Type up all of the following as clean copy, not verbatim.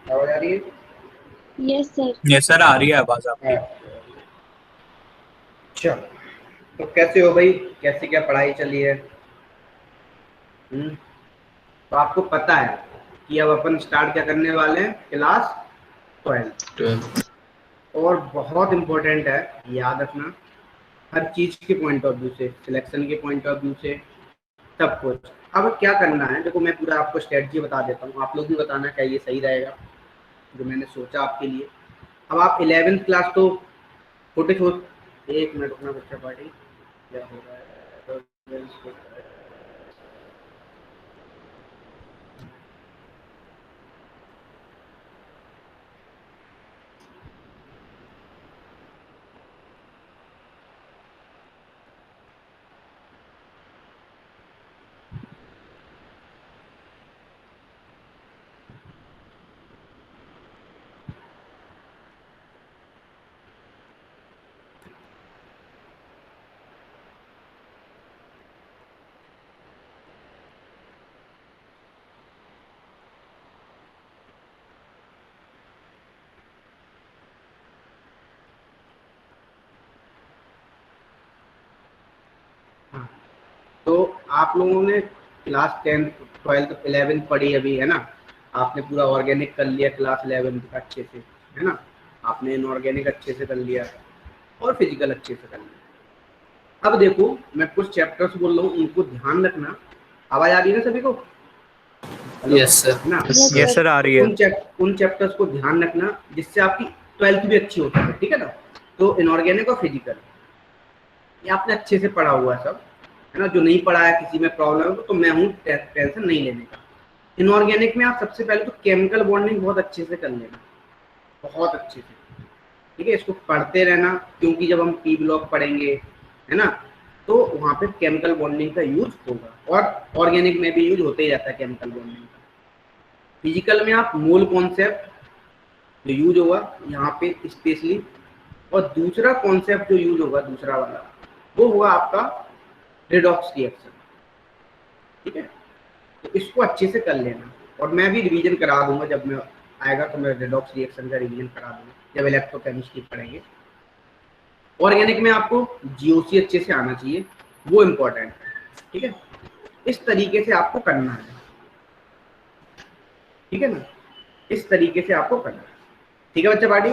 आवाज आ रही है? Yes sir. यस सर, आ रही है आवाज आपकी। अच्छा, तो कैसे हो भाई? कैसे क्या पढ़ाई चली है? तो आपको पता है कि अब अपन स्टार्ट क्या करने वाले हैं? क्लास 12। और बहुत इम्पोर्टेंट है, याद रखना, हर चीज़ के पॉइंट ऑफ व्यू से, सिलेक्शन के पॉइंट ऑफ व्यू से, सब कुछ। अब क्या करना है, देखो मैं पूरा आपको स्ट्रेटजी बता देता हूँ, आप लोग भी बताना क्या ये सही रहेगा जो मैंने सोचा आपके लिए। अब आप 11th क्लास तो छोटे छोटे, एक मिनट अपना बच्चा पार्टी क्या हो रहा है? हाँ, तो आप लोगों ने क्लास 10th 12th 11th पढ़ी अभी, है ना? आपने पूरा ऑर्गेनिक कर लिया क्लास 11th का अच्छे से, है ना? आपने इनऑर्गेनिक अच्छे से कर लिया और फिजिकल अच्छे से कर लिया। अब देखो मैं कुछ चैप्टर्स बोल रहा हूँ, उनको ध्यान रखना। आवाज आ रही है ना सभी को? Hello, yes sir. है ना? यस सर, आ रही है। उन चैप्टर्स को ध्यान रखना जिससे आपकी 12th भी अच्छी हो सके, ठीक है ना? तो इनऑर्गेनिक और फिजिकल ये आपने अच्छे से पढ़ा हुआ है सब, है ना? जो नहीं पढ़ा है, किसी में प्रॉब्लम है तो मैं हूँ, टेंशन नहीं लेने का। इनऑर्गेनिक में आप सबसे पहले तो केमिकल बॉन्डिंग बहुत अच्छे से कर लेना, बहुत अच्छे से, ठीक है? इसको पढ़ते रहना, क्योंकि जब हम पी ब्लॉक पढ़ेंगे, है ना, तो वहाँ पे केमिकल बॉन्डिंग का यूज होगा, और ऑर्गेनिक में भी यूज होते ही रहता है केमिकल बॉन्डिंग का। फिजिकल में आप मोल कॉन्सेप्ट जो यूज होगा यहाँ पे स्पेशली, और दूसरा कॉन्सेप्ट जो यूज होगा दूसरा वाला, वो होगा आपका रेडॉक्स रिएक्शन, ठीक है? तो इसको अच्छे से कर लेना, और मैं भी रिवीजन करा दूंगा, जब मैं आएगा तो मैं रेडॉक्स रिएक्शन का रिवीजन करा दूंगा जब इलेक्ट्रोकेमिस्ट्री पढ़ेंगे। ऑर्गेनिक में आपको जीओसी अच्छे से आना चाहिए, वो इम्पोर्टेंट है, ठीक है? इस तरीके से आपको करना है, ठीक है ना? इस तरीके से आपको करना है, ठीक है बच्चा पार्टी?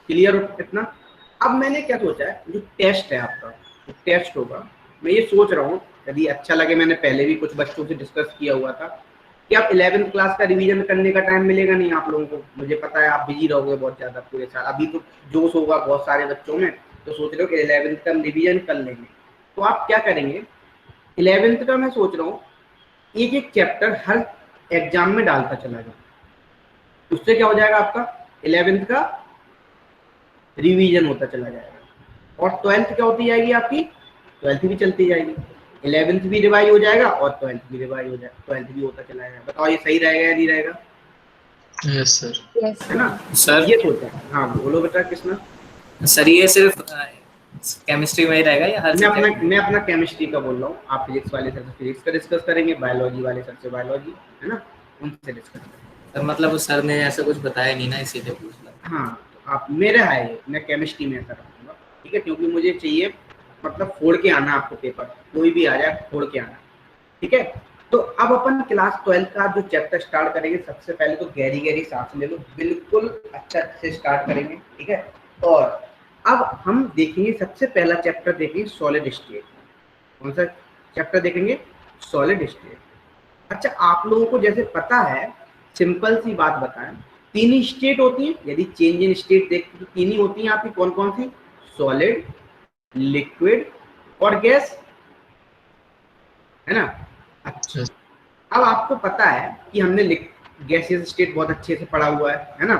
क्लियर हो इतना? अब मैंने क्या सोचा है, जो टेस्ट है आपका, जो टेस्ट होगा, मैं ये सोच रहा हूँ, यदि अच्छा लगे, मैंने पहले भी कुछ बच्चों से डिस्कस किया हुआ था कि आप 11th क्लास का रिवीजन करने का टाइम मिलेगा नहीं आप लोगों को, मुझे पता है आप बिजी रहोगे बहुत ज़्यादा पूरे साल, अभी तो जोश होगा बहुत सारे बच्चों में, तो सोच रहे हो कि 11th का रिवीजन कर लेंगे। तो आप क्या करेंगे, 11th का मैं सोच रहा हूँ एक एक चैप्टर हर एग्जाम में डालता चला जाए, उससे क्या हो जाएगा, आपका 11th का रिवीजन होता चला जाएगा, और 12th क्या होती जाएगी आपकी, 12th भी चलती जाएगी, 11th भी रिवाइज हो जाएगा और 12th भी रिवाइज हो जाएगा, 12th भी होता चला जाएगा। बताओ ये सही रहेगा या नहीं रहेगा? Yes sir. है ना? सर, ये सोचा है। हाँ बोलो बेटा कृष्णा। सर ये सिर्फ केमिस्ट्री में ही रहेगा या हर सब्जेक्ट? मैं अपना केमिस्ट्री का बोल रहा हूँ, आप फिजिक्स वाले सर से फिजिक्स का डिस्कस करेंगे, बायोलॉजी वाले सर से बायोलॉजी, है ना, उनसे डिस्कस करेंगे। सर मतलब उस सर ने ऐसा कुछ बताया नहीं ना, इसीलिए पूछ रहा। हाँ, तो आप मेरे है ये, मैं केमिस्ट्री में ऐसा रखूँगा, ठीक है? क्योंकि मुझे चाहिए, मतलब फोड़ के आना आपको पेपर, कोई भी आ जाए फोड़ के आना, ठीक है? तो अब अपन क्लास 12 का जो चैप्टर स्टार्ट करेंगे, सबसे पहले तो गहरी गहरी सांस ले लो, बिल्कुल अच्छा से स्टार्ट करेंगे, ठीक है? और अब हम देखेंगे, सबसे पहला चैप्टर देखेंगे सॉलिड स्टेट। कौन सा चैप्टर देखेंगे? Solid state. अच्छा, आप लोगों को जैसे पता है, सिंपल सी बात बताएं, तीन ही स्टेट होती हैं, यदि चेंज इन स्टेट देखते तो तीन ही होती हैं आपकी, कौन कौन सी? सॉलिड, लिक्विड और गैस, है ना? अच्छा, अब आपको पता है कि हमने गैसियस स्टेट बहुत अच्छे से पढ़ा हुआ है ना?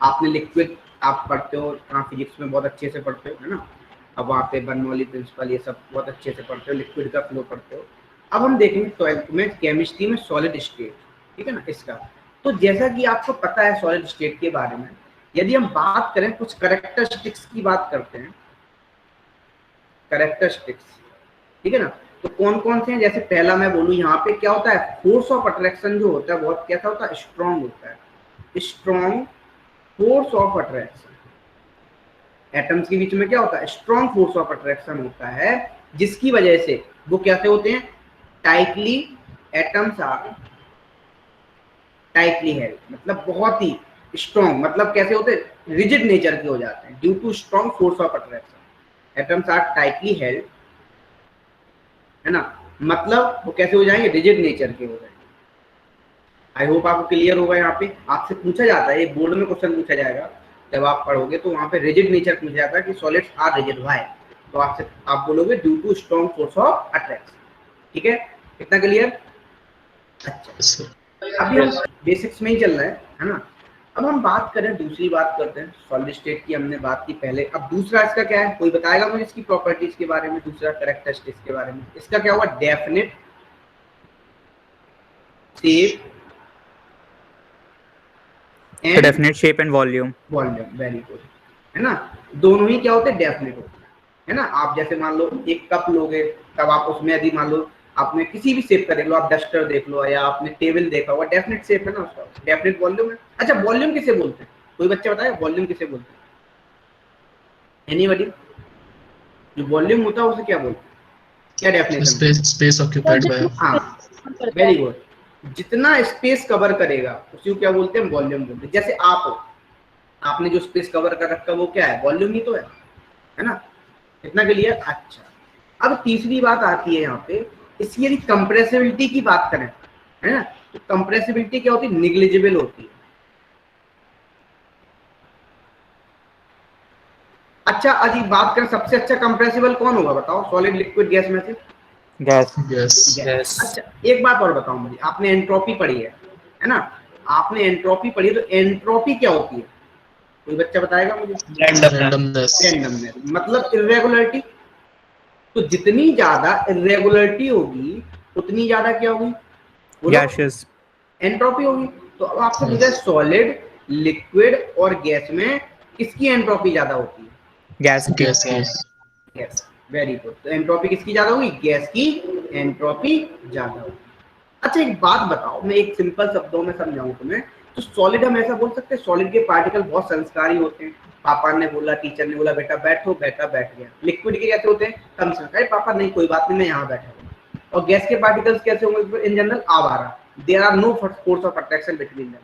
आपने लिक्विड आप पढ़ते हो कहाँ, फिजिक्स में बहुत अच्छे से पढ़ते हो, है ना? अब वहाँ पे बर्नौली प्रिंसिपल ये सब बहुत अच्छे से पढ़ते हो, लिक्विड का फ्लो पढ़ते हो। अब हम देखेंगे 12th में केमिस्ट्री में सॉलिड स्टेट, ठीक है ना, इसका। तो जैसा कि आपको पता है सॉलिड स्टेट के बारे में, यदि हम बात करें कुछ करेक्टरिस्टिक्स की बात करते हैं, करेक्टरिस्टिक्स, ठीक है ना? तो कौन कौन से हैं? जैसे पहला मैं बोलूँ, यहाँ पे क्या होता है, फोर्स ऑफ अट्रैक्शन जो होता है बहुत कैसा होता है, स्ट्रॉन्ग होता है, strong force of attraction. Atoms के बीच में क्या होता है? स्ट्रॉन्ग फोर्स ऑफ अट्रैक्शन होता है, जिसकी वजह से वो कैसे होते हैं? Tightly, atoms are tightly held, मतलब बहुत ही स्ट्रॉन्ग, मतलब कैसे होते हैं? रिजिड नेचर के हो जाते हैं due to strong force of attraction. Atoms are tightly held, है ना, मतलब वो कैसे हो जाएंगे? रिजिड नेचर के हो जाएंगे। आई होप आपको क्लियर होगा। यहाँ पे आपसे पूछा जाता है, ये बोर्ड में क्वेश्चन पूछा जाएगा, जब आप पढ़ोगे तो वहां पे रिजिड नेचर पूछा जाता है कि सॉलिड्स आर रिजिड, व्हाई? तो आपसे आप बोलोगे due to strong force of attraction. ठीक है, कितना क्लियर? अच्छा, अभी हम बेसिक्स में ही चल रहे हैं, है ना। अब हम बात करें, दूसरी बात करते हैं। सॉलिड स्टेट की हमने बात की पहले, अब दूसरा इसका क्या है? कोई बताएगा मुझे इसकी प्रॉपर्टीज के बारे में, दूसरा कैरेक्टरिस्टिक्स के बारे में? इसका क्या हुआ? Definite shape definite shape and volume. Volume, very good, है ना। दोनों ही क्या होते हैं? डेफिनेट होते हैं, है ना। आप जैसे मान लो एक कप लोगे, तब आप उसमें यदि मान लो आपने किसी भी शेप का देख लो, आप डस्टर देख लो या आपने टेबल देखा हुआ, डेफिनेट शेप है ना उसका, डेफिनेट वॉल्यूम है। अच्छा, वॉल्यूम किसे बोलते हैं? कोई बच्चा बताए वॉल्यूम किसे बोलते हैं? एनीबॉडी? जो वॉल्यूम होता है उसे क्या बोलते हैं? क्या डेफिनेशन? Space occupied by. हाँ, वेरी गुड। जितना स्पेस कवर करेगा उसी को क्या बोलते हैं? वॉल्यूम बोलते हैं। जैसे आप हो, आपने जो स्पेस कवर कर रखा वो क्या है? वॉल्यूम ही तो है ना। इतना के लिए अच्छा। अब तीसरी बात आती है यहाँ पे, इसकी यदि कंप्रेसिबिलिटी की बात करें, है ना, तो कंप्रेसिबिलिटी क्या होती है? निग्लिजिबल होती है। अच्छा, अजी बात करें सबसे अच्छा कंप्रेसिबल कौन होगा बताओ? सॉलिड, लिक्विड, गैस में से? गैस। यस। अच्छा, एक बात और बताओ मुझे, आपने एंट्रोपी पढ़ी है ना? आपने एंट्रोपी पढ़ी है, तो एंट्रोपी क्या होती है? कोई बच्चा बताएगा मुझे? रैंडमनेस। रैंडमनेस मतलब इर्रेगुलरिटी। तो जितनी ज्यादा इर्रेगुलरिटी होगी उतनी ज्यादा क्या होगी? गैसेस। एंट्रोपी होगी। तो अब आपसे पूछा सॉलिड, लिक्विड और गैस में किसकी एंट्रोपी ज्यादा होती है? गैस। Gas, very good. तो एंट्रोपी किसकी ज्यादा होगी? गैस की एंट्रोपी ज्यादा होगी। अच्छा, एक बात बताओ, मैं एक सिंपल शब्दों में समझाऊं तुम्हें। तो सॉलिड हम ऐसा बोल सकते हैं, सॉलिड के पार्टिकल बहुत संस्कारी होते हैं। पापा ने बोला, टीचर ने बोला बेटा बैठो, बेटा बैठ गया। लिक्विड के कैसे होते हैं? कम संस्कारी, पापा नहीं कोई बात नहीं मैं यहाँ बैठा हूँ। और गैस के पार्टिकल्स कैसे होंगे? इन जनरल आवारा, there are no force of attraction between them.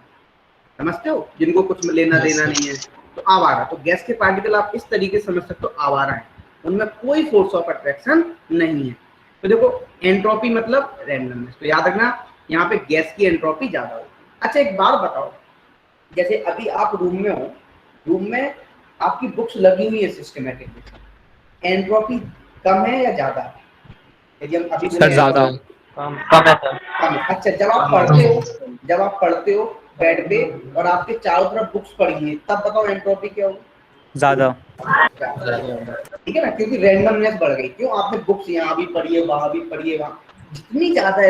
समझते हो? जिनको कुछ लेना देना नहीं है, तो आवारा। तो गैस के पार्टिकल आप इस तरीके से समझ सकते हो, आवारा है, उनमें कोई फोर्स ऑफ अट्रैक्शन नहीं है। तो देखो, एंट्रोपी मतलब रैंडमनेस, तो याद रखना यहाँ पे गैस की एंट्रोपी ज्यादा होगी। अच्छा, एक बात बताओ, जैसे अभी आप रूम में हो, रूम में आपकी बुक्स लगी हुई है सिस्टमेटिकली, एंट्रोपी कम है या ज्यादा है? यदि हम अभी सर ज्यादा। कम है सर। कम है। अच्छा, जब आप पढ़ते हो बेड पे और आपके चारों तरफ बुक्स पड़ी हैं, तब बताओ एंट्रोपी क्या होगी? ज्यादा। ठीक है ना, क्योंकि रैंडमनेस बढ़ गई। क्यों? आपने बुक्स यहाँ भी पढ़ी है, वहां भी पढ़ी है, वहाँ जितनी ज्यादा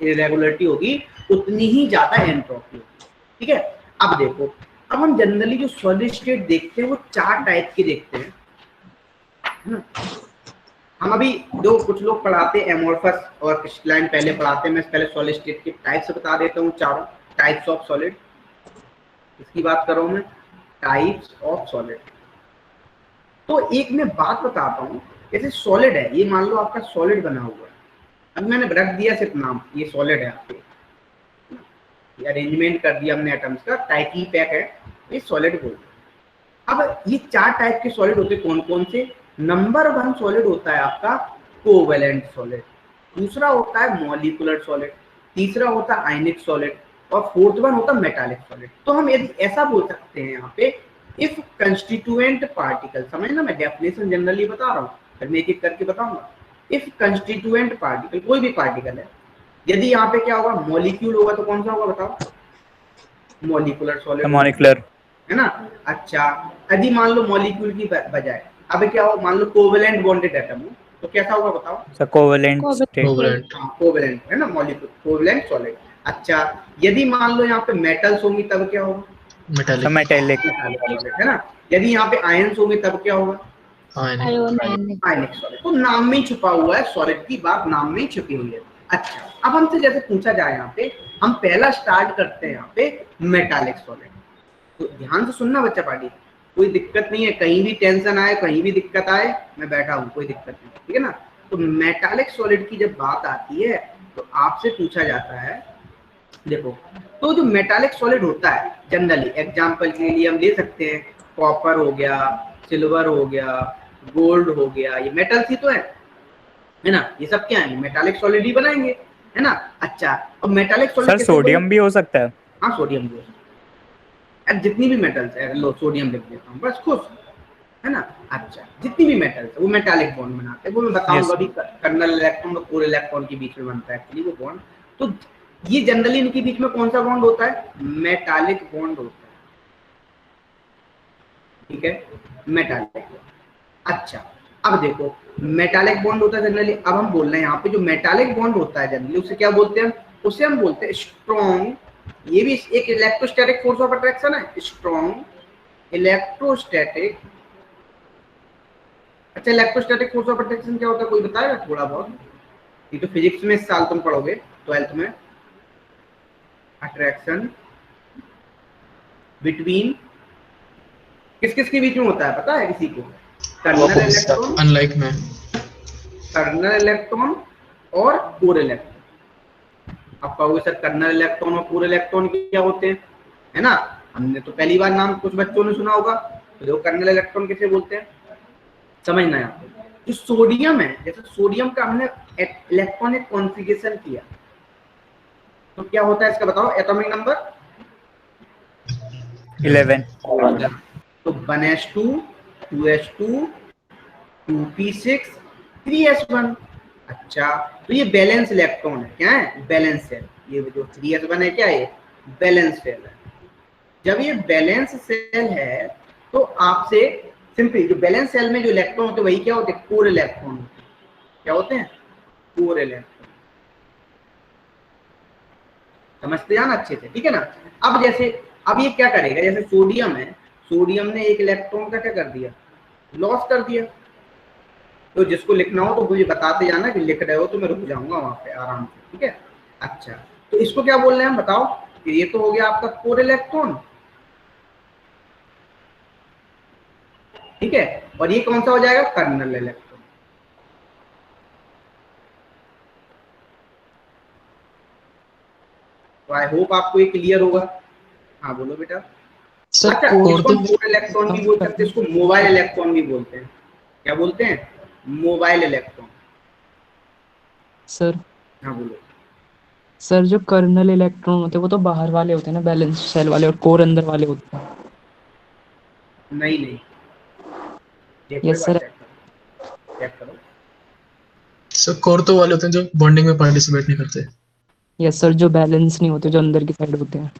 इरेगुलरिटी होगी उतनी ही ज्यादा एंट्रोपी होगी। ठीक है, अब देखो, अब हम जनरली जो सॉलिड स्टेट देखते हैं वो 4 टाइप के देखते हैं, है ना। हम अभी जो कुछ लोग पढ़ाते हैं एमोर्फस और क्रिस्टलाइन पहले पढ़ाते हैं, मैं पहले सॉलिड स्टेट के टाइप्स बता देता हूँ, चारों टाइप्स ऑफ सॉलिड। इसकी बात कर रहा हूँ मैं, टाइप्स ऑफ सॉलिड। तो एक मैं बात बताता हूँ, जैसे सॉलिड है, ये मान लो आपका सॉलिड बना हुआ है, अब मैंने रख दिया सिर्फ नाम, ये सॉलिड है आपके, अरेंजमेंट कर दिया हमने एटम्स का, टाइटली पैक है, ये सॉलिड बोलते हैं। अब ये 4 टाइप के सॉलिड होते हैं, कौन कौन से? नंबर 1 सॉलिड होता है आपका कोवेलेंट सॉलिड, दूसरा होता है मॉलिक्यूलर सॉलिड, तीसरा होता है आयनिक सॉलिड, और फोर्थ वन होता है मेटालिक सॉलिड। तो हम यदि ऐसा बोल सकते हैं यहाँ पे, इफ कंस्टिट्यूएंट पार्टिकल, समझना मैं डेफिनेशन जनरली बता रहा हूँ, फिर मैं एक एक करके बताऊंगा। इफ कंस्टिट्यूएंट पार्टिकल, कोई भी पार्टिकल है, यदि यहाँ पे क्या होगा? मॉलिक्यूल होगा, तो कौन सा होगा बताओ? मॉलिक्यूलर सॉलिड, मॉलिक्यूलर, है ना। अच्छा, यदि मान लो मॉलिक्यूल की बजाय अब क्या हो, मान लो कोवेलेंट बॉन्डेड एटम हो, तो कैसा होगा बताओ? Sir covalent state. कोवेलेंट, है ना, मॉलिक्यूल कोवेलेंट सॉलिड। अच्छा, यदि मान लो यहाँ पे मेटल्स होंगी तब क्या होगा? मेटालिक, है ना। यदि यहाँ पे आयंस होंगे तब क्या होगा? आयनिक। Ionic solid. तो नाम में ही छुपा हुआ है, सॉलिड की बात नाम में ही छुपी हुई है। अच्छा, अब हमसे जैसे पूछा जाए यहाँ पे, हम पहला स्टार्ट करते हैं यहाँ पे मेटालिक सॉलिड। तो ध्यान से सुनना बच्चा पार्टी, कोई दिक्कत नहीं है, कहीं भी टेंशन आए, कहीं भी दिक्कत आए, मैं बैठा हूँ, कोई दिक्कत नहीं, ठीक है ना। तो मेटालिक सॉलिड की जब बात आती है तो आपसे पूछा जाता है, देखो, तो जो मेटालिक सॉलिड होता है जनरली, एग्जांपल के लिए हम ले सकते हैं कॉपर हो गया, सिल्वर हो गया, गोल्ड हो गया, ये मेटल्स ही तो है ना, ये सब क्या है, मेटालिक सॉलिड ही बनाएंगे, है ना। अच्छा, अब मेटालिक सॉलिड सर सोडियम भी हो सकता है। हाँ सोडियम भी हो सकता है, जितनी भी मेटल्स है, लो सोडियम लिख देता हूँ बस, खुश, है ना। अच्छा, जितनी भी मेटल्स है वो मेटालिक बॉन्ड बनाते हैं, वो मैं बताऊंगा अभी। कर्नल इलेक्ट्रॉन और कोर इलेक्ट्रॉन के बीच में बनता है एक्चुअली वो बॉन्ड। तो ये जनरली इनके बीच में कौन सा बॉन्ड होता है, मेटालिक बॉन्ड होता है, ठीक है, मेटालिक। अच्छा, अब देखो मेटालिक बॉन्ड होता है जनरली, अब हम बोल रहे हैं यहाँ पे जो मेटालिक बॉन्ड होता है जनरली उसे क्या बोलते हैं, उसे हम बोलते हैं स्ट्रॉन्ग, ये भी एक इलेक्ट्रोस्टैटिक फोर्स ऑफ अट्रैक्शन है, स्ट्रॉन्ग इलेक्ट्रोस्टैटिक। अच्छा, इलेक्ट्रोस्टैटिक फोर्स ऑफ अट्रैक्शन क्या होता है, कोई बताएगा थोड़ा बहुत, ये तो फिजिक्स में इस साल तुम पढ़ोगे 12th में, अट्रैक्शन बिटवीन किस किस के बीच में होता है पता है किसी को, कर्नल इलेक्ट्रॉन, अनलाइक में, कर्नल इलेक्ट्रॉन और कोर इलेक्ट्रॉन। आप कहोगे सर कर्नल इलेक्ट्रॉन और कोर इलेक्ट्रॉन क्या होते हैं, है ना, हमने तो पहली बार नाम कुछ बच्चों ने सुना होगा। तो देखो कर्नल इलेक्ट्रॉन किसे बोलते हैं, समझना है आपको। जो सोडियम है, जैसे सोडियम का हमने इलेक्ट्रॉनिक कॉन्फ़िगरेशन किया तो क्या होता है इसका बताओ, एटॉमिक नंबर 11। तो 1s2 2s2 2p6 3s1। अच्छा, तो ये बैलेंस इलेक्ट्रॉन है, क्या है, बैलेंस सेल। ये जो 3s1 है क्या है, बैलेंस सेल है। जब ये बैलेंस सेल है तो आपसे सिंपली जो बैलेंस सेल में जो इलेक्ट्रॉन होते हैं वही क्या होते हैं, कोर इलेक्ट्रॉन होते हैं। क्या होते हैं, कोर इलेक्ट्रॉन। समझते जाना अच्छे से, ठीक है ना। अब जैसे अब ये क्या करेगा, जैसे सोडियम है, सोडियम ने एक इलेक्ट्रॉन का क्या कर दिया, लॉस कर दिया। तो जिसको लिखना हो तो मुझे बताते जाना कि लिख रहे हो तो मैं रुक जाऊंगा वहां पे आराम से, ठीक है। अच्छा, तो इसको क्या बोल रहे हैं हम बताओ, कि ये तो हो गया आपका कोर इलेक्ट्रॉन, ठीक है, और ये कौन सा हो जाएगा, कर्नल इलेक्ट्रॉन। तो आई होप आपको ये क्लियर होगा। हाँ बोलो बेटा। सर अच्छा, कोर इसको तो कोर इलेक्ट्रॉन भी बोल सकते हैं, इसको मोबाइल इलेक्ट्रॉन भी बोलते हैं। क्या बोलते हैं, मोबाइल इलेक्ट्रॉन। सर हाँ बोलो। सर जो कर्नल इलेक्ट्रॉन होते हैं वो तो बाहर वाले होते हैं ना, बैलेंस सेल वाले, और कोर अंदर वाले होते हैं। नहीं नहीं, देखो यस सर। चेक करो। सर कोर तो वाले होते हैं जो बॉन्डिंग में पार्टिसिपेट नहीं करते। यस सर, जो बैलेंस नहीं होते, जो अंदर की साइड होते हैं।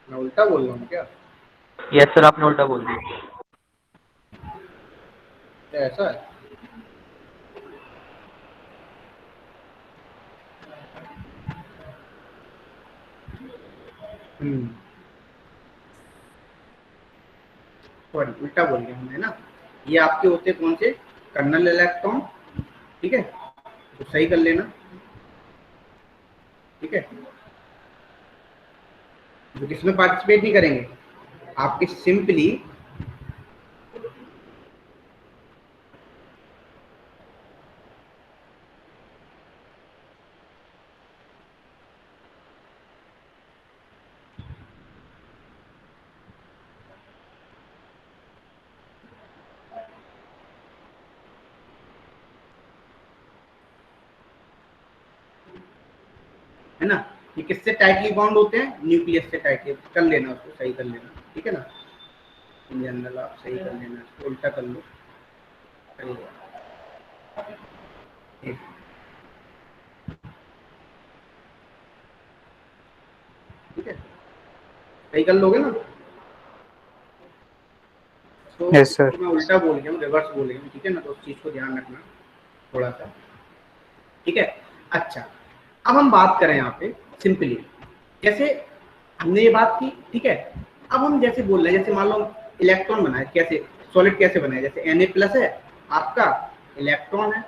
मैं उल्टा बोल रहा हूँ क्या, यस सर, आपने उल्टा बोल दिया। क्या ऐसा है, सॉरी उल्टा बोल गया हमने ना। ये आपके होते हैं कौन से, कर्नल इलेक्ट्रॉन, ठीक है, तो सही कर लेना, ठीक है। जो किसमें पार्टिसिपेट नहीं करेंगे, आपके सिंपली है ना, ये किससे टाइटली बाउंड होते हैं, न्यूक्लियस से टाइटली कर लेना, उसको सही कर लेना, ठीक है ना। इन जनरल आप सही कर लेना, इसको उल्टा कर लो, सही है। ठीक है, सही कर लोगे ना। तो यस सर। मैं उल्टा बोल गया हूँ, रिवर्स बोल गया हूँ, ठीक है ना, तो उस चीज को ध्यान रखना थोड़ा सा, ठीक है। अच्छा, अब हम बात करें यहाँ पे सिंपली, जैसे हमने ये बात की, ठीक है। अब हम जैसे बोल रहे हैं, जैसे मान लो इलेक्ट्रॉन बनाए, कैसे सॉलिड कैसे बनाए, जैसे Na+ है आपका इलेक्ट्रॉन है,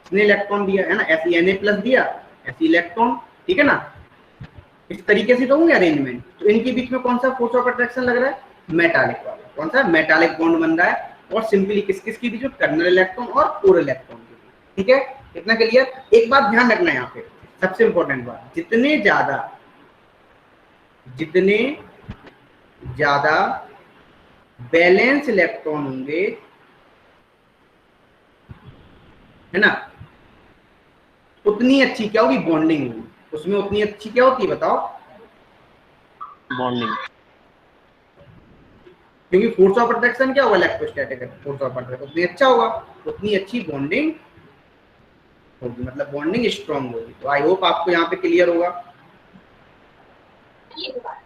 इसने इलेक्ट्रॉन दिया है ना, ऐसे Na+ दिया, ऐसे इलेक्ट्रॉन, ठीक है ना, इस तरीके से तो होंगे अरेंजमेंट। तो इनके बीच में कौन सा फोर्स ऑफ अट्रैक्शन लग रहा है, मेटालिक वाला। कौन सा, मेटालिक बॉन्ड बन रहा है, और सिंपली किस किस के बीच में, कर्नल इलेक्ट्रॉन और कोर इलेक्ट्रॉन के बीच, ठीक है। इतना क्लियर। एक बात ध्यान रखना है यहाँ पे, सबसे इंपॉर्टेंट बात, जितने ज्यादा बैलेंस इलेक्ट्रॉन होंगे, है ना, उतनी अच्छी क्या होगी, बॉन्डिंग होगी उसमें, उतनी अच्छी क्या होती है बताओ, बॉन्डिंग। क्योंकि फोर्स ऑफ अट्रैक्शन क्या होगा, इलेक्ट्रोस्टैटिक फोर्स ऑफ अट्रैक्शन उतनी अच्छा होगा, उतनी अच्छी बॉन्डिंग होगी, मतलब बॉन्डिंग स्ट्रांग होगी। तो आई होप आपको यहाँ पे क्लियर होगा।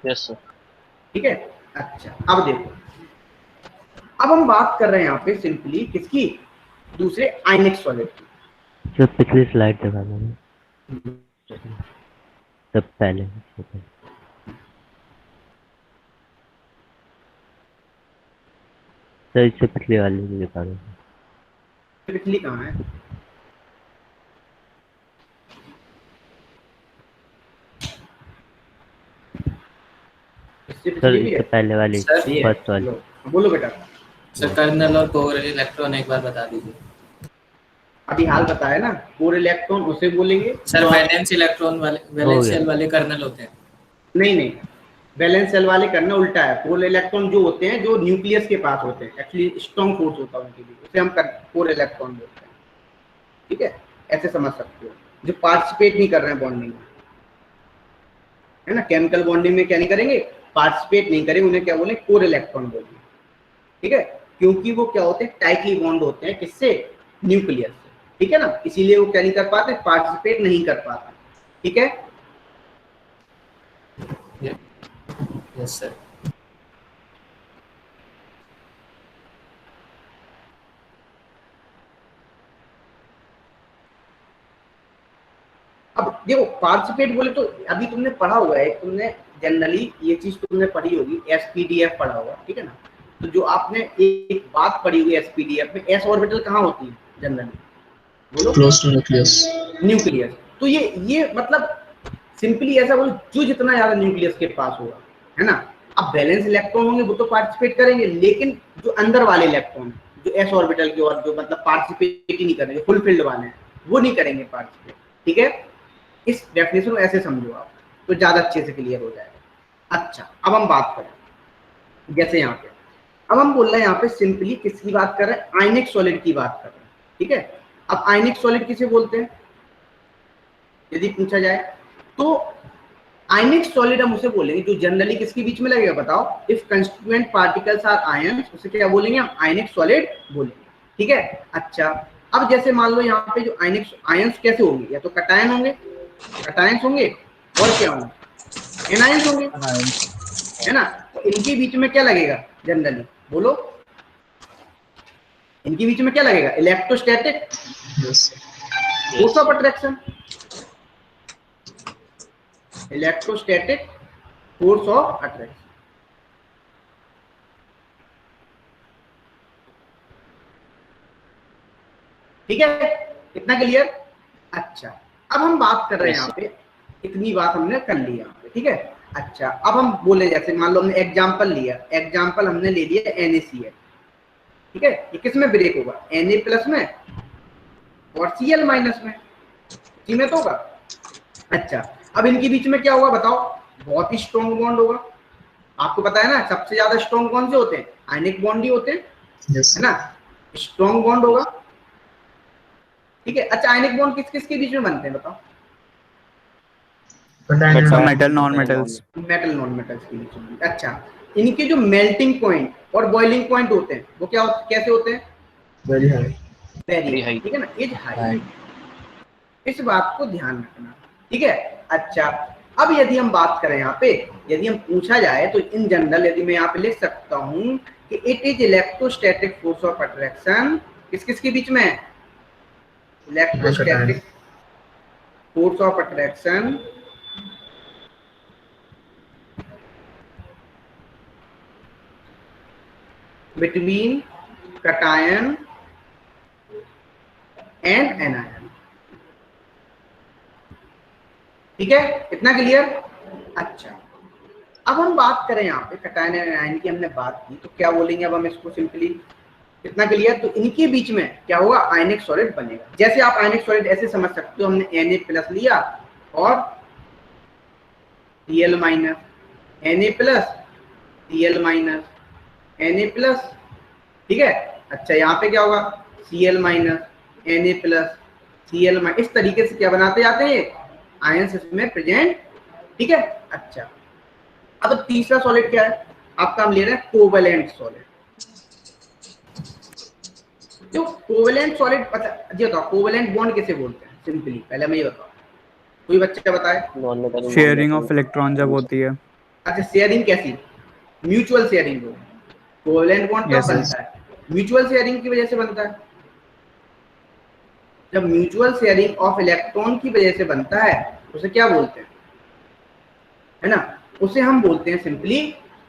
Yes sir. ठीक है, अच्छा अब देखो, अब हम बात कर रहे हैं यहाँ पे सिंपली किसकी, दूसरे आयनिक सॉलिड की। जो पिछली स्लाइड दिखा दो तब पहले सर, इससे पिछली वाली भी दिखा दो। पिछली कहाँ है, इससे सर पिछली भी इससे है, पहले वाली सर, ये है। फर्स्ट वाली। लो, बोलो बेटा। सर कर्नल और कोर इलेक्ट्रॉन एक बार बता दीजिए। अभी हाल बताया ना, कोर इलेक्ट्रॉन उसे बोलेंगे सर वैलेंस इलेक्ट्रॉन वाले, वैलेंस शेल वाले कर्नल होते हैं। नहीं, वैलेंस शेल वाले करना उल्टा है। कोर इलेक्ट्रॉन जो होते हैं, जो न्यूक्लियस के पास होते हैं, एक्चुअली स्ट्रॉन्ग फोर्स होता है उनके लिए, उसे हम कोर इलेक्ट्रॉन बोलते हैं, ठीक है, ऐसे समझ सकते हो, जो पार्टिसिपेट नहीं कर रहे हैं बॉन्डिंग में, है ना, केमिकल बॉन्डिंग में क्या नहीं करेंगे, पार्टिसिपेट नहीं करेंगे, उन्हें क्या बोले, कोर इलेक्ट्रॉन बोलेंगे, ठीक है, क्योंकि वो क्या होते हैं, टाइटली बॉन्ड होते हैं, किससे, न्यूक्लियस से, ठीक है ना, इसीलिए वो क्या नहीं कर पाते, पार्टिसिपेट नहीं कर पाते, ठीक है। Yes sir. अब देखो पार्टिसिपेट बोले तो अभी तुमने पढ़ा हुआ है, तुमने जनरली ये चीज तुमने पढ़ी होगी, एसपीडीएफ पढ़ा होगा, ठीक है ना। तो जो आपने एक बात पढ़ी हुई एसपीडीएफ में, एस ऑर्बिटल कहाँ होती है जनरली, बोलो, क्लोज टू न्यूक्लियस। न्यूक्लियस। तो ये मतलब सिंपली ऐसा बोलो, जो जितना ज्यादा न्यूक्लियस के पास होगा, है ना। अब बैलेंस इलेक्ट्रॉन होंगे वो तो पार्टिसिपेट करेंगे, लेकिन जो अंदर वाले इलेक्ट्रॉन, जो एस ऑर्बिटल के और जो मतलब पार्टिसिपेट ही नहीं करेंगे, फुल फील्ड वाले हैं, वो नहीं करेंगे पार्टिसिपेट, ठीक है। इस डेफिनेशन को ऐसे समझो आप, तो ज्यादा अच्छे से क्लियर हो जाएगा। अच्छा अब हम बात करें, जैसे यहाँ पे अब हम बोल रहे हैं यहाँ पे सिंपली किसकी बात कर रहे हैं, आयनिक सॉलिड की बात कर रहे हैं, ठीक है। अब आयनिक सॉलिड किसे बोलते हैं यदि पूछा जाए, तो आयनिक सॉलिड हम उसे बोलेंगे जो जनरली किसके बीच में लगेगा, बताओ, if constituent particles are ions, उसे क्या बोलेंगे हम, आयनिक सॉलिड बोलेंगे, ठीक है। अच्छा अब जैसे मान लो यहाँ पे जो आयनिक आयंस कैसे होंगे, या तो कटायन होंगे, कटायंस होंगे, और क्या होंगे, एनायंस होंगे, है ना। तो इनके बीच में क्या लगेगा जनरली, बोलो, इनके बीच में क्या लगेगा, electrostatic force of attraction, electrostatic force of attraction, ठीक है, इतना क्लियर। अच्छा अब हम बात कर रहे हैं यहाँ पे, इतनी बात हमने कर ली यहाँ पे, ठीक है। अच्छा अब हम बोले, जैसे मान लो हमने एग्जांपल लिया, एग्जांपल हमने ले लिया NaCl, ठीक है, ये किस में ब्रेक होगा, Na+ में और Cl- में, इसी में तो होगा। अच्छा अब इनके बीच में क्या होगा बताओ, बहुत ही स्ट्रॉन्ग बॉन्ड होगा, आपको पता है ना, सबसे ज्यादा स्ट्रॉन्ग कौन से होते हैं, आयनिक बॉन्ड ही होते हैं, यस है ना, स्ट्रॉन्ग बॉन्ड होगा, ठीक है। अच्छा आयनिक बॉन्ड किस किस के बीच में बनते हैं बताओ, metal non metals. Metal non metals के बीच में। अच्छा इनके जो मेल्टिंग पॉइंट और बॉइलिंग पॉइंट होते हैं वो क्या कैसे होते हैं, वेरी हाई। वेरी हाई, ठीक है ना, एज हाई, इस बात को ध्यान रखना, ठीक है। अच्छा अब यदि हम बात करें यहाँ पे, यदि हम पूछा जाए तो इन जनरल यदि मैं यहाँ पे लिख सकता हूँ कि it is electrostatic force of attraction, किस किस के बीच में है, electrostatic force of attraction between cation and anion, ठीक है, इतना क्लियर? अच्छा, अब हम बात करें यहाँ पे कैटायन और एनायन की हमने बात की, तो क्या बोलेंगे अब हम इसको सिंपली, कितना क्लियर? तो इनके बीच में क्या होगा, आयनिक सॉलिड बनेगा। जैसे आप आयनिक सॉलिड ऐसे समझ सकते हो, हमने Na+ लिया और Cl minus, Na+, Cl minus, Na+, ठीक है। अच्छा, यहाँ पे क्या होगा, Cl minus, Na+, Cl minus, इस तरीके से क्या बनाते जाते हैं आयंस इसमें प्रेजेंट, ठीक है। अच्छा, अब तीसरा सॉलिड क्या है आपका, हम ले रहे हैं कोवेलेंट सॉलिड। जो कोवेलेंट सॉलिड, पता जी बताओ कोवेलेंट बॉन्ड किसे बोलते हैं सिंपली, पहले मैं ये बताओ, कोई बच्चा बताए। शेयरिंग ऑफ इलेक्ट्रॉन जब होती है। अच्छा, शेयरिंग कैसी, म्यूचुअल शेयरिंग हो, कोवेलेंट बॉन्ड कब Yes, yes. बनता है, म्यूचुअल शेयरिंग की वजह से बनता है। जब म्यूचुअल शेयरिंग ऑफ इलेक्ट्रॉन की वजह से बनता है उसे क्या बोलते हैं, है ना, उसे हम बोलते हैं सिंपली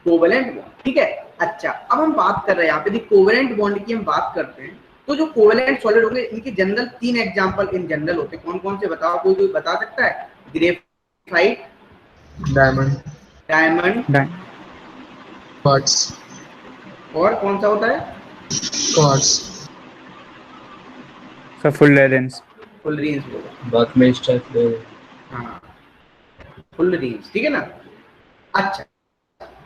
कोवेलेंट बॉन्ड, ठीक है। अच्छा, अब हम बात कर रहे हैं यहाँ पे कोवेलेंट बॉन्ड की हम बात करते हैं, तो जो कोवेलेंट सॉलिड होंगे इनके जनरल 3 एग्जांपल इन जनरल होते हैं, कौन कौन से बताओ, कोई बता सकता है? ग्रेफाइट, डायमंड, डायमंड, क्वार्ट्ज, और कौन सा होता है? Quartz, sir फुलरेंस। फुलरेंस बोलो, बकमिस्टर, हाँ फुलरेंस, ठीक है ना। अच्छा,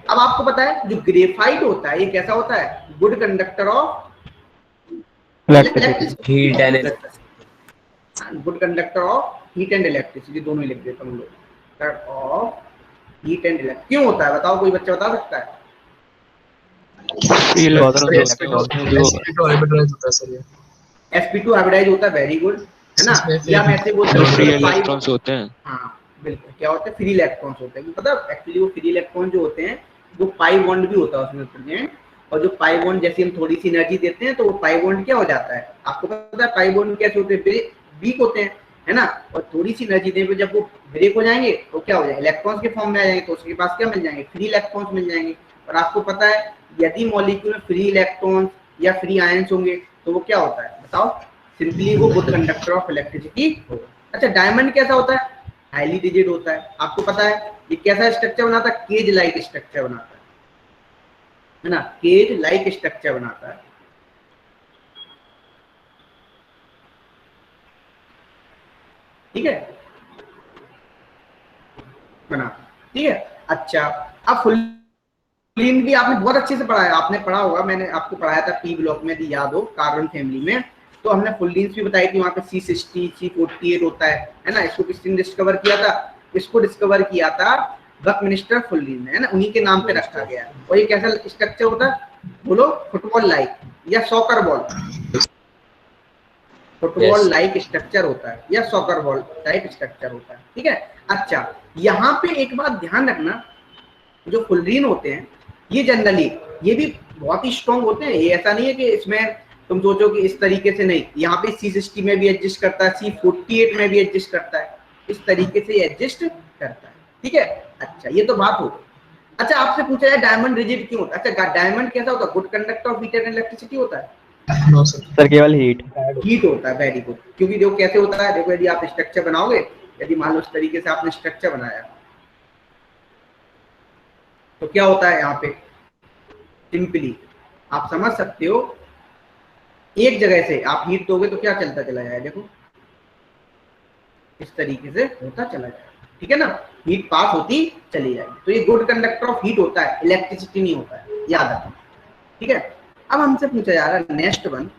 अब आपको पता है जो ग्रेफाइट होता है ये कैसा होता है, good conductor of electricity, heat and good conductor of heat and electricity, दोनों ही लिख देता हूँ लोग, ऑफ हीट एंड इलेक्ट्रिसिटी। क्यों होता है बताओ, कोई बच्चा बता सकता है? sp2 हाइब्रिडाइज होता है सर ये। sp2 हाइब्रिडाइज होता है, वेरी गुड, है ना। इसमें या मैं ऐसे बोल सकता हूँ फ्री कि इलेक्ट्रॉन्स होते हैं। हाँ बिल्कुल, क्या होते हैं, फ्री इलेक्ट्रॉन्स होते हैं, पता है एक्चुअली वो फ्री इलेक्ट्रॉन जो होते हैं वो पाई बॉन्ड भी होता है उसमें प्रेजेंट, और जो पाई बॉन्ड जैसे हम थोड़ी सी एनर्जी देते हैं तो वो पाई बॉन्ड क्या हो जाता है, आपको पता है पाई बॉन्ड कैसे होते हैं, वीक होते हैं, है ना। और थोड़ी सी एनर्जी देने पे जब वो ब्रेक हो जाएंगे तो क्या हो जाएगा, इलेक्ट्रॉन्स के फॉर्म में आ जाएंगे, तो उसके पास क्या मिल जाएंगे, फ्री इलेक्ट्रॉन्स मिल जाएंगे। और आपको पता है यदि मॉलिक्यूल में फ्री इलेक्ट्रॉन्स या फ्री आयंस होंगे तो वो क्या होता है बताओ, सिंपली वो गुड कंडक्टर ऑफ इलेक्ट्रिसिटी होगा। अच्छा, डायमंड कैसा होता है, हाईली रिजिड होता है, आपको पता है ये कैसा स्ट्रक्चर बनाता है, केज लाइक स्ट्रक्चर बनाता है ना, केज लाइक स्ट्रक्चर बनाता है, ठीक है, बना, ठीक है। अच्छा, अब फुल्लीन भी आपने बहुत अच्छे से पढ़ा है, आपने पढ़ा होगा, मैंने आपको पढ़ाया था पी ब्लॉक में, भी याद हो, कार्बन फैमिली में, तो हमने फुल्लीन्स भी बताई थी, वहां पे C60 C48 होता है ना। इसको किसने डिस्कवर किया था, इसको डिस्कवर किया था बकमिस्टर फुल्लीन ने, है ना, उन्हीं के नाम पे रखा गया है। और ये कैसा स्ट्रक्चर होता है बोलो, फुटबॉल लाइक या soccer ball, football like structure होता है या सॉकर बॉल टाइप स्ट्रक्चर होता है, ठीक है। अच्छा, यहाँ पे एक बात ध्यान रखना, जो फुल्लीन होते हैं ये जनरली ये भी बहुत ही स्ट्रॉन्ग होते हैं, ये ऐसा नहीं है कि इसमें तुम सोचो कि इस तरीके से नहीं, यहाँ पे C60 में भी एडजस्ट करता है, C48 में भी एडजस्ट करता है, इस तरीके से एडजस्ट करता है, ठीक है। अच्छा, ये तो बात हो गई। अच्छा, आपसे पूछा जाए डायमंड रिजिड क्यों होता है, अच्छा डायमंड कैसा होता है, good conductor of heat and electricity होता है, नो सर, सर केवल हीट। हीट होता है, वेरी गुड। क्योंकि देखो कैसे होता है, देखो यदि आप स्ट्रक्चर बनाओगे, यदि मान लो इस तरीके से आपने स्ट्रक्चर बनाया तो क्या होता है यहाँ पे, सिंपली आप समझ सकते हो, एक जगह से आप हीट दोगे तो क्या चलता चला जाए, देखो इस तरीके से होता चला जाए, ठीक है ना, हीट पास होती चली जाएगी। तो ये गुड कंडक्टर ऑफ हीट होता है, इलेक्ट्रिसिटी नहीं होता है, याद रखना, ठीक है। अब हमसे पूछा जा रहा है नेक्स्ट वन,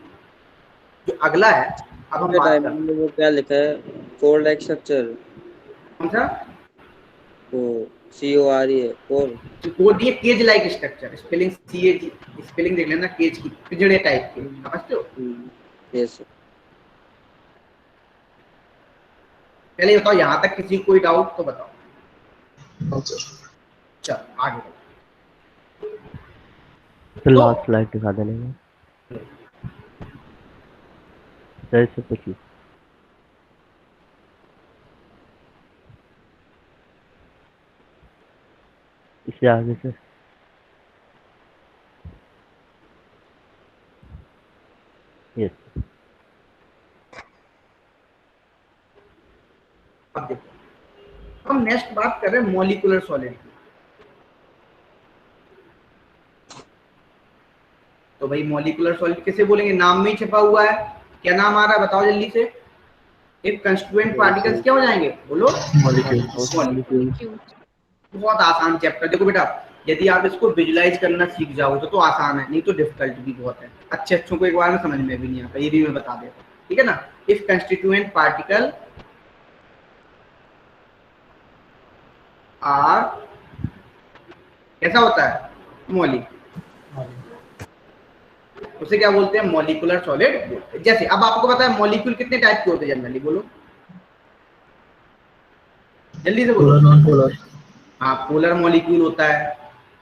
जो अगला है, अब हम बात करते डायमंड में वो क्या लिखा है, कोर लाइक स्ट्रक्चर, कौन सा, वो CORE है कोर। वो दिए cage like structure, spelling CAG, spelling देख लेना, केज की पिंजड़े टाइप के, समझते हो। यस पहले बताओ यहाँ तक किसी को कोई डाउट तो बताओ, नो सर। चलो आगे बढ़ो। तो लास्ट स्लाइड दिखा देना सर, इससे पूछिए। इससे आगे से यस, अब देखो, नेक्स्ट बात कर रहे हैं मॉलिक्यूलर सॉलिड की। तो भाई मॉलिक्यूलर सॉलिड किसे बोलेंगे, नाम में ही छपा हुआ है, क्या नाम आ रहा है बताओ जल्दी से। इफ कंस्टिट्यूएंट पार्टिकल्स क्या हो जाएंगे, बोलो मॉलिक्यूल। मॉलिक्यूल। बहुत आसान चैप्टर, देखो बेटा यदि आप इसको विजुलाइज करना सीख जाओ तो आसान है, नहीं तो डिफिकल्ट भी बहुत है। अच्छों को एक बार में समझ में भी नहीं आता, ये भी मैं बता देता हूँ, ठीक है ना। इफ कंस्टिट्यूएंट पार्टिकल आर कैसा होता है, मॉलिक्यूल, उसे क्या बोलते हैं, मॉलिक्यूलर सॉलिड। जैसे अब आपको पता है मॉलिक्यूल कितने टाइप के होते हैं जनरली, बोलो जल्दी से बोलो। Polar, non polar. हाँ पोलर मॉलिक्यूल होता है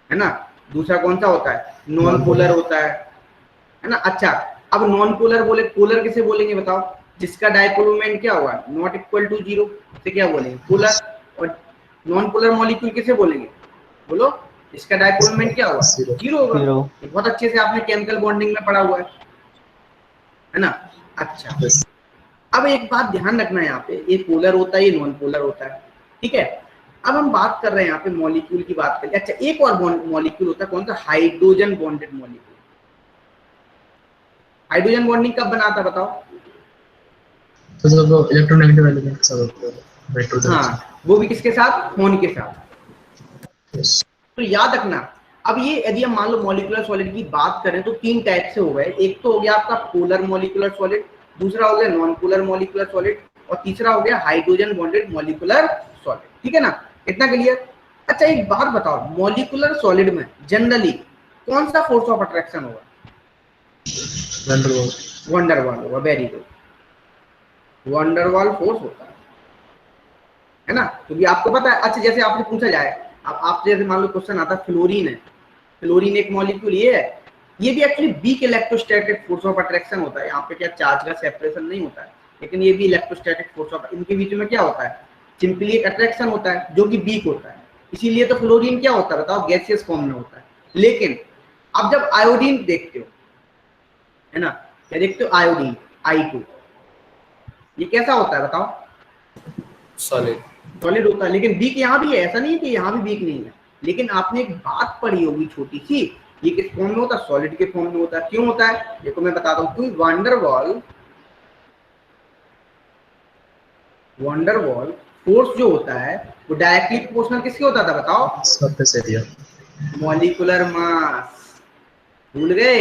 ना। दूसरा कौन सा होता है, नॉन पोलर होता है ना। अच्छा अब नॉन पोलर बोले, पोलर किसे बोलेंगे बताओ, जिसका डायपोल मोमेंट क्या हुआ, नॉट इक्वल टू 0, उसे क्या बोलेंगे, पोलर। और नॉन पोलर मॉलिक्यूल किसे बोलेंगे, बोलो इसका डायपोल मोमेंट क्या हुआ, 0 होगा। बहुत अच्छे से आपने केमिकल बॉन्डिंग में पढ़ा हुआ है ना। अच्छा अब एक बात ध्यान रखना है यहाँ पे, ये पोलर होता है, ये नॉन पोलर होता है, ठीक है। अब हम बात कर रहे हैं यहाँ पे मॉलिक्यूल की बात करें। अच्छा एक और मॉलिक्यूल होता है, कौन सा, hydrogen bonded molecule. Hydrogen bonding कब बनाता है बताओ, तो जब इलेक्ट्रोनेगेटिव एलिमेंट के साथ होता है, नाइट्रोजन। हाँ वो भी किसके साथ, फोन के साथ। यस। तो याद रखना, अब ये यदि हम मान लो मॉलिक्यूलर सॉलिड की बात करें तो 3 टाइप से हो गए। एक तो हो गया आपका पोलर मॉलिक्यूलर सॉलिड, दूसरा हो गया नॉन पोलर मॉलिक्यूलर सॉलिड, और तीसरा हो गया हाइड्रोजन बॉन्डेड मॉलिक्यूलर सॉलिड, ठीक है ना। इतना क्लियर। अच्छा एक बात बताओ, मॉलिक्यूलर सॉलिड में जनरली कौन सा फोर्स ऑफ अट्रैक्शन होगा, वंडरवॉल होगा। वेरी गुड, वंडरवॉल फोर्स होता है ना, क्योंकि आपको पता है। अच्छा जैसे आपने पूछा जाए, अब आप जैसे मान लो क्वेश्चन आता है फ्लोरीन है, फ्लोरीन एक मॉलिक्यूल ये है, ये भी actually weak electrostatic force of attraction होता है। यहाँ पे क्या चार्ज का सेपरेशन नहीं होता है, लेकिन ये भी इलेक्ट्रोस्टैटिक फोर्स ऑफ, इनके बीच में क्या होता है, सिंपली एक अट्रैक्शन होता है जो कि वीक होता है। इसीलिए तो फ्लोरीन क्या होता है बताओ, गैसियस फॉर्म में होता है। लेकिन अब जब आयोडीन देखते हो, है ना, क्या देखते हो, आयोडीन I2, ये कैसा होता है बताओ, सॉलिड होता है। लेकिन वीक यहाँ भी है, ऐसा नहीं है कि यहाँ भी वीक नहीं है। लेकिन आपने एक बात पढ़ी होगी छोटी सी, ये किस फॉर्म में होता है, सॉलिड के फॉर्म में होता है। क्यों होता है देखो मैं बताता हूँ, क्योंकि वंडरवॉल फोर्स जो होता है वो डायरेक्टली प्रोपोर्शनल किसके होता था बताओ, सरफेस एरिया, मॉलिक्यूलर मास। भूल गए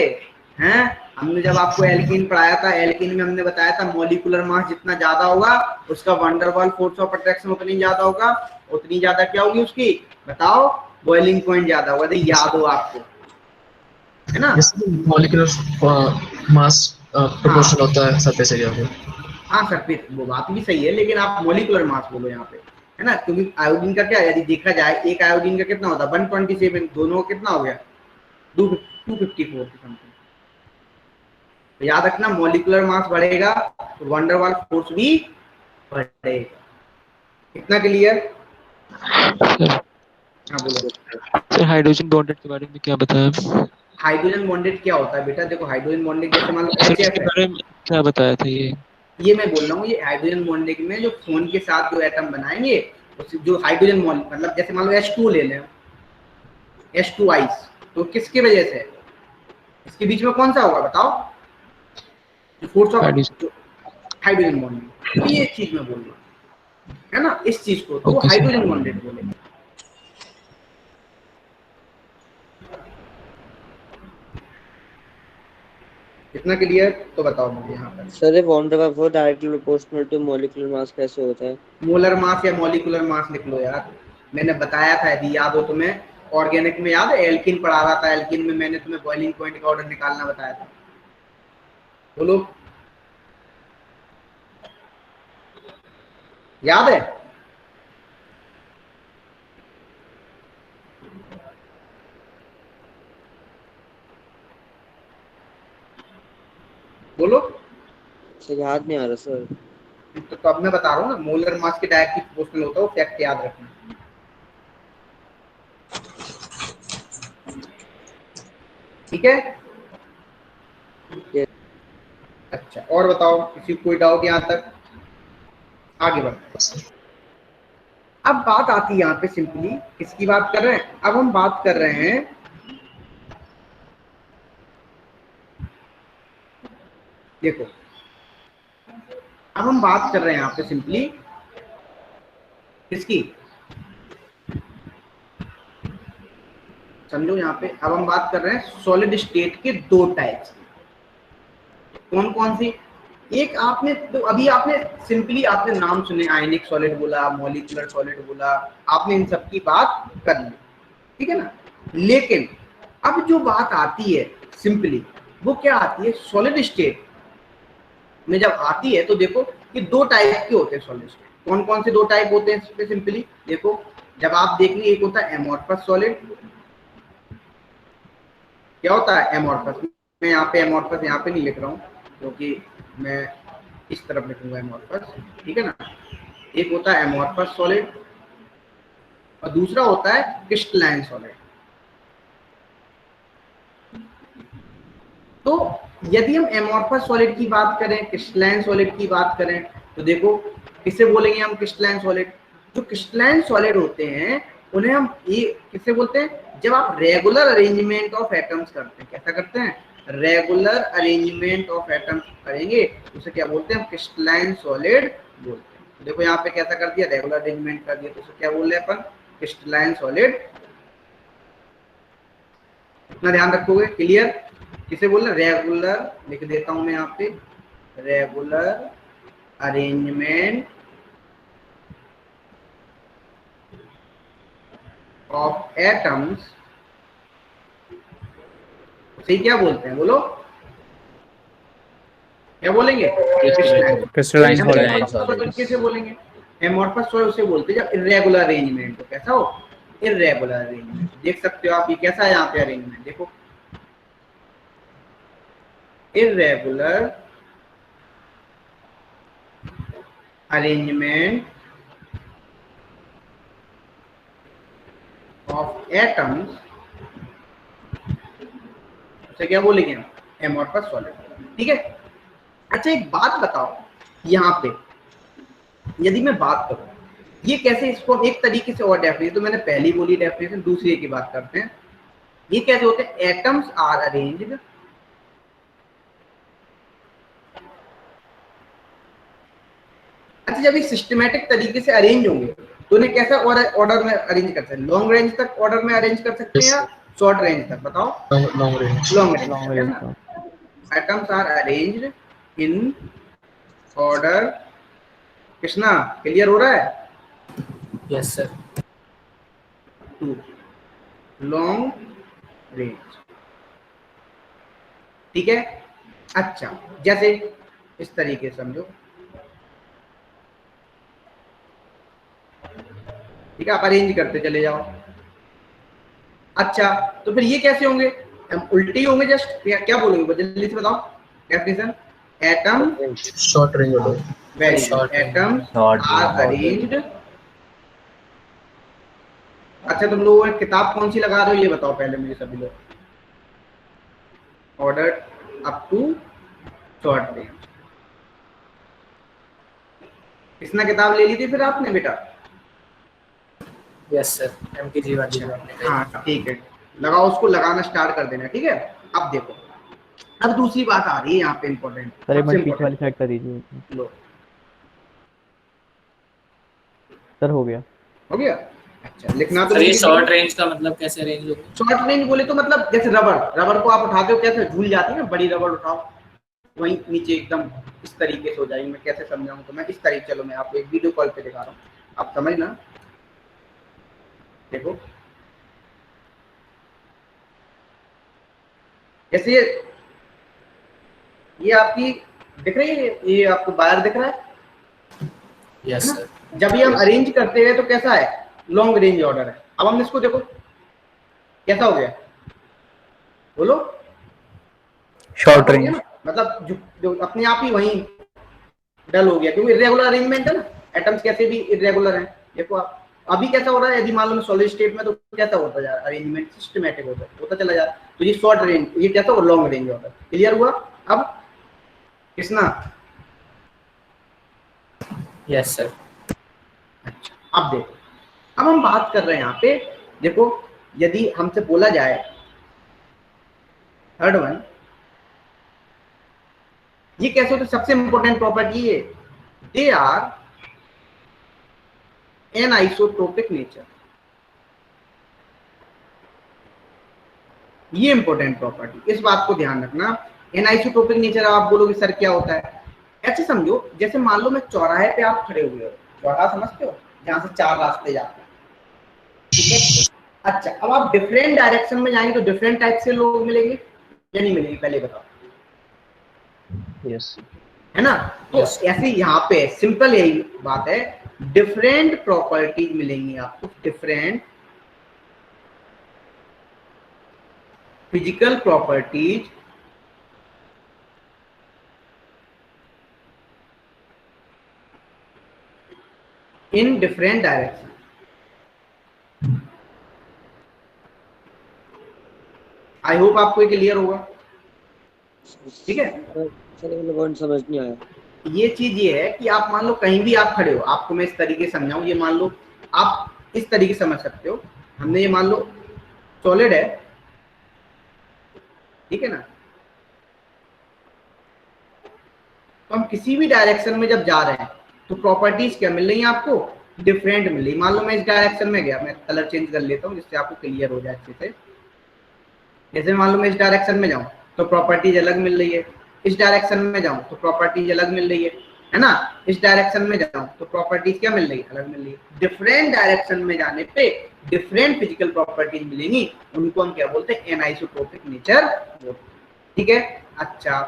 हैं, हमने जब आपको एल्कीन पढ़ाया था, एल्कीन में हमने बताया था मॉलिक्यूलर मास जितना ज्यादा होगा उसका वंडरवॉल फोर्स ऑफ अट्रैक्शन उतनी ज्यादा होगा, उतनी ज्यादा क्या होगी उसकी बताओ, बॉइलिंग पॉइंट ज्यादा होगा। तो याद हो आपको, है ना। मॉलिक्यूलर मास प्रोपोर्शनल होता है सरफेस एरिया को। हाँ सरफेस, वो बात भी सही है, लेकिन आप मॉलिक्यूलर मास बोलो यहाँ पे, है ना। क्योंकि आयोडीन का क्या, यदि देखा जाए एक आयोडीन का कितना होता है 127, दोनों का कितना हो गया 254 समथिंग। तो याद रखना मॉलिक्यूलर मास बढ़ेगा तो वंडरवॉल फोर्स भी बढ़ेगा। इतना क्लियर। हाँ बोलो सर हाइड्रोजन बॉन्डेड के बारे में क्या बताया, हाइड्रोजन बॉन्डेड क्या होता है बेटा, देखो हाइड्रोजन बॉन्डेड जैसे मान लो सर HF इसके है, बारे में क्या बताया था ये मैं बोल रहा हूँ, ये हाइड्रोजन बॉन्डिंग में जो फोन के साथ जो एटम बनाएंगे जो हाइड्रोजन मतलब जैसे मान लो H2 ले लें, H2 आइस, तो किसकी वजह से, इसके बीच में कौन सा होगा बताओ, जो फोर्स ऑफ हाइड्रोजन बॉन्डिंग। तो ये चीज मैं बोल रहा हूँ, है ना, इस चीज को तो वो हाइड्रोजन बॉन्डेड बोलेंगे। इतना क्लियर। तो बताओ मुझे यहाँ पर सर ये van der Waals force directly proportional to molecular mass कैसे होता है, मोलर मास या मॉलिक्यूलर मास लिख लो यार, मैंने बताया था यदि याद हो तुम्हें, ऑर्गेनिक में याद है एल्किन पढ़ा रहा था, एल्किन में मैंने तुम्हें बॉइलिंग पॉइंट का ऑर्डर निकालना बताया था, बोलो याद है। बोलो, सर याद नहीं आ रहा सर। तो अब मैं बता रहा हूँ ना, मोलर मास के डायरेक्टली प्रोपोर्शनल होता है वो, फैक्ट याद रखना। ठीक है। अच्छा और बताओ, किसी को कोई डाउट यहाँ तक, आगे बढ़ते। अब बात आती है यहाँ पे सिंपली किसकी बात कर रहे हैं, अब हम बात कर रहे हैं देखो, अब हम बात कर रहे हैं यहाँ पे सिंपली किसकी, समझो यहाँ पे अब हम बात कर रहे हैं सॉलिड स्टेट के दो टाइप्स, कौन कौन सी, एक आपने तो अभी आपने सिंपली आपने नाम सुने, आयनिक सॉलिड बोला, मॉलिक्यूलर सॉलिड बोला, आपने इन सब की बात कर ली, ठीक है ना। लेकिन अब जो बात आती है सिंपली वो क्या आती है, सॉलिड स्टेट में जब आती है तो देखो कि दो टाइप के होते हैं सॉलिड स्टेट, कौन कौन से दो टाइप होते हैं इसमें सिंपली देखो, जब आप देख लीजिए एक होता है एमोर्फस सॉलिड, क्या होता है एमोर्फस, मैं यहाँ पे एमोर्फस यहाँ पे नहीं लिख रहा हूँ क्योंकि मैं इस तरफ लिखूंगा एमोर्फस, ठीक है ना। एक होता है एमोर्फस सॉलिड और दूसरा होता है क्रिस्टलाइन सॉलिड। तो यदि हम एमोर्फस सॉलिड की बात करें, क्रिस्टलाइन सॉलिड की बात करें, तो देखो किससे बोलेंगे हम क्रिस्टलाइन सॉलिड, जो क्रिस्टलाइन सॉलिड होते हैं उन्हें हम ये किससे बोलते हैं, जब आप रेगुलर अरेंजमेंट ऑफ एटम्स करते हैं, कैसा करते हैं, रेगुलर अरेंजमेंट ऑफ एटम्स करेंगे उसे क्या बोलते हैं, क्रिस्टलाइन सॉलिड बोलते हैं। देखो यहाँ पे कैसा कर दिया, रेगुलर अरेंजमेंट कर दिया, तो उसे क्या बोल रहे हैं अपन, क्रिस्टलाइन सॉलिड। इतना ध्यान रखोगे, क्लियर, किसे बोल रहे हैं, रेगुलर, लिख देता हूं मैं यहाँ पे, रेगुलर अरेंजमेंट ऑफ एटम्स, सही क्या बोलते हैं, बोलो क्या बोलेंगे, क्रिस्टलाइन सॉलिड। कैसे बोलेंगे, एमोर्फस सॉलिड उसे बोलते हैं जब इरेगुलर अरेंजमेंट हो, कैसा हो, इरेगुलर अरेंजमेंट। देख सकते हो आप ये कैसा है यहाँ पे अरेंजमेंट, देखो इरेगुलर अरेंजमेंट ऑफ एटम्स, उसे क्या बोलेंगे हम, एमोर्फस सॉलिड, ठीक है। अच्छा एक बात बताओ, यहाँ पे यदि मैं बात करूं ये कैसे, इसको एक तरीके से और डेफिनेशन, तो मैंने पहली बोली डेफिनेशन, दूसरी की बात करते हैं, ये कैसे होते हैं, एटम्स आर अरेंज्ड अच्छा जब ये सिस्टमैटिक तरीके से अरेंज होंगे तो उन्हें कैसा ऑर्डर में अरेंज कर सकते हैं, लॉन्ग रेंज तक ऑर्डर में अरेंज कर सकते हैं या शॉर्ट रेंज तक, बताओ, long range, long range. Atoms are arranged in order, Krishna clear हो रहा है, yes sir, to long range, ठीक है। अच्छा जैसे इस तरीके से समझो, ठीक है, आप अरेंज करते चले जाओ। अच्छा तो फिर ये कैसे होंगे, हम उल्टे ही होंगे, जस्ट क्या बोलोगे जल्दी से बताओ definition, atom short range order, very good, atoms are arranged. अच्छा तुम लोग किताब कौन सी लगा रहे हो ये बताओ पहले मुझे सभी लोग, order up to short range, किसने किताब ले ली थी फिर आपने बेटा, यस सर, एमके जीवन जी। हाँ ठीक है, लगाओ उसको, लगाना स्टार्ट कर देना, ठीक है। अब देखो अब दूसरी बात आ रही है यहाँ पे इम्पोर्टेंट, सर एक मिनट पीछे वाली साइड कर दीजिए, लो सर हो गया, हो गया। अच्छा लिखना तो सर ये शॉर्ट रेंज का मतलब कैसे अरेंज होगा, शॉर्ट रेंज बोले तो मतलब जैसे रबर को आप उठाते हो कैसे झूल जाती है ना, बड़ी रबर उठाओ वहीं नीचे एकदम इस तरीके से हो जाएगी, मैं कैसे समझाऊं, तो मैं इस तरीके, चलो मैं आपको एक वीडियो कॉल पे दिखा रहा हूँ, आप समझना, देखो जैसे ये आपकी दिख रही है, ये आपको वायर दिख रहा है, यस सर, जब ये हम अरेंज करते हैं तो कैसा है, लॉन्ग रेंज ऑर्डर है। अब हमने इसको देखो कैसा हो गया, बोलो शॉर्ट रेंज, मतलब जो अपने आप ही वहीं डल हो गया, क्योंकि इरेगुलर अरेंजमेंट है ना, एटम्स कैसे भी इरेगुलर हैं। देखो आप अभी कैसा हो रहा है, यदि मान लो सॉलिड स्टेट में तो कैसा होता जा रहा है, अरेंजमेंट सिस्टमैटिक होता चला जा रहा है, तो ये शॉर्ट रेंज, ये कैसा हो, लॉन्ग रेंज ऑर्डर, क्लियर हुआ। अब किसना, यस सर, अच्छा अब देखो अब हम बात कर रहे हैं यहाँ पे, देखो यदि हमसे बोला जाए थर्ड वन, ये कैसे होता है, सबसे इंपॉर्टेंट प्रॉपर्टी है, they are an isotropic nature, ये इंपॉर्टेंट प्रॉपर्टी, इस बात को ध्यान रखना। एन आइसोट्रोपिक नेचर, आप बोलोगे सर क्या होता है, ऐसे समझो जैसे मान लो मैं चौराहे पे आप खड़े हुए हो, चौराहा समझते हो जहां से 4 रास्ते जाते हैं, ठीक है। अच्छा, अब आप डिफरेंट डायरेक्शन में जाएंगे तो डिफरेंट टाइप से लोग मिलेंगे या नहीं मिलेंगे, पहले बताओ, यस है ना। तो ऐसे यहाँ पे सिंपल यही बात है, डिफरेंट प्रॉपर्टीज मिलेंगी आपको, different physical properties in different direction. I hope आपको ये क्लियर होगा, ठीक है। सर ये पॉइंट समझ नहीं आया। ये चीज ये है कि आप मान लो कहीं भी आप खड़े हो, आपको मैं इस तरीके से समझाऊं, ये मान लो आप इस तरीके से समझ सकते हो, हमने ये मान लो सॉलिड है, ठीक है ना, तो हम किसी भी डायरेक्शन में जब जा रहे हैं तो प्रॉपर्टीज क्या मिल रही है आपको, डिफरेंट मिल रही। मान लो मैं इस डायरेक्शन में गया, मैं कलर चेंज कर लेता हूँ जिससे आपको क्लियर हो जाए अच्छे से। जैसे मान लो मैं इस डायरेक्शन में जाऊं तो प्रॉपर्टीज अलग मिल रही है, इस डायरेक्शन में जाऊं तो प्रॉपर्टीज अलग मिल रही है ना, इस डायरेक्शन में जाऊं तो प्रॉपर्टीज क्या मिल रही है, अलग मिल रही है। डिफरेंट डायरेक्शन में जाने पे डिफरेंट फिजिकल प्रॉपर्टीज मिलेंगी, उनको हम क्या बोलते हैं, एनाइसोट्रोपिक नेचर बोलते हैं, ठीक है। अच्छा,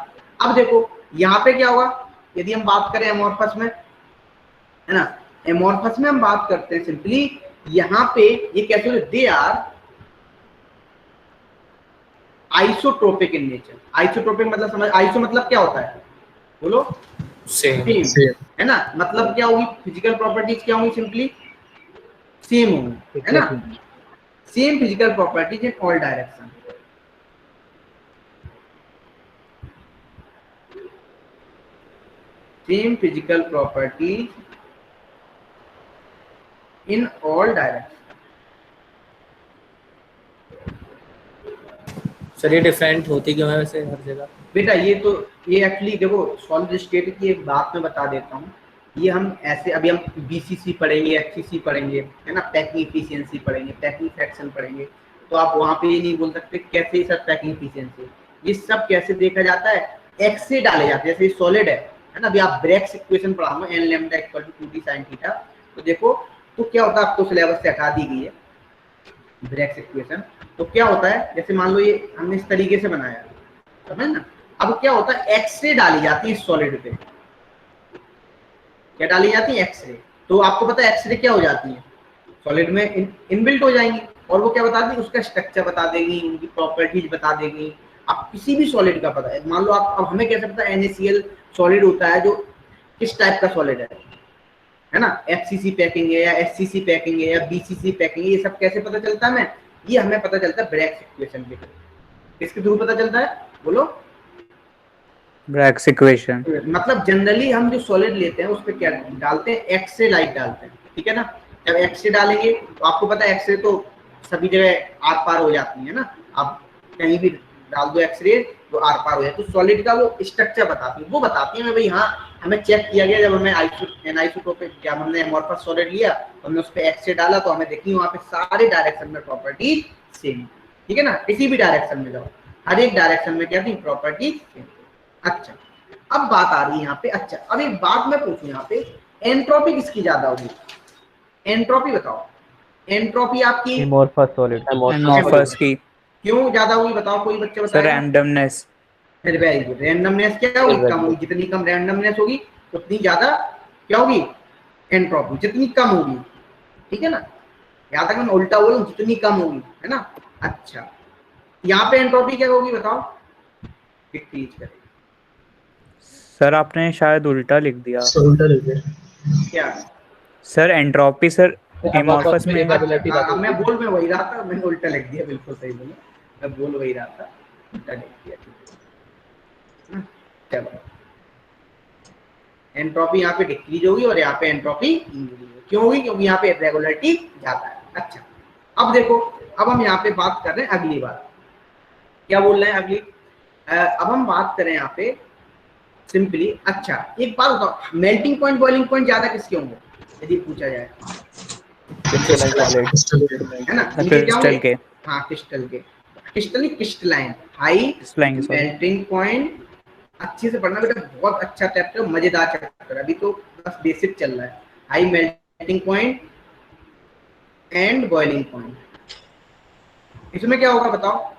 अब देखो यहाँ पे क्या होगा, यदि हम बात करें एमॉर्फस में, है ना, एमॉर्फस में हम बात करते हैं सिंपली, यहाँ पे ये कैसे होते, they are isotropic in nature. Isotropic मतलब समझ, आइसो मतलब क्या होता है, बोलो, सेम, सेम, है ना, मतलब क्या होगी, फिजिकल प्रॉपर्टीज क्या होंगी, सिंपली सेम होंगी, है ना, same physical properties in all direction. Same physical properties in all direction. Sir ये डिफरेंट होती क्यों है वैसे हर जगह? बेटा ये एक्चुअली देखो, सॉलिड स्टेट की एक बात मैं बता देता हूँ, ये हम ऐसे अभी हम बीसीसी पढ़ेंगे, एफसीसी पढ़ेंगे, है ना, पैकिंग एफिशिएंसी पढ़ेंगे, पैकिंग फ्रैक्शन पढ़ेंगे, तो आप वहाँ पे ये नहीं बोल सकते कैसे सर पैकिंग एफिशिएंसी, ये सब कैसे देखा जाता है, एक्स से डाले जाते हैं। जैसे सॉलिड है ना, अभी आप ब्रेक्स इक्वेशन पढ़ाऊंगा, n lambda equal to 2t sin theta, तो देखो तो क्या होता है, आपको सिलेबस से हटा दी गई है ब्रेक्स इक्वेशन। तो क्या होता है, जैसे मान लो ये हमने इस तरीके से बनाया, समझ ना, अब क्या होता है, एक्सरे डाली जाती है सॉलिड पे, क्या डाली जाती है, एक्सरे। तो आपको पता है एक्सरे क्या हो जाती है, सॉलिड में इनबिल्ट हो जाएंगी, और वो क्या बता देगी, उसका स्ट्रक्चर बता देगी, उनकी प्रॉपर्टीज बता देगी। आप किसी भी सॉलिड का पता है, मान लो आप, अब हमें कैसे पता है NaCl सॉलिड होता है जो किस टाइप का सॉलिड है ना, FCC पैकिंग है या SCC पैकिंग है या BCC पैकिंग है, ये सब कैसे पता चलता है हमें, ये हमें पता चलता है ब्रेक्स इक्वेशन के थ्रू। किसके थ्रू पता चलता है, बोलो, ब्रेक्स इक्वेशन। मतलब जनरली हम जो सॉलिड लेते हैं उस पर क्या डालते हैं, एक्सरे लाइट डालते हैं, ठीक है ना। जब एक्सरे डालेंगे तो आपको पता है एक्सरे तो सभी जगह आर पार हो जाती है ना, आप कहीं भी डाल दो एक्सरे तो आर पार हो जाए। तो सॉलिड का वो स्ट्रक्चर बताती है, वो बताती है भाई हाँ हमें चेक किया गया, जब हमें एनाइसोट्रोपिक, जब हमने एमॉर्फस सॉलिड लिया तो हमने उस पर एक्सरे डाला तो हमें देखी वहाँ पे सारे डायरेक्शन में प्रॉपर्टी सेम, ठीक है ना, किसी भी डायरेक्शन में जाओ हर एक डायरेक्शन में क्या थी, प्रॉपर्टी सेम। अच्छा, अब बात आ रही है यहाँ पे, अच्छा अब एक बात मैं पूछूं यहाँ पे, एंट्रोपी किसकी ज्यादा होगी, एंट्रोपी बताओ, एंट्रोपी आपकी एमॉर्फस सॉलिड, एमॉर्फस की। क्यों ज्यादा होगी बताओ, कोई बच्चे सर बताएगा। रैंडमनेस। वेरी गुड, रैंडमनेस क्या होगी, कम होगी, जितनी कम रैंडमनेस होगी उतनी ज्यादा क्या होगी, एंट्रोपी जितनी कम होगी, ठीक है ना, याद तक मैं उल्टा बोलूं, जितनी कम होगी, है ना। अच्छा, यहाँ पे एंट्रोपी क्या होगी बताओ, डिक्रीज करेगी। सर आपने शायद उल्टा लिख दिया। उल्टा लिख दिया क्या सर एंट्रोपी सर एमॉर्फस में। मैं वही रहा था, मैंने उल्टा लिख दिया, बिल्कुल सही बोला, मैं बोल वही रहा था, उल्टा लिख दिया, चलो। एंट्रोपी यहाँ पे डिक्रीज होगी और यहाँ पे एंट्रोपी इंक्रीज होगी। क्यों होगी? क्योंकि यहाँ पे रेगुलरिटी जाता है। अच्छा, अब देखो, अब हम यहाँ पे बात कर रहे हैं अगली बात, क्या बोल रहे हैं अगली, अब हम बात करें यहाँ पे सिंपली। अच्छा, एक बात बताओ, मेल्टिंग पॉइंट बॉइलिंग पॉइंट ज्यादा किसके होंगे यदि पूछा जाए, है ना? इनके क्या क्रिस्टल होंगे? के, हाँ, क्रिस्टल के, crystalline, high crystalline sorry. Melting point. अच्छे से पढ़ना बेटा, बहुत अच्छा चैप्टर, मजेदार चैप्टर, अभी तो बस बेसिक चल रहा है। High melting point and boiling point, इसमें क्या होगा बताओ,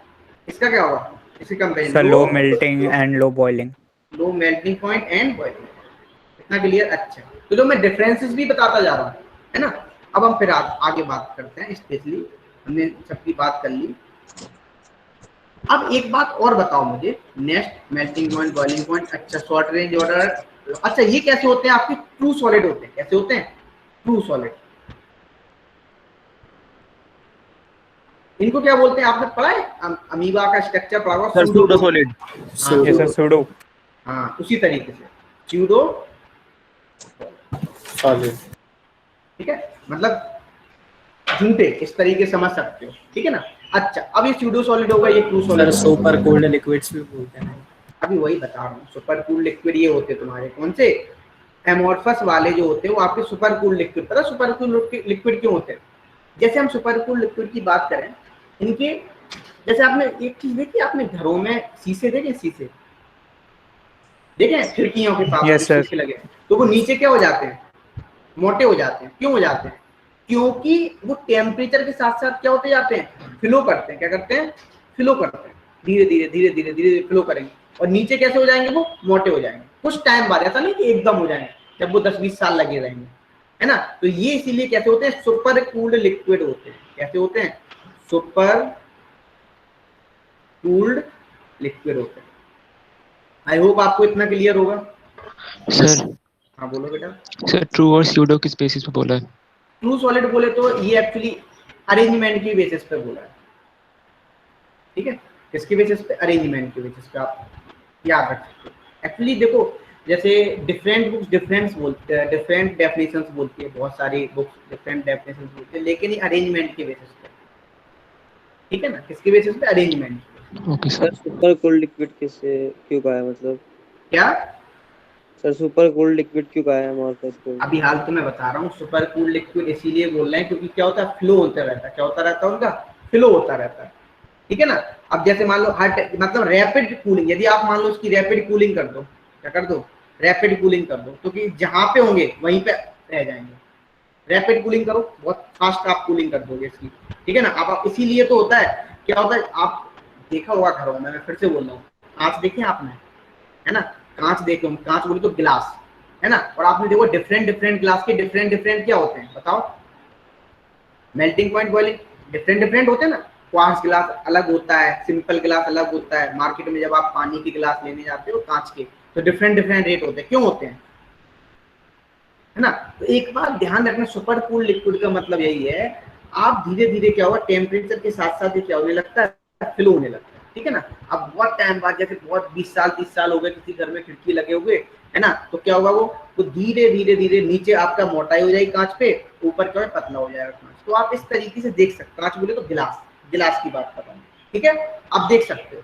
इसका क्या होगा, इसके comparison sir low melting and low boiling. Low melting point and boiling, इतना क्लियर? अच्छा, तो जो मैं डिफरेंसेस भी बताता जा रहा हूँ, है ना। अब हम फिर आगे बात करते हैं, स्पेशली हमने सबकी बात कर ली। अब एक बात और बताओ मुझे, next melting point, boiling point, अच्छा शॉर्ट रेंज ऑर्डर, अच्छा ये कैसे होते हैं आपके? ट्रू सॉलिड होते हैं। कैसे होते हैं? True solid. इनको क्या बोलते हैं? आपने पढ़ा है अमीबा का स्ट्रक्चर पढ़ा होगा, pseudo solid. Yes sir, pseudo. हाँ, उसी तरीके से सूडो सॉलिड, ठीक है, मतलब झूठे, इस तरीके समझ सकते हो, ठीक है ना। अच्छा, अब ये सूडो सॉलिड होगा, ये true solid. Super cold liquids भी बोलते हैं। अभी वही बता रहा हूँ, सुपर कूल लिक्विड ये होते तुम्हारे कौन से? एमोर्फस वाले जो होते हैं वो आपके सुपर कूल लिक्विड। पता सुपर कूल लिक्विड क्यों होते हैं? जैसे हम सुपर कूल लिक्विड की बात करें, इनके जैसे आपने एक चीज देखी, आपने घरों में शीशे देखे? शीशे देखे खिड़कियों के पास Yes, sir. शीशे लगे, तो वो नीचे क्या हो जाते हैं? मोटे हो जाते हैं। क्यों हो जाते हैं? क्योंकि वो टेम्परेचर के साथ साथ क्या होते जाते हैं? फ्लो करते हैं। क्या करते हैं? फ्लो करते हैं, धीरे धीरे धीरे धीरे धीरे धीरे फ्लो करेंगे, और नीचे कैसे हो जाएंगे? वो मोटे हो जाएंगे कुछ टाइम बाद, ऐसा नहीं कि एकदम हो जाएंगे, जब वो 10-20 साल लगे रहेंगे, है ना। तो ये इसीलिए कैसे होते हैं? सुपर कूल्ड लिक्विड होते हैं। कैसे होते हैं? सुपर कूल्ड लिक्विड होते हैं। आई होप आपको इतना क्लियर होगा। सर हाँ बोलो बेटा। सर ट्रू और स्यूडो किस बेसिस पे बोला है? ट्रू सॉलिड बोले तो ये एक्चुअली अरेंजमेंट की बेसिस पे बोला है, ठीक है। किसकी बेसिस पे? अरेंजमेंट की बेसिस पे, आप याद रख सकते हो। एक्चुअली देखो, जैसे डिफरेंट बुक्स डिफरेंट बोलते हैं, डिफरेंट डेफिनेशंस बोलती है, बहुत सारी बुक्स डिफरेंट डेफिनेशंस बोलती है, लेकिन ये अरेंजमेंट की बेसिस पे, ठीक है ना। किसकी बेसिस पे? Arrangement. Okay sir sir. Super cold liquid किससे क्यों कहा है, मतलब क्या? सर सुपर कोल्ड लिक्विड क्यों कहा है अमोर्फस को? अभी हाल तो मैं बता रहा हूँ, सुपर कूल लिक्विड इसीलिए बोल रहे हैं क्योंकि क्या होता है? फ्लो होता रहता है। क्या होता रहता है? उनका फ्लो होता रहता है, ठीक है ना। अब जैसे मान लो मतलब रैपिड कूलिंग, यदि आप मान लो उसकी रैपिड कूलिंग कर दो, क्या कर दो? रैपिड कूलिंग कर दो, क्योंकि जहां पे होंगे वहीं पे रह जाएंगे। रैपिड कूलिंग करो, बहुत फास्ट आप कूलिंग कर दोगे इसकी, ठीक है ना। अब आप इसीलिए तो होता है, क्या होता है, आप देखा होगा घरों में, मैं फिर से बोल रहा हूँ, कांच देखे आपने, है ना। कांच देखे, कांच बोले तो गिलास, है ना। और आपने देखो डिफरेंट डिफरेंट ग्लास के डिफरेंट डिफरेंट क्या होते हैं बताओ? Melting point, boiling, different different होते हैं ना। क्वार्ट्ज गिलास अलग होता है, सिंपल गिलास अलग होता है। मार्केट में जब आप पानी की गिलास लेने जाते हो कांच के, तो डिफरेंट डिफरेंट रेट होते हैं। क्यों होते हैं? है ना। तो एक बात ध्यान रखना, सुपर कूल लिक्विड का मतलब यही है, आप धीरे धीरे क्या होगा, टेम्परेचर के साथ साथ क्या होने लगता है? फ्लो होने लगता है, ठीक है ना। अब बहुत टाइम बाद, जैसे बहुत 20 साल 30 साल हो गए, किसी घर में खिड़की लगे हुए, है ना, तो क्या होगा? वो धीरे धीरे धीरे नीचे आपका मोटाई हो जाएगी कांच पे, ऊपर क्या है? पतला हो जाएगा कांच। तो आप इस तरीके से देख सकते, कांच बोले तो गिलास, गिलास की बात कर रहा हूँ, ठीक है, आप देख सकते हो।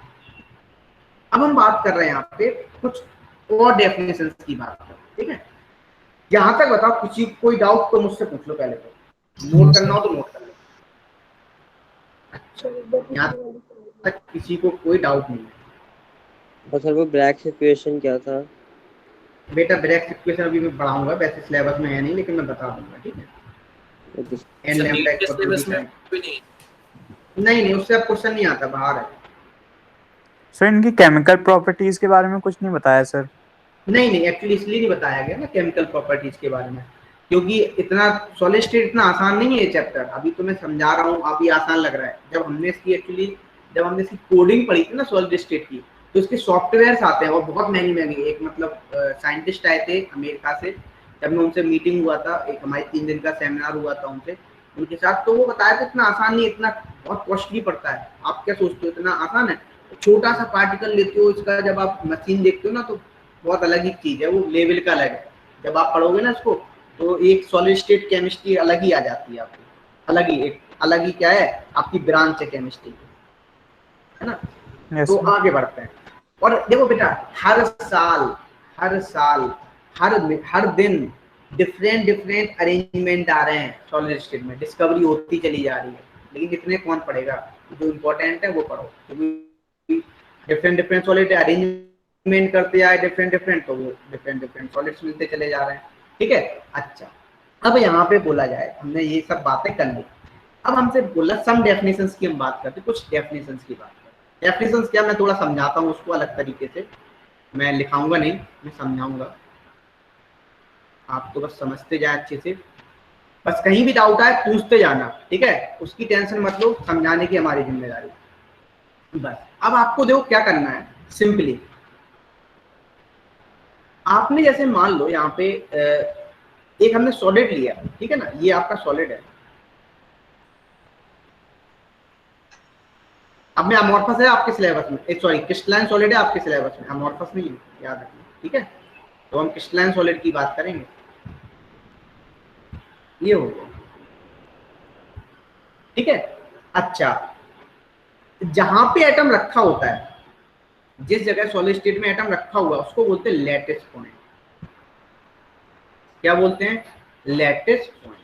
अब हम बात कर रहे हैं यहाँ पे कुछ और डेफिनेशन की बात कर, ठीक है। जहां तक बताओ, किसी कोई डाउट तो मुझसे पूछ लो, पहले तो नोट करना हो तो नोट कर लो। अच्छा, यहाँ तक किसी को कोई डाउट नहीं है? और सर वो ब्रैग इक्वेशन क्या था? बेटा ब्रैग इक्वेशन अभी मैं पढ़ाऊंगा, वैसे सिलेबस में है नहीं, लेकिन मैं बता दूंगा, ठीक है। एन लैम्डा इक्वल टू नहीं, उससे अब क्वेश्चन नहीं आता, बाहर है। सर इनकी केमिकल प्रॉपर्टीज के बारे में कुछ नहीं बताया सर? नहीं, एक्चुअली इसलिए नहीं बताया गया ना केमिकल प्रॉपर्टीज के बारे में, क्योंकि इतना सॉलिड स्टेट इतना आसान नहीं है ये चैप्टर। अभी तो मैं समझा रहा हूँ, अभी आसान लग रहा है। जब हमने इसकी कोडिंग पढ़ी थी ना सॉलिड स्टेट की, तो इसके सॉफ्टवेयर आते हैं, वो बहुत महंगे। एक मतलब साइंटिस्ट आए थे अमेरिका से, जब मैं उनसे मीटिंग हुआ था, एक हमारी 3 दिन का सेमिनार हुआ था उनके साथ, तो वो बताया था इतना आसान नहीं, इतना बहुत कॉस्टली पड़ता है। आप क्या सोचते हो इतना आसान है? छोटा सा पार्टिकल लेते हो, इसका जब आप मशीन देखते हो ना, तो बहुत अलग ही चीज है, वो लेवल का अलग है। जब आप पढ़ोगे ना इसको तो एक सॉलिड स्टेट केमिस्ट्री अलग ही आ जाती है आपको, अलग ही क्या है आपकी ब्रांच है केमिस्ट्री की, है ना। Yes, तो sir. आगे बढ़ते हैं और देखो बेटा हर साल हर दिन डिफरेंट अरेंजमेंट आ रहे हैं सॉलिड स्टेट में, डिस्कवरी होती चली जा रही है, लेकिन इतने कौन पढ़ेगा, जो इम्पोर्टेंट है वो पढ़ो, क्योंकि डिफरेंट सॉलिड अरेंजमेंट करते जाए डिफरेंट तो वो डिफरेंट सॉलिड्स मिलते चले जा रहे हैं, ठीक है। अच्छा अब यहाँ पे बोला जाए, हमने ये सब बातें कर ली, अब हमसे बोला सम डेफिनेशंस की हम बात करते, कुछ डेफिनेशंस की बात करते। डेफिनेशंस क्या, मैं थोड़ा समझाता हूँ उसको अलग तरीके से, मैं लिखाऊंगा नहीं, मैं समझाऊंगा, आप तो बस समझते जाए अच्छे से, बस कहीं भी डाउट आए पूछते जाना, ठीक है, उसकी टेंशन मत लो, समझाने की हमारी जिम्मेदारी बस। अब आपको देखो क्या करना है, सिंपली आपने जैसे मान लो यहाँ पे एक हमने सॉलिड लिया, ठीक है ना, ये आपका सॉलिड है, अब में अमॉर्फस है आपके सिलेबस में, सॉरी क्रिस्टलाइन सॉलिड है आपके सिलेबस में, अमॉर्फस नहीं है, याद रखना, ठीक है। तो हम क्रिस्टलाइन सॉलिड की बात करेंगे, ये हो गया, ठीक है। अच्छा जहां पे एटम रखा होता है, जिस जगह सॉलिड स्टेट में एटम रखा हुआ है उसको बोलते हैं लैटिस पॉइंट, क्या बोलते हैं, लैटिस पॉइंट।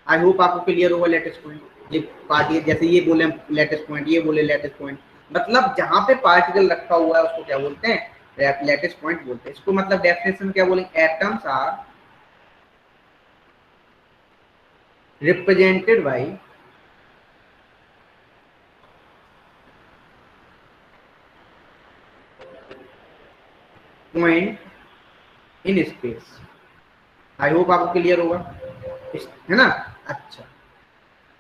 आई होप आपको क्लियर होगा लैटिस पॉइंट, ये पार्टिकल जैसे ये बोले लैटिस पॉइंट, ये बोले लैटिस पॉइंट, मतलब जहां पे पार्टिकल रखा हुआ है उसको क्या बोलते हैं, लैटिस पॉइंट बोलते हैं। इसको मतलब डेफिनेशन क्या बोलेंगे, atoms are represented by point in space. I hope आपको क्लियर होगा, है ना। अच्छा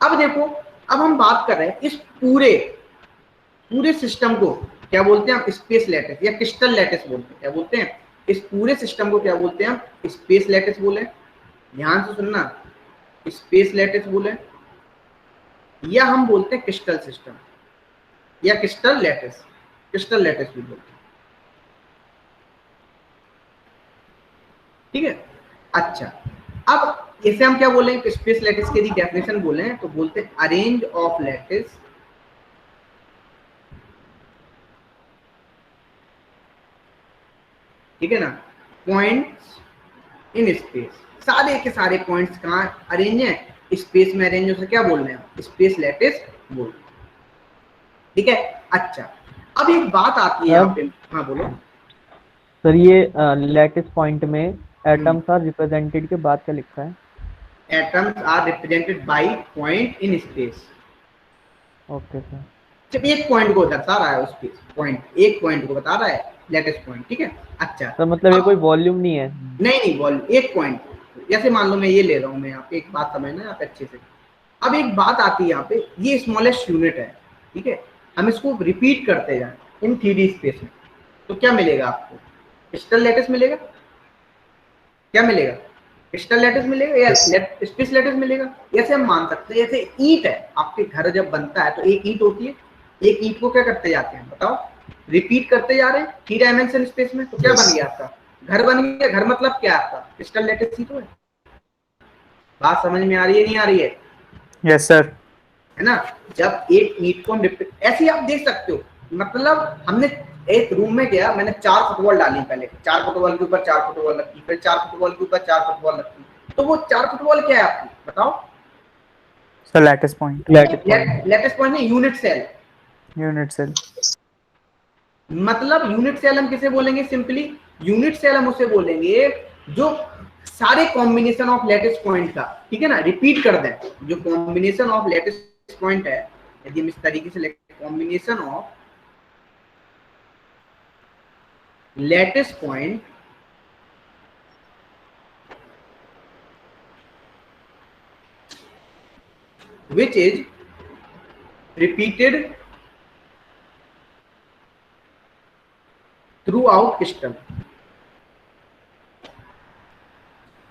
अब देखो, अब हम बात कर रहे हैं इस पूरे सिस्टम को क्या बोलते हैं हम, स्पेस लैटिस या क्रिस्टल लैटिस बोलते हैं, क्या बोलते हैं, इस पूरे सिस्टम को क्या बोलते हैं हम, स्पेस लैटिस बोले, ध्यान से सुनना, स्पेस लैटिस बोले, या हम बोलते हैं क्रिस्टल सिस्टम या क्रिस्टल लैटिस भी बोलते हैं, ठीक है। अच्छा अब इसे हम क्या बोलेंगे, स्पेस लैटिस की डेफिनेशन बोले तो बोलते हैं अरेंज ऑफ लैटिस ठीक है ना, पॉइंट्स इन स्पेस, सारे के सारे पॉइंट्स कहाँ अरेंज है, स्पेस में अरेंज, उसे क्या बोल रहे हैं, स्पेस लैटिस बोल रहे हैं, ठीक है। अच्छा अब एक बात आती है यहाँ पे, हाँ बोलो सर, ये लैटिस पॉइंट में एटम्स आर रिप्रेजेंटेड के बाद क्या लिखा है, atoms are represented by point in space. Okay sir. जब एक पॉइंट को दर्शा रहा है, उस पॉइंट एक पॉइंट को बता रहा है लैटिस पॉइंट, ठीक है। अच्छा तो मतलब ये कोई वॉल्यूम नहीं है, नहीं वॉल्यूम, एक पॉइंट, जैसे मान लो मैं ये ले रहा हूँ, मैं यहाँ पे एक बात समझना यहाँ पे अच्छे से। अब एक बात आती है यहाँ पे, ये स्मॉलेस्ट यूनिट है, ठीक है, हम इसको रिपीट करते जाए इन 3D स्पेस में, तो क्या मिलेगा आपको, क्रिस्टल लैटिस मिलेगा, क्या मिलेगा, क्रिस्टल लैटिस मिलेगा या स्पेस लैटिस मिलेगा। ऐसे हम मान सकते हैं, जैसे ईंट है, आपके घर जब बनता है तो एक ईंट होती है, एक ईंट को क्या करते जाते हैं बताओ, रिपीट करते जा रहे हैं 3 डायमेंशन स्पेस में, तो क्या बन गया आपका, घर बन गया। घर मतलब क्या आपका, क्रिस्टल लैटिस ही तो है। बात समझ में आ रही है, नहीं आ रही है? Yes sir. है ना, जब एक ईंट को हम ऐसे आप देख सकते हो, मतलब हमने एक रूम में गया, मैंने 4 फुटबॉल डाली, पहले 4 फुटबॉल के ऊपर 4 फुटबॉल रखी, फिर 4 फुटबॉल के ऊपर 4 फुटबॉल रखी, तो वो 4 फुटबॉल क्या है आपकी बताओ sir lattice point. Lattice point नहीं, यूनिट सेल। यूनिट सेल मतलब यूनिट सेल हम किसे बोलेंगे, सिंपली यूनिट सेल हम उसे बोलेंगे जो सारे कॉम्बिनेशन ऑफ लैटिस पॉइंट का, ठीक है ना, रिपीट कर दें, जो कॉम्बिनेशन ऑफ लैटिस पॉइंट है, यदि हम इस तरीके से combination of lattice point which is repeated throughout crystal,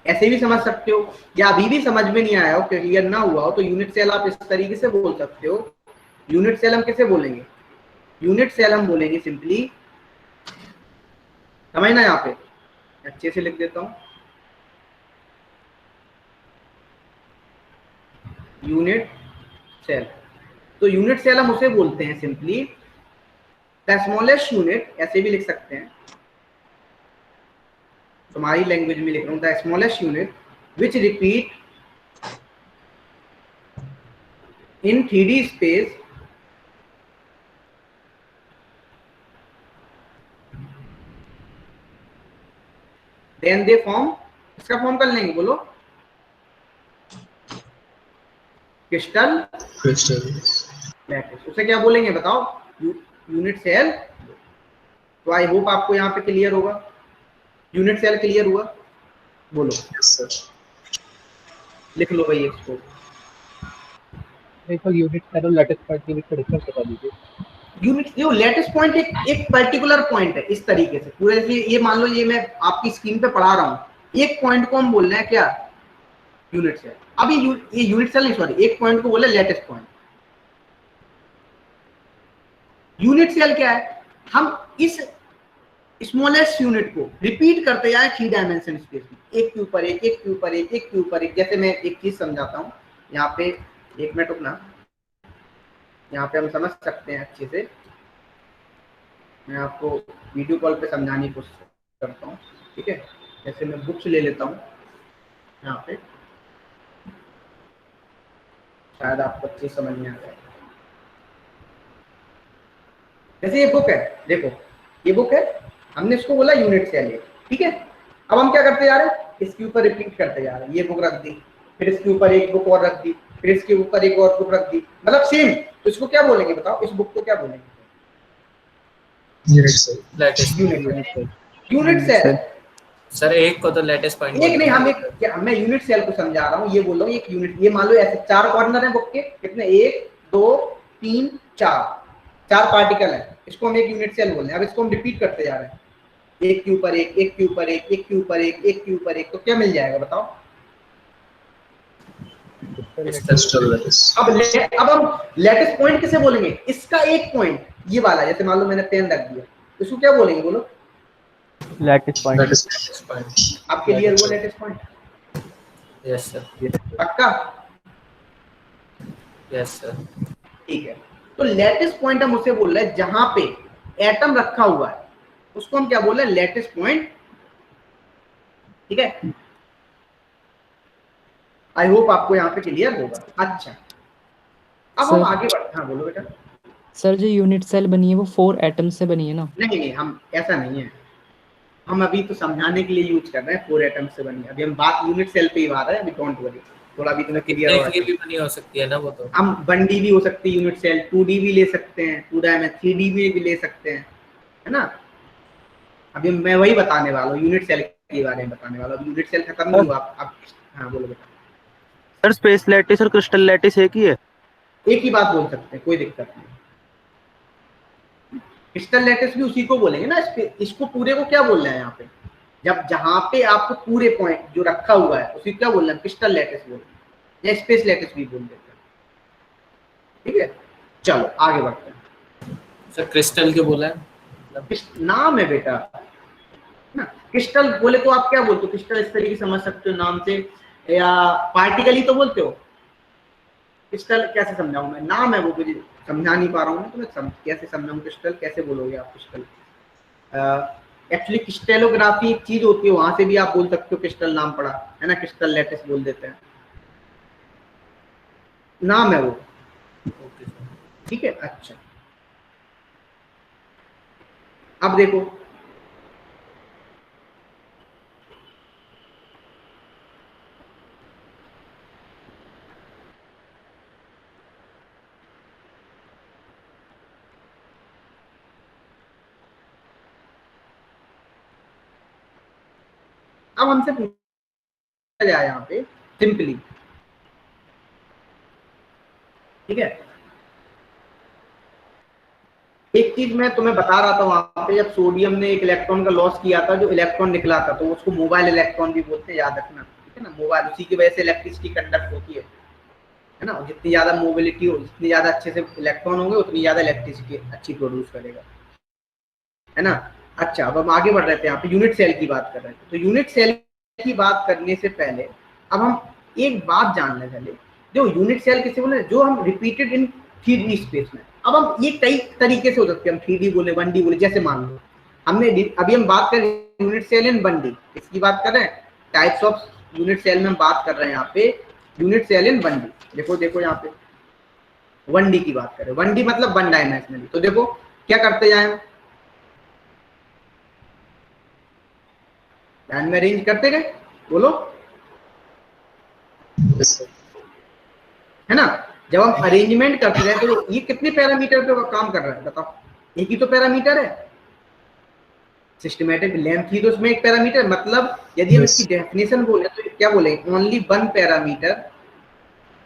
ऐसे भी समझ सकते हो, या अभी भी समझ में नहीं आया हो, क्लियर ना हुआ हो, तो यूनिट सेल आप इस तरीके से बोल सकते हो। यूनिट सेल हम किसे बोलेंगे, यूनिट सेल हम बोलेंगे सिंपली, समझना यहाँ पे अच्छे से लिख देता हूं, यूनिट सेल। तो यूनिट सेल हम उसे बोलते हैं सिंपली द स्मॉलेस्ट यूनिट, ऐसे भी लिख सकते हैं, तुम्हारी लैंग्वेज में लिख रहा हूँ, the smallest unit which repeat in 3D space then they form, इसका फॉर्म कर लेंगे, बोलो, क्रिस्टल लैटिस। उसे क्या बोलेंगे बताओ, यूनिट सेल। तो आई होप आपको यहाँ पे क्लियर होगा, यूनिट सेल क्लियर हुआ, बोलो। Yes sir. लिख लो भाई इसको। एक यूनिट सेल और लैटिस पॉइंट के बीच का डिफरेंस बता दीजिए। यूनिट जो लेटेस्ट पॉइंट एक पर्टिकुलर पॉइंट है, इस तरीके से पूरे, ये मान लो ये मैं आपकी स्क्रीन पे पढ़ा रहा हूँ, एक पॉइंट को हम बोल रहे हैं क्या, यूनिट सेल। अब ये यूनिट सेल नहीं, सॉरी, एक पॉइंट को बोले लेटेस्ट पॉइंट। यूनिट सेल क्या है, हम इस स्मॉलेस्ट यूनिट को रिपीट करते जाए 3 डायमेंशन स्पेस में, एक के ऊपर एक, एक के ऊपर एक, एक के ऊपर एक। जैसे मैं एक चीज समझाता हूँ यहाँ पे, एक मिनट रुकना, यहाँ पे हम समझ सकते हैं अच्छे से। मैं आपको वीडियो कॉल पे समझाने की कोशिश करता हूँ, ठीक है। जैसे मैं बुक्स ले लेता हूँ यहाँ पे, शायद आपको अच्छे समझ में आ जाए। जैसे ये बुक है, देखो ये बुक है, हमने इसको बोला यूनिट सेल है, ठीक है। अब हम क्या करते जा रहे हैं, इसके ऊपर रिपीट करते जा रहे हैं, ये बुक रख दी, फिर इसके ऊपर एक बुक और रख दी, फिर इसके ऊपर एक और बुक रख दी, मतलब सेम। तो इसको क्या बोलेंगे बताओ, इस बुक को क्या बोलेंगे, unit cell. Lattice unit cell. Sir एक को तो लेटेस्ट पॉइंट एक नहीं, हम एक क्या, मैं यूनिट सेल को समझा रहा हूँ, ये बोल रहा हूँ एक यूनिट, ये मान लो ऐसे 4 कॉर्नर है बुक के, कितने, 1 2 3 4 पार्टिकल है, इसको हम एक यूनिट सेल बोल रहे हैं। अब इसको हम रिपीट करते जा रहे हैं, एक के ऊपर एक, एक के ऊपर एक, एक के ऊपर एक, एक के ऊपर एक, तो क्या मिल जाएगा बताओ। Crystal lattice. अब हम लेटेस्ट पॉइंट किसे बोलेंगे, इसका एक पॉइंट ये वाला, जैसे मान लो मैंने पेन रख दिया, तो इसको क्या बोलेंगे, बोलो, लैटिस पॉइंट। Lattice point. आपके लिए वो लेटेस्ट पॉइंट। Yes sir. पक्का, यस सर। ठीक है। तो लेटेस्ट पॉइंट हम उसे बोल रहे हैं जहां पे एटम रखा हुआ है, उसको हम क्या बोल रहे हैं, लेटेस्ट पॉइंट, ठीक है। आई होप आपको यहाँ पे क्लियर होगा। अच्छा, अब हम सर- आगे बढ़ते, हाँ बोलो बेटा। सर जो यूनिट सेल बनी है वो 4 एटम्स से बनी है ना? नहीं, हम ऐसा नहीं है, हम अभी तो समझाने के लिए यूज कर रहे हैं 4 एटम से बनी। अभी हम बात यूनिट सेल पे ही बात है, अभी डोंट वरी, थोड़ा भी तुम्हें क्लियर हो। भी बनी हो सकती है ना वो तो। हम 1D भी हो सकती है यूनिट सेल, 2D भी ले सकते हैं, 2D में 3D भी ले सकते हैं, है ना। अभी मैं वही बताने वाला हूँ, यूनिट सेल के बारे में बताने वाला हूँ। यूनिट सेल खत्म नहीं हुआ। अब हाँ बोलो बेटा। सर स्पेस लैटिस और क्रिस्टल लैटिस एक ही है? एक ही बात बोल सकते हैं, कोई दिक्कत नहीं। क्रिस्टल लैटिस भी उसी को बोलेंगे ना, इसको पूरे को क्या बोल रहे हैं यहाँ पे, जब जहां पे आपको पूरे पॉइंट जो रखा हुआ है उसी क्या बोल रहे हैं, क्रिस्टल लैटिस बोल रहे हैं, या स्पेस लैटिस भी बोल देते हैं, ठीक है। चलो आगे बढ़ते हैं। सर क्रिस्टल क्यों बोला है? नाम है बेटा ना, क्रिस्टल बोले तो आप क्या बोलते हो, क्रिस्टल इस तरीके से समझ सकते हो नाम से, या पार्टिकल ही तो बोलते हो। क्रिस्टल कैसे समझाऊं मैं, नाम है वो, मुझे समझा नहीं पा रहा हूँ, तो मैं कैसे समझाऊं क्रिस्टल, कैसे बोलोगे आप क्रिस्टल। एक्चुअली क्रिस्टलोग्राफी एक चीज होती है, वहां से भी आप बोल सकते हो क्रिस्टल नाम पड़ा है ना, क्रिस्टल लैटिस बोल देते हैं, नाम है वो, ठीक है। अच्छा अब देखो, अब हमसे पूछा जाए यहाँ पे सिंपली, ठीक है। एक चीज मैं तुम्हें बता रहा था वहां पे, जब सोडियम ने एक इलेक्ट्रॉन का लॉस किया था, जो इलेक्ट्रॉन निकला था, तो उसको मोबाइल इलेक्ट्रॉन भी बोलते हैं, याद रखना, ठीक है ना। मोबाइल, उसी की वजह से इलेक्ट्रिसिटी कंडक्ट होती है ना। जितनी ज्यादा मोबिलिटी हो, जितनी ज्यादा अच्छे से इलेक्ट्रॉन होंगे, उतनी ज्यादा इलेक्ट्रिसिटी अच्छी प्रोड्यूस करेगा, है ना। अच्छा, अब हम आगे बढ़ रहे थे, यहाँ पे यूनिट सेल की बात कर रहे थे। तो यूनिट सेल की बात करने से पहले अब हम एक बात जान लें पहले जो यूनिट सेल किसे बोले, जो हम रिपीटेड इन 3D स्पेस में। अब हम ये कई तरीके से हो सकते हैं, हम 3D बोले, 1D बोले, जैसे मान लो हमने अभी हम बात कर रहे हैं यूनिट सेल इन 1D, इसकी बात कर रहे हैं, टाइप्स ऑफ यूनिट सेल में हम बात कर रहे हैं यहाँ पे यूनिट सेल इन 1D। देखो यहाँ पे 1D की बात करें, 1D मतलब 1 डायमेंशनली। तो देखो क्या करते जाए, लाइन में अरेंज करते गए, बोलो yes, sir. है ना। जब हम अरेंजमेंट करते रहे तो ये कितने पैरामीटर पे काम कर रहा है बताओ, एक ही तो पैरामीटर है, सिस्टमैटिक लेंथ ही तो उसमें एक पैरामीटर, मतलब यदि हम इसकी डेफिनेशन बोले तो क्या बोले, only one parameter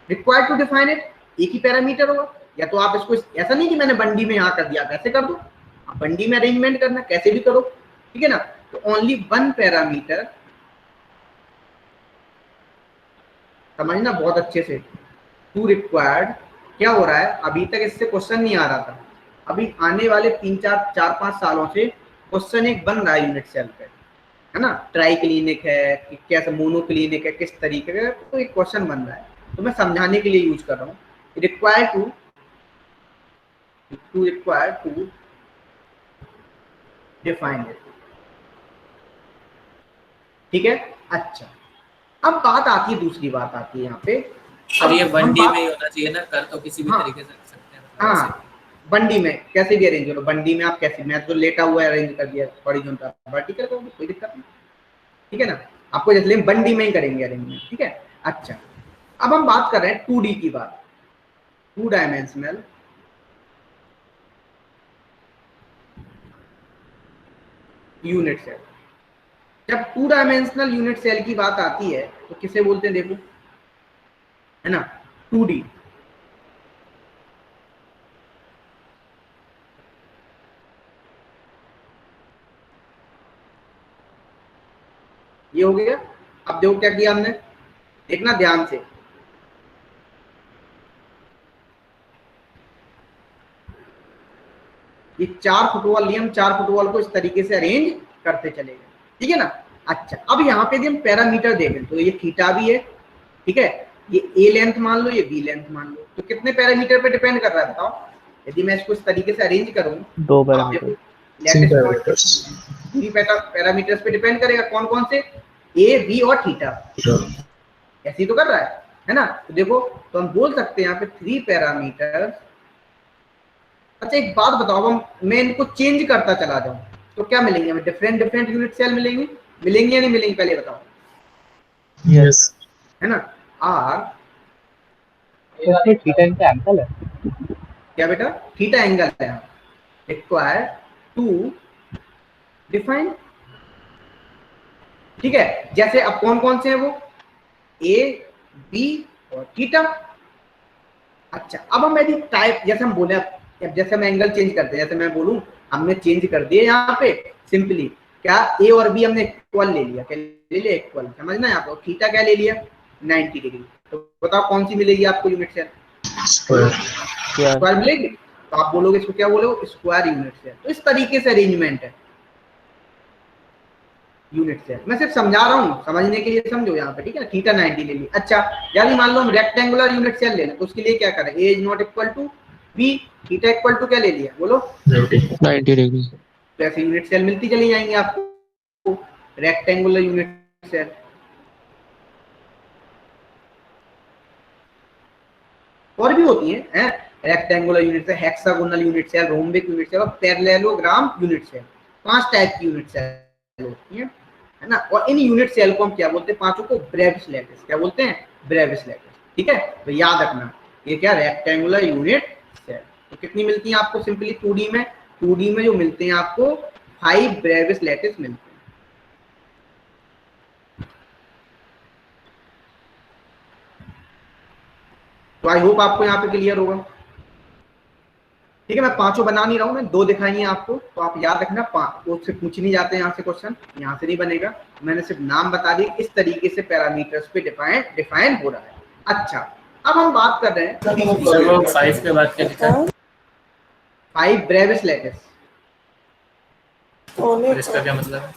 required to define it, एक ही पैरामीटर होगा। या तो आप इसको ऐसा नहीं कि मैंने 1D में यहाँ कर दिया, कैसे कर दो, आप 1D में अरेंजमेंट करना कैसे भी करो, ठीक है ना। तो ओनली वन पैरामीटर, समझना बहुत अच्छे से, टू रिक्वायर्ड। क्या हो रहा है, अभी तक इससे क्वेश्चन नहीं आ रहा था, अभी आने वाले 3-4-5 सालों से क्वेश्चन एक बन रहा है यूनिट सेल पे, है ना। ट्राई क्लिनिक है कि कैसे, मोनो क्लिनिक है, किस तरीके का, तो एक क्वेश्चन बन रहा है, तो मैं समझाने के लिए यूज कर रहा हूँ। रिक्वायर टू डिफाइन इट, ठीक है। अच्छा, अब बात आती है, दूसरी बात आती है यहाँ पे, और ये 1D में ही होना चाहिए ना, कर तो किसी भी तरीके से कर सकते हैं। हाँ, 1D में कैसे भी अरेंज करो, 1D में आप कैसे, मैं तो लेटा हुआ अरेंज कर दिया, हॉरिजॉन्टल वर्टिकल करो, कोई दिक्कत नहीं, ठीक है ना। आपको जैसे 1D में ही करेंगे अरेंजमेंट, ठीक है। अच्छा, अब हम बात कर रहे हैं 2D की बात, 2 डायमेंशनल यूनिट सेल। जब 2 डायमेंशनल यूनिट सेल की बात आती है तो किसे बोलते हैं, देखो, है ना, 2D। ये हो गया। अब देखो क्या किया हमने, देखना ध्यान से, ये 4 फुटबॉल लिए, हम 4 फुटबॉल को इस तरीके से अरेंज करते चले गए, ठीक है ना। अच्छा, अब यहाँ पे यदि हम पैरामीटर देखें तो ये थीटा भी है, ठीक है, ये ए लेंथ मान लो, ये बी लेंथ मान लो, तो कितने पैरामीटर पे डिपेंड कर रहा है बताओ। यदि मैं इसको इस तरीके से अरेंज करूं, 2 पैरामीटर, 3 पैरामीटर्स पे डिपेंड करेगा, कौन कौन से, ए, बी और थीटा, ऐसे ही तो कर रहा है ना। तो देखो, तो हम बोल सकते हैं यहाँ पे 3 पैरामीटर। अच्छा, एक बात बताओ, हम मैं इनको चेंज करता चला जाऊं तो क्या मिलेंगे हमें, डिफरेंट यूनिट सेल मिलेंगे या नहीं मिलेंगे, पहले बताओ। yes, है ना, आर थीटा इनका एंगल है, क्या बेटा, थीटा एंगल है, रिक्वायर टू डिफाइन, ठीक है। जैसे अब कौन कौन से हैं वो, ए, बी और थीटा। अच्छा, अब हम यदि टाइप, जैसे हम बोले, जैसे हम एंगल चेंज करते हैं, जैसे मैं बोलूं हमने चेंज कर दिए यहाँ पे सिंपली, क्या ए और बी हमने इक्वल ले लिया, क्या ले लिया, इक्वल, समझना है आपको। थीटा क्या ले लिया, 90 डिग्री। तो बताओ कौन सी मिलेगी आपको यूनिट सेल, स्क्वायर मिलेगी। तो आप बोलोगे इसको क्या बोलोगे, स्क्वायर यूनिट सेल। तो इस तरीके से अरेंजमेंट है यूनिट सेल। मैं सिर्फ समझा रहा हूँ, समझने के लिए समझो यहाँ पे, ठीक है। थीटा 90 ले ली। अच्छा, यदि मान लो हम रेक्टेंगुलर यूनिट सेल लेना, तो उसके लिए क्या करें, A is not equal to B, theta equal to क्या ले लिया, बोलो 90 डिग्री। तो ऐसे यूनिट सेल मिलती चली जाएंगी आपको, रेक्टेंगुलर यूनिट सेल। और भी होती है rectangular unit cell, hexagonal unit cell, rhombic unit cell और पैरेललोग्राम यूनिट सेल। 5 टाइप की यूनिट सेल होती है ना। और इन यूनिट सेल को हम क्या बोलते हैं, पांचों को ब्रेविस लैटिस, क्या बोलते हैं, ब्रेविस लैटिस, ठीक है। तो याद रखना, ये क्या, रेक्टेंगुलर यूनिट सेल। तो कितनी मिलती है आपको सिंपली 2D में, 2D में जो मिलते हैं आपको 5 ब्रेविस लैटिस मिलते हैं। तो आई होप आपको यहाँ पे क्लियर होगा, ठीक है। मैं 5 बना नहीं रहा हूँ, मैं 2 दिखाई है आपको, तो आप याद रखना, 5 उससे पूछ नहीं जाते यहाँ से क्वेश्चन, यहाँ से नहीं बनेगा। मैंने सिर्फ नाम बता दी, इस तरीके से पैरामीटर्स पे डिफाइन हो रहा है। अच्छा, अब हम बात कर रहे हैं 5 के बाद क्या लिखा है, 5 ब्रेविस लैटिस, और इसका क्या मतलब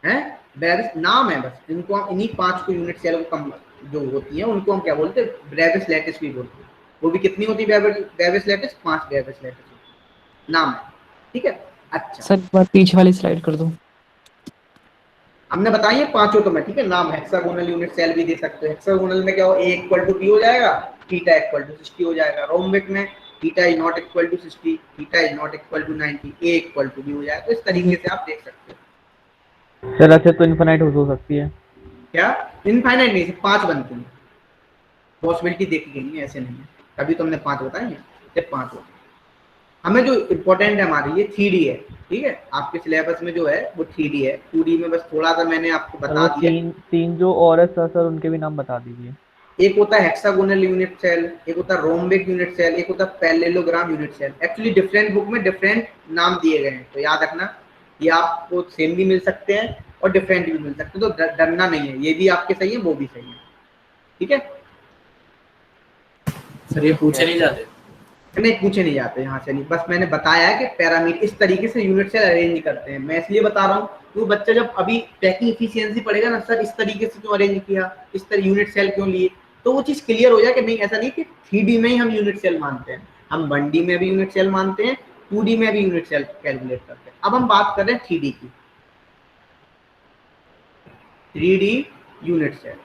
है, ब्रेविस नाम है बस, इनको हम इन्हीं 5 को यूनिट सेल को जो होती हैं उनको हम क्या बोलते हैं, ब्रेविस लैटिस भी बोलते हैं। वो भी कितनी होती है ब्रेविस लैटिस? 5 ब्रेविस लैटिस नाम है, ठीक है। अच्छा, सर एक बार पीछे वाली स्लाइड कर दो। हमने बताई है पांचों तो मैं, ठीक है। नाम हेक्सागोनल यूनिट सेल भी दे सकते हैं। हेक्सागोनल में क्या हो, A इक्वल टू B हो जाएगा, थीटा इक्वल टू 60 हो जाएगा। रोम्बिक में theta is not equal to 60, theta is not equal to 90, A equal to B हो जाएगा। तो इस तरीके से आप देख सकते हो। सर ऐसे तो इनफाइनाइट हो सकती है। क्या इनफाइनाइट नहीं, 5 बनती है, पॉसिबिलिटी देखी गई है, ऐसे नहीं है। अभी तो हमने 5 बताए हैं, सिर्फ 5 होते हैं। हमें जो इम्पोर्टेंट है हमारी ये 3D है, ठीक है। आपके सिलेबस में जो है वो 3D है, 2D में बस थोड़ा सा मैंने आपको सर बता वो दिया। तीन जो और है सर उनके भी नाम बता दीजिए। एक होता है हेक्सागोनल यूनिट सेल, एक होता है रोम्बिक यूनिट सेल, एक होता है parallelogram unit cell. Actually different book में डिफरेंट नाम दिए गए हैं, तो याद रखना ये आपको सेम भी मिल सकते हैं और डिफरेंट भी मिल सकते हैं, तो डरना नहीं है। ये भी आपके सही है, वो भी सही है, ठीक है। सर ये पूछे नहीं जाते? नहीं पूछे नहीं जाते यहाँ से नहीं, बस मैंने बताया है कि पैरामीटर इस तरीके से यूनिट सेल अरेंज करते हैं। मैं इसलिए बता रहा हूँ कि बच्चा जब अभी पैकिंग एफिशिएंसी पढ़ेगा ना, सर इस तरीके से क्यों अरेंज किया, इस तरह यूनिट सेल क्यों लिए, तो वो चीज क्लियर हो जाए कि नहीं ऐसा नहीं कि 3D में ही हम यूनिट सेल मानते हैं, हम 1D में भी यूनिट सेल मानते हैं, 2D में भी यूनिट सेल कैलकुलेट करते हैं। अब हम बात कर रहे हैं 3D की, 3D unit cell.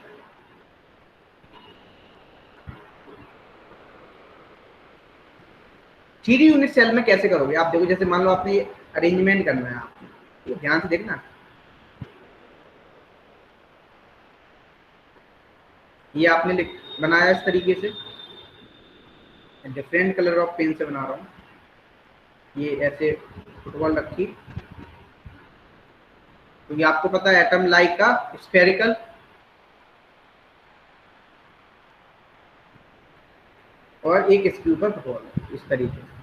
Three unit cell में कैसे करोगे आप, देखो जैसे मान लो आपने ये अरेंजमेंट करना है, आपको ध्यान से देखना, ये आपने बनाया इस तरीके से, डिफरेंट कलर ऑफ पेन से बना रहा हूँ। ये ऐसे फुटबॉल रखी, क्योंकि तो आपको पता है एटम लाइक का स्फेरिकल, और एक इसके ऊपर फुटबॉल इस तरीके से।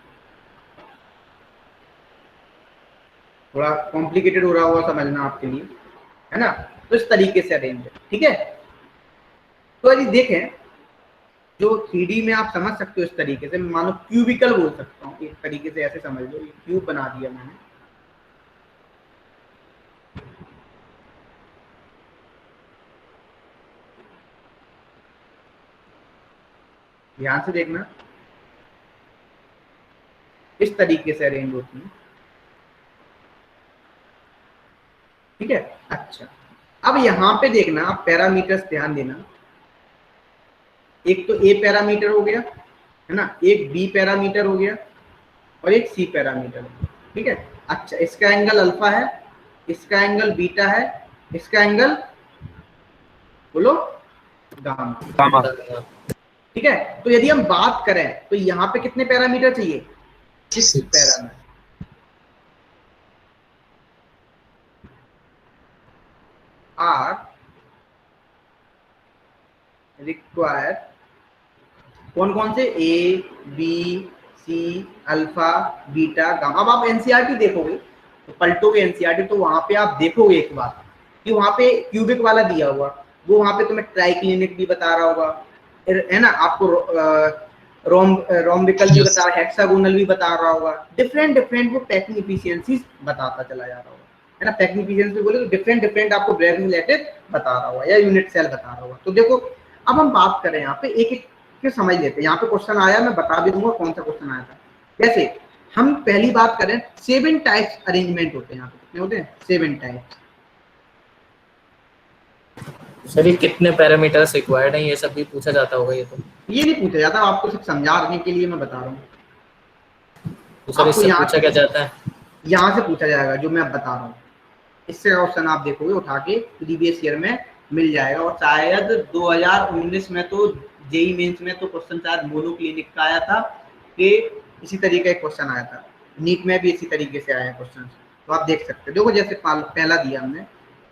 थोड़ा कॉम्प्लिकेटेड हो रहा होगा समझना आपके लिए, है ना। तो इस तरीके से अरेंज है, ठीक है। तो यदि देखें जो 3D में आप समझ सकते हो इस तरीके से, मानो क्यूबिकल बोल सकता हूँ, एक तरीके से ऐसे समझ लो, ये क्यूब बना दिया मैंने। ध्यान से देखना, इस तरीके से अरेंज होती है, ठीक है। अच्छा, अब यहां पे देखना आप पैरामीटर्स ध्यान देना, एक तो ए पैरामीटर हो गया, है ना, एक बी पैरामीटर हो गया और एक सी पैरामीटर हो गया, ठीक है। अच्छा, इसका एंगल अल्फा है, इसका एंगल बीटा है, इसका एंगल बोलो गामा, ठीक है। तो यदि हम बात करें तो यहाँ पे कितने पैरामीटर चाहिए, 6 पैरामीटर। आर रिक्वायर कौन कौन से, A B C alpha beta gamma. अब आप एनसीईआरटी देखोगे तो पलटोगे एनसीईआरटी, तो वहां पे आप देखोगे एक बात कि वहां पे क्यूबिक वाला दिया हुआ, वो वहां पे तुम्हें ट्राइक्लिनिक भी बता रहा होगा, है ना, आपको रोम्बिकल भी बता रहा है, हेक्सागोनल भी बता रहा होगा, डिफरेंट वो पैकिंग एफिशिएंसीज बताता चला जा रहा होगा, है ना। पैकिंग एफिशिएंसी बोले तो डिफरेंट आपको ब्रेविंग रिलेटेड बता रहा होगा या यूनिट सेल बता रहा होगा। तो देखो अब हम बात करें यहाँ पे एक एक के समझ लेते हैं। यहाँ पे क्वेश्चन आया, मैं बता भी दूंगा कौन सा क्वेश्चन आया था। जैसे हम पहली बात करें, 7 टाइप्स अरेंजमेंट होते हैं यहाँ पे, कितने होते हैं, 7 टाइप्स। सर ये कितने पैरामीटर्स रिक्वायर्ड हैं, ये सब भी पूछा जाता होगा? ये नहीं पूछा जाता, आपको सिर्फ समझाने के लिए मैं बता रहा हूँ। तो सर इससे पूछा क्या जाता है? यहाँ से पूछा जाएगा जो मैं अब बता रहा हूँ, इससे क्वेश्चन आप देखोगे उठा के प्रीवियस ईयर में मिल जाएगा। और शायद 2019 में तो जेई मेंस में तो क्वेश्चन शायद मोनोक्लिनिक का आया था कि इसी तरीके का क्वेश्चन आया था, नीट में भी इसी तरीके से आया क्वेश्चन। तो आप देख सकते हो, देखो जैसे पहला दिया हमने,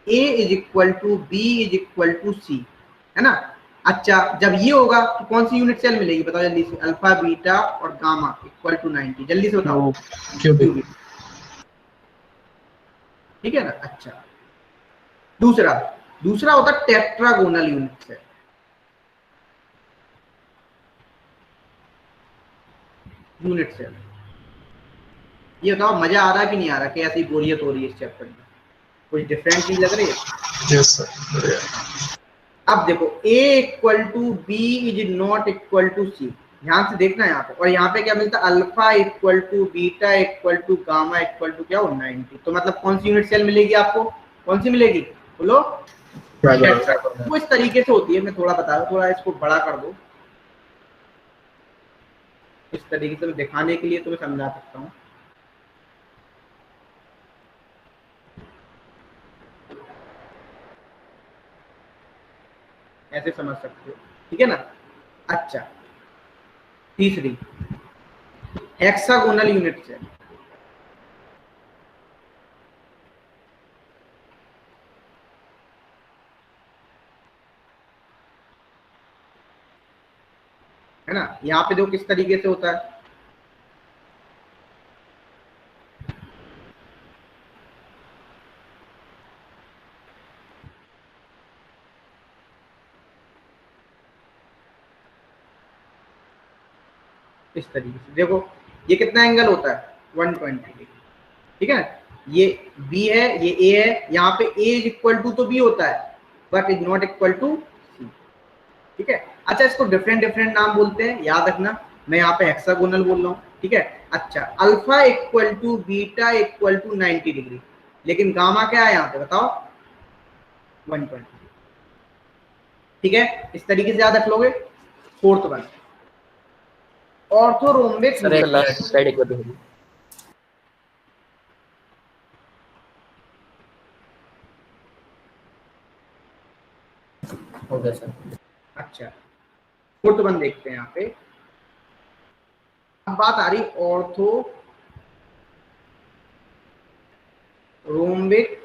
A is equal to B is equal to C, है ना। अच्छा, जब ये होगा तो कौन सी यूनिट सेल मिलेगी, बताओ जल्दी से, अल्फा बीटा और गामा इक्वल टू 90, जल्दी से बताओ। क्यूबिक, ठीक है ना। अच्छा, दूसरा होता है टेट्रागोनल यूनिट सेल। ये बताओ मजा आ रहा है कि नहीं आ रहा, कि ऐसी बोरियत हो रही है इस चैप्टर में, कुछ डिफरेंट चीज लग रही है? Yes sir. अब देखो A equal to B is not equal to C, ध्यान से देखना यहाँ पे, और यहाँ पे क्या मिलता है, alpha equal to beta equal to gamma equal to क्या हो 90। तो मतलब कौन सी यूनिट सेल मिलेगी आपको, कौन सी मिलेगी बोलो, वो इस तरीके से होती है। मैं थोड़ा बता रहा हूँ, थोड़ा इसको बड़ा कर दो, इस तरीके से मैं दिखाने के लिए तुम्हें समझा सकता हूँ। ऐसे समझ सकते हो, ठीक है ना। अच्छा, तीसरी हेक्सागोनल यूनिट सेल, है ना। यहाँ पे देखो किस तरीके से होता है, इस तरीके से देखो, ये कितना एंगल होता है 120 डिग्री, ठीक है। ये B है, ये A है, यहाँ पे A इज इक्वल टू तो B होता है but is not equal to C, ठीक है। अच्छा, इसको डिफरेंट डिफरेंट नाम बोलते हैं, याद रखना। मैं यहाँ पे हेक्सागोनल बोल रहा हूँ, ठीक है। अच्छा, alpha equal to beta equal to 90 degree, लेकिन गामा क्या है यहाँ पे बताओ 120, ठीक है। इस तरीके से याद रख लोगे। फोर्थ वन ऑर्थोरोम्बिक सर एक लास्ट स्लाइड एक बार दिखाइए। हो गया सर। अच्छा, फोर्थ वन देखते हैं यहाँ पे। अब बात आ रही ऑर्थो रोम्बिक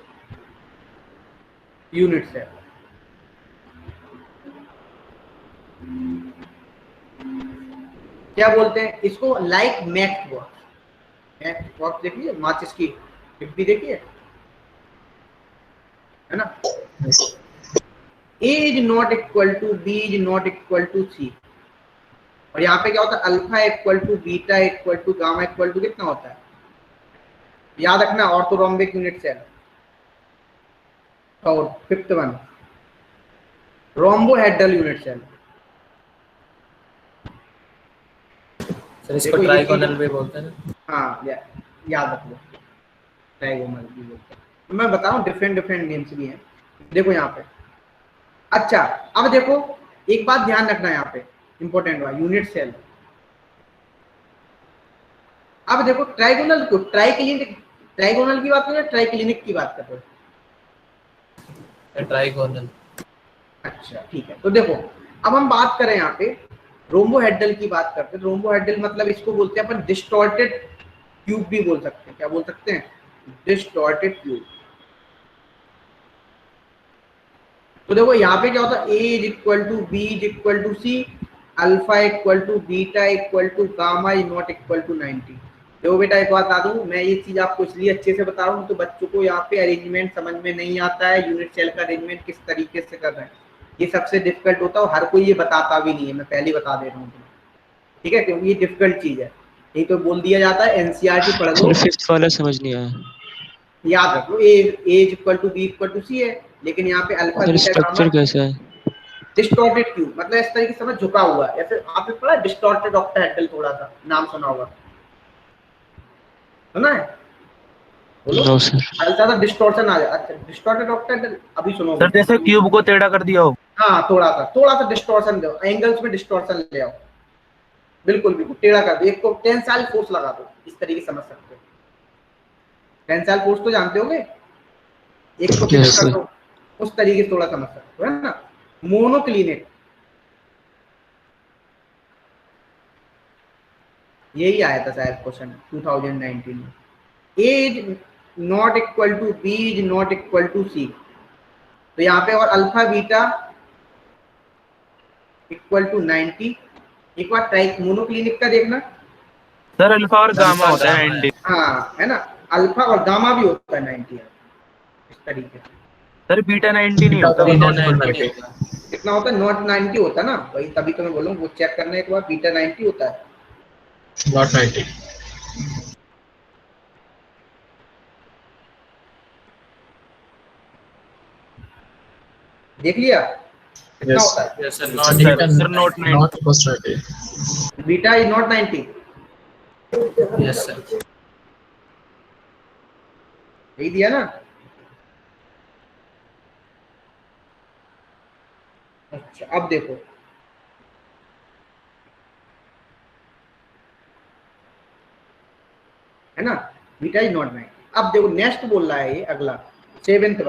यूनिट सेल, क्या बोलते हैं इसको, like math box. Math box देखिए, माचिस की डिब्बी देखिए, है ना। A is not equal to B is not equal to C, और यहाँ पे क्या होता है, alpha equal to beta equal to gamma equal to कितना होता है, याद रखना, ऑर्थोरोम्बिक यूनिट सेल। और fifth one rhombohedral unit cell, sir इसको ट्राइगोनल भी बोलते हैं। हाँ याद रख लो, ट्राइगोनल भी बोलते हैं। मैं बताऊं डिफरेंट डिफरेंट नेम्स भी हैं, देखो यहाँ पे। अच्छा, अब देखो एक बात ध्यान रखना यहाँ पे, इंपॉर्टेंट हुआ यूनिट सेल। अब देखो ट्राइगोनल को ट्राइगोनल की बात कर रहे हो, ट्राइक्लिनिक की बात कर रहे हो? ट्राइगोनल। अच्छा ठीक है, तो देखो अब हम बात करें यहाँ पे रोम्बोहेड्रल की बात करते हैं। रोम्बोहेड्रल मतलब इसको बोलते हैं अपन डिस्टॉर्टेड क्यूब भी बोल सकते हैं, क्या बोल सकते हैं, डिस्टॉर्टेड क्यूब। तो देखो यहाँ पे क्या होता है, A is equal to B is equal to C, alpha equal to beta equal to gamma is not equal to 90। देखो बेटा एक बात बता दूं, मैं ये चीज आपको इसलिए अच्छे से बता रहा हूँ तो बच्चों को यहाँ पे अरेंजमेंट समझ में नहीं आता है, यूनिट सेल का अरेंजमेंट किस तरीके से कर रहे हैं, ये सबसे डिफिकल्ट होता है। हर कोई ये बताता भी नहीं है, मैं पहले बता दे रहा हूँ, ठीक है, क्योंकि ये डिफिकल्ट चीज है। यही तो बोल दिया जाता है एनसीईआरटी पढ़ लो, फिफ्थ वाला समझ नहीं आया। याद रख लो, A equal to B equal to C है, लेकिन यहाँ पे alpha sir beta structure gamma कैसा है? डिस्टॉर्टेड क्यूब, मतलब इस तरीके से समझ, झुका हुआ है। ऐसे आपने पढ़ा डिस्टॉर्टेड ऑक्टाहेड्रल, थोड़ा सा नाम सुना होगा, सुना है? बोलो। No sir. हल्का सा डिस्टॉर्शन आ जाए। अच्छा, डिस्टॉर्टेड ऑक्टाहेड्रल अभी सुनोगे। सर जैसे क्यूब को टेढ़ा कर दिया हो। हाँ, थोड़ा सा डिस्टॉर्शन दो, एंगल्स में डिस्टॉर्शन ले आओ, बिल्कुल बिल्कुल टेढ़ा कर दो, एक को टेंसाइल फोर्स लगा दो, इस तरीके से समझ सकते हो। टेंसाइल फोर्स तो जानते होगे, एक को टेढ़ा कर दो, उस तरीके से थोड़ा समझ सकते हो, है ना। मोनोक्लिनिक, यही आया था शायद क्वेश्चन 2019 में। A is not equal to B is not equal to C, तो यहाँ पे और अल्फा बीटा इक्वल टू 90। एक बार ट्राई मोनोक्लिनिक का देखना, सर अल्फा और गामा होता है 90। हाँ है ना, अल्फा और गामा भी होता है 90, इस तरीके से। सर बीटा 90 नहीं होता। कितना होता है, नॉट 90 होता है ना भाई, तभी तो मैं बोलूँ वो चेक करने के बाद बीटा 90 होता है, नॉट 90। देख लिया। कितना Yes. होता है? Yes, sir. Not Not sir. Sir, not 90. Not first right. Beta is not 90। yes, sir. यही दिया ना? अच्छा अब देखो, है ना, बीटा इज नॉट 90। अब देखो नेक्स्ट बोल रहा है ये अगला, सेवेंथ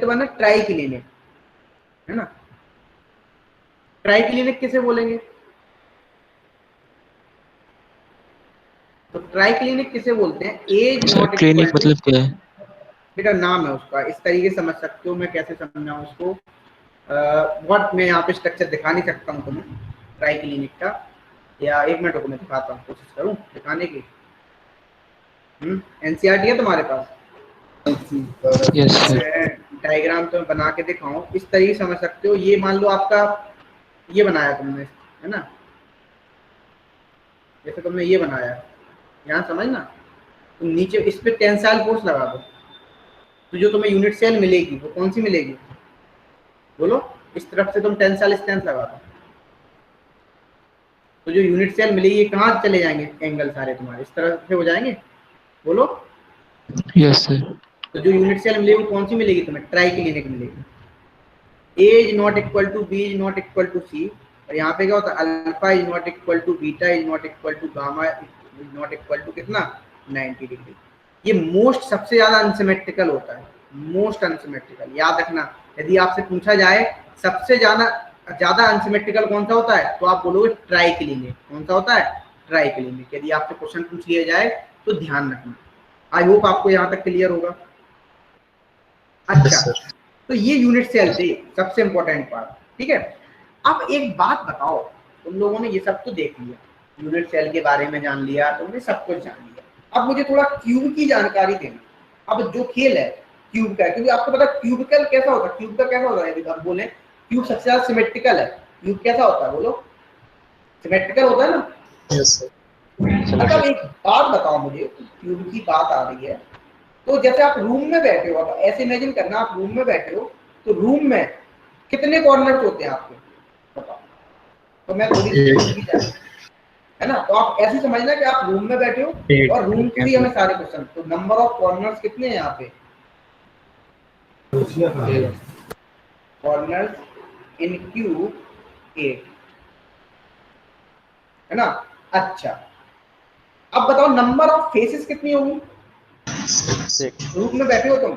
वन है ट्राई क्लिनिक, है ना। ट्राई क्लिनिक किसे बोलेंगे? तो ट्राई क्लिनिक किसे बोलते हैं? एज नॉट क्लिनिक मतलब क्या है? बेटा नाम है उसका, इस तरीके से समझ सकते हो। मैं कैसे समझाऊं उसको, बहुत मैं यहाँ पे स्ट्रक्चर दिखा नहीं सकता हूँ तुम्हें ट्राई क्लिनिक का, या एक मिनट को मैं दिखाता हूँ, कोशिश करूँ दिखाने की। एनसीईआरटी है तुम्हारे पास? Yes sir. डायग्राम तो मैं बना के दिखाऊं, इस तरीके से समझ सकते हो। ये मान लो आपका ये बनाया तुमने, है ना, जैसे तुमने ये बनाया, यहाँ समझना, तुम नीचे इस पे टेंसाइल फोर्स लगा दो, तो जो तुम्हें यूनिट सेल मिलेगी वो कौन सी मिलेगी? बोलो। इस तरफ से तुम टेंसाइल स्ट्रेंथ लगा दो, तो जो यूनिट सेल मिलेगी ये कहाँ चले जाएंगे? एंगल सारे तुम्हारे इस तरफ से हो जाएंगे। बोलो। Yes sir. तो जो यूनिट सेल मिलेगी वो कौन सी मिलेगी तुम्हें? ट्राई क्लिनिक मिलेगी। A is not equal to B is not equal to C, और यहाँ पे क्या होता है? Alpha is not equal to beta is not equal to gamma is not equal to कितना? 90 डिग्री। ये मोस्ट सबसे ज्यादा अनसिमेट्रिकल होता है, मोस्ट अनसिमेट्रिकल। याद रखना, यदि आपसे पूछा जाए सबसे ज्यादा अनसिमेट्रिकल कौन सा होता है, तो आप बोलोगे ट्राई क्लिनिक। कौन सा होता है? Try clinic. यदि आपसे क्वेश्चन पूछ लिया जाए तो ध्यान रखना। आई होप आपको यहाँ तक क्लियर होगा। अच्छा, तो ये यूनिट सेल थे, सबसे इंपॉर्टेंट पार्ट, ठीक है। अब एक बात बताओ, तुम लोगों ने ये सब तो देख लिया, यूनिट सेल के बारे में जान लिया, तुमने सब कुछ जान लिया। अब मुझे थोड़ा क्यूब की जानकारी देना। अब जो खेल है क्यूब का, क्योंकि आपको पता क्यूबिकल कैसा होता है, क्यूब का कैसा होता है, यदि आप बोले क्यूब सबसे ज्यादा सिमेट्रिकल है, क्यूब कैसा होता है? बोलो। सिमेट्रिकल होता है ना? Yes sir. अच्छा एक बात बताओ मुझे, क्यूब की बात आ रही है, तो जैसे आप रूम में बैठे हो, अब ऐसे इमेजिन करना, आप रूम में बैठे हो, तो रूम में कितने कॉर्नर्स होते हैं आपके? बताओ। तो मैं थोड़ी है ना, तो आप ऐसे समझना कि आप रूम में बैठे हो और रूम के लिए हमें सारे क्वेश्चन, तो नंबर ऑफ कॉर्नर्स कितने हैं यहाँ पे? कॉर्नर्स इन क्यूब 8, है ना। अच्छा अब बताओ नंबर ऑफ फेसेस कितनी होंगी? रूम में बैठे हो तुम,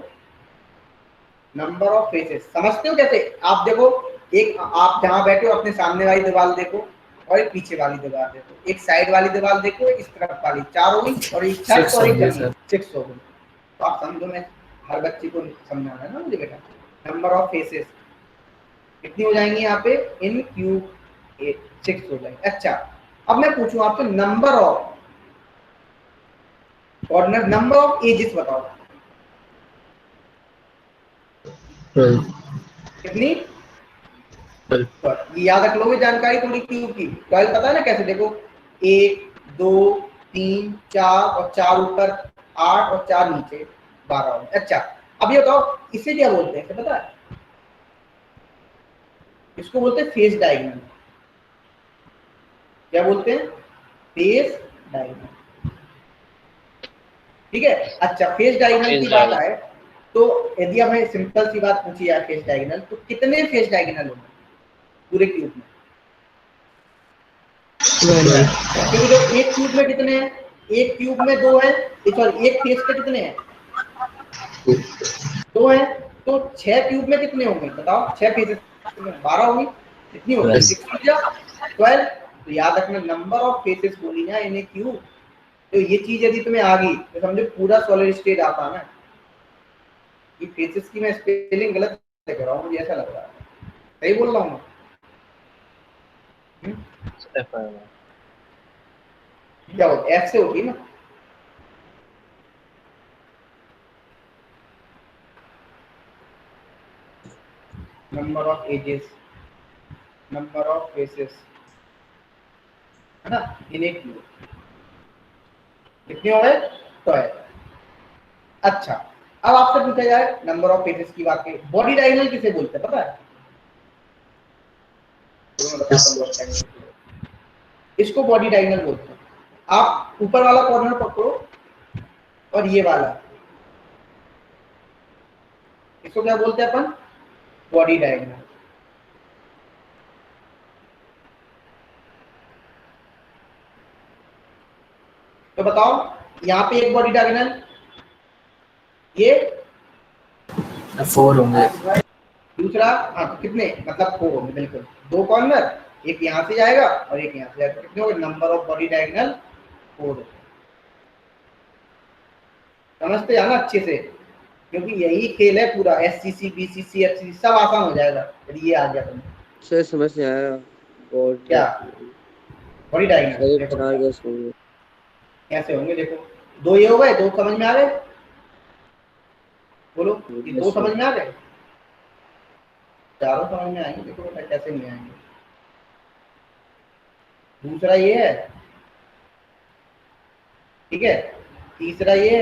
नंबर ऑफ फेसेस समझते हो कैसे? आप देखो, एक आप जहां बैठे हो अपने सामने वाली दीवार देखो, और एक पीछे वाली दीवार देखो, एक साइड वाली दीवार देखो, एक इस तरफ वाली, 4 हो गई, और एक छत और एक जमीन, 6 हो गई। तो आप समझो, मैं हर बच्चे को समझाना है ना मुझे बेटा। नंबर ऑफ फेसेस कितनी हो जाएंगी यहाँ पे? इन क्यूब 6 हो जाएंगे। अच्छा अब मैं पूछूं आपसे number of corner, number of edges बताओ कितनी? तो ये याद रख लोगे जानकारी थोड़ी क्यूब की। 12 पता है ना कैसे? देखो 1 2 3 4 और 4 ऊपर 8 और 4 नीचे 12 हो। अच्छा अब ये बताओ इसे क्या बोलते हैं, पता है? इसको बोलते हैं फेस डायगोनल। क्या बोलते हैं? फेस डायगोनल, ठीक है। अच्छा फेस डायगोनल की बात आए तो यदि हमें सिंपल सी बात पूछी जाए फेस डायगोनल, तो कितने फेस डायगोनल होंगे पूरे क्यूब में? क्योंकि जो एक क्यूब में कितने हैं? एक क्यूब में 2 है, सॉरी एक फेस पे कितने हैं? 2 है, तो 6 क्यूब में कितने होंगे बताओ? 6 फेसेस 12 होंगी, कितनी होगी? 12। तो याद रखना नंबर ऑफ फेसेस बोली ना इन्हें क्यूब। तो ये चीज यदि तुम्हें आ गई तो समझो पूरा सॉलिड स्टेट आता ना। ये फेसेस की मैं स्पेलिंग गलत कर रहा हूँ, मुझे ऐसा लग रहा है, सही बोल रहा हूँ? क्या होता है? एफ से होगी ना। Number of edges, number of faces, है ना, इन्हें क्यूब कितने हो गए? 12। अच्छा अब आपसे पूछा जाए नंबर ऑफ फेसेस की बात करें, बॉडी डायगोनल किसे बोलते हैं पता है? मैं बताता हूँ body diagonal। इसको बॉडी डायगोनल बोलते हैं। आप ऊपर वाला कॉर्नर पकड़ो और ये वाला, इसको क्या बोलते हैं अपन? Body diagonal. तो बताओ यहाँ पे एक बॉडी डायगोनल, ये 4 होंगे। दूसरा, हाँ तो कितने, मतलब 4 होंगे बिल्कुल। 2 कॉर्नर, एक यहाँ से जाएगा और एक यहाँ से जाएगा, कितने हो गए? Number of body diagonal 4। समझते हैं ना अच्छे से, क्योंकि यही खेल है पूरा। SCC, BCC, FCC सब आसान हो जाएगा यदि ये आ गया तुम्हें। सर समझ नहीं आया। क्या बॉडी सर डायगोनल? ये 4 कैसे होंगे? कैसे होंगे? देखो 2 ये हो गए, 2 समझ में आ गए? बोलो, ये 2 समझ में आ गए? चारों समझ में आएंगे। देखो बेटा कैसे नहीं आएंगे। दूसरा ये है, ठीक है, तीसरा ये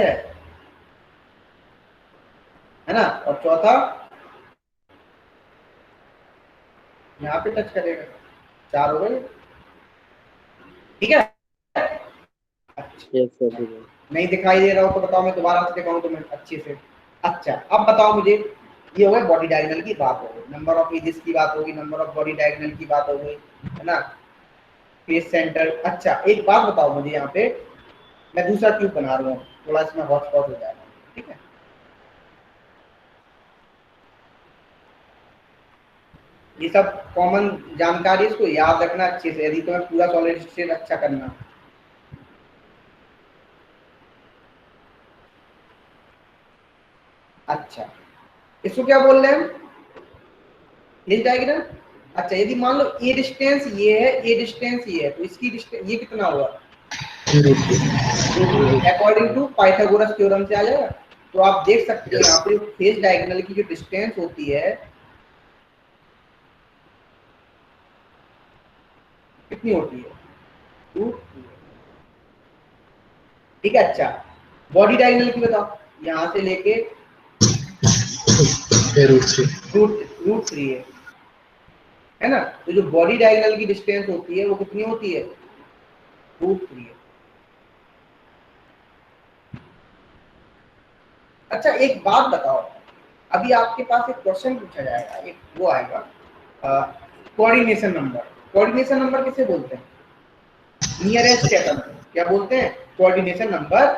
है ना, और चौथा यहाँ पे टच करेगा। 4 हो गए, ठीक है। अच्छा, यस सर ठीक है। नहीं दिखाई दे रहा हो तो बताओ, मैं दोबारा से दिखाऊं तुम्हें अच्छे से। अच्छा अब बताओ मुझे, ये हो गया बॉडी डायगोनल की बात हो गई, नंबर ऑफ एजेस की बात होगी, नंबर ऑफ बॉडी डायगोनल की बात हो गई, है ना, फेस सेंटर। अच्छा एक बात बताओ मुझे, यहाँ पे मैं दूसरा ट्यूब बना रहा हूँ, थोड़ा इसमें हॉटस्पॉट हो जाएगा, ठीक है। ये सब कॉमन जानकारी, इसको याद रखना अच्छे से यदि तुम्हें पूरा सॉलिड स्टेट अच्छा करना। अच्छा इसको क्या बोल रहे हैं? Phase diagram. अच्छा यदि मान लो ए डिस्टेंस ये है, ए डिस्टेंस ये है, तो इसकी डिस्टेंस ये कितना हुआ? अकॉर्डिंग टू पाइथागोरस थ्योरम से आ जाएगा। तो आप देख सकते हैं यहाँ पे फेज डायगोनल की जो डिस्टेंस होती है कितनी होती है? 2। ठीक है। अच्छा बॉडी डायगोनल की बताओ, यहाँ से लेके रूट 3 है ना। तो जो बॉडी डायगोनल की डिस्टेंस होती है वो कितनी होती है? √3 है। अच्छा एक बात बताओ, अभी आपके पास एक क्वेश्चन पूछा जाएगा, एक वो आएगा कोऑर्डिनेशन नंबर। कोऑर्डिनेशन नंबर किसे बोलते हैं? Nearest atom. क्या बोलते हैं? Coordination number.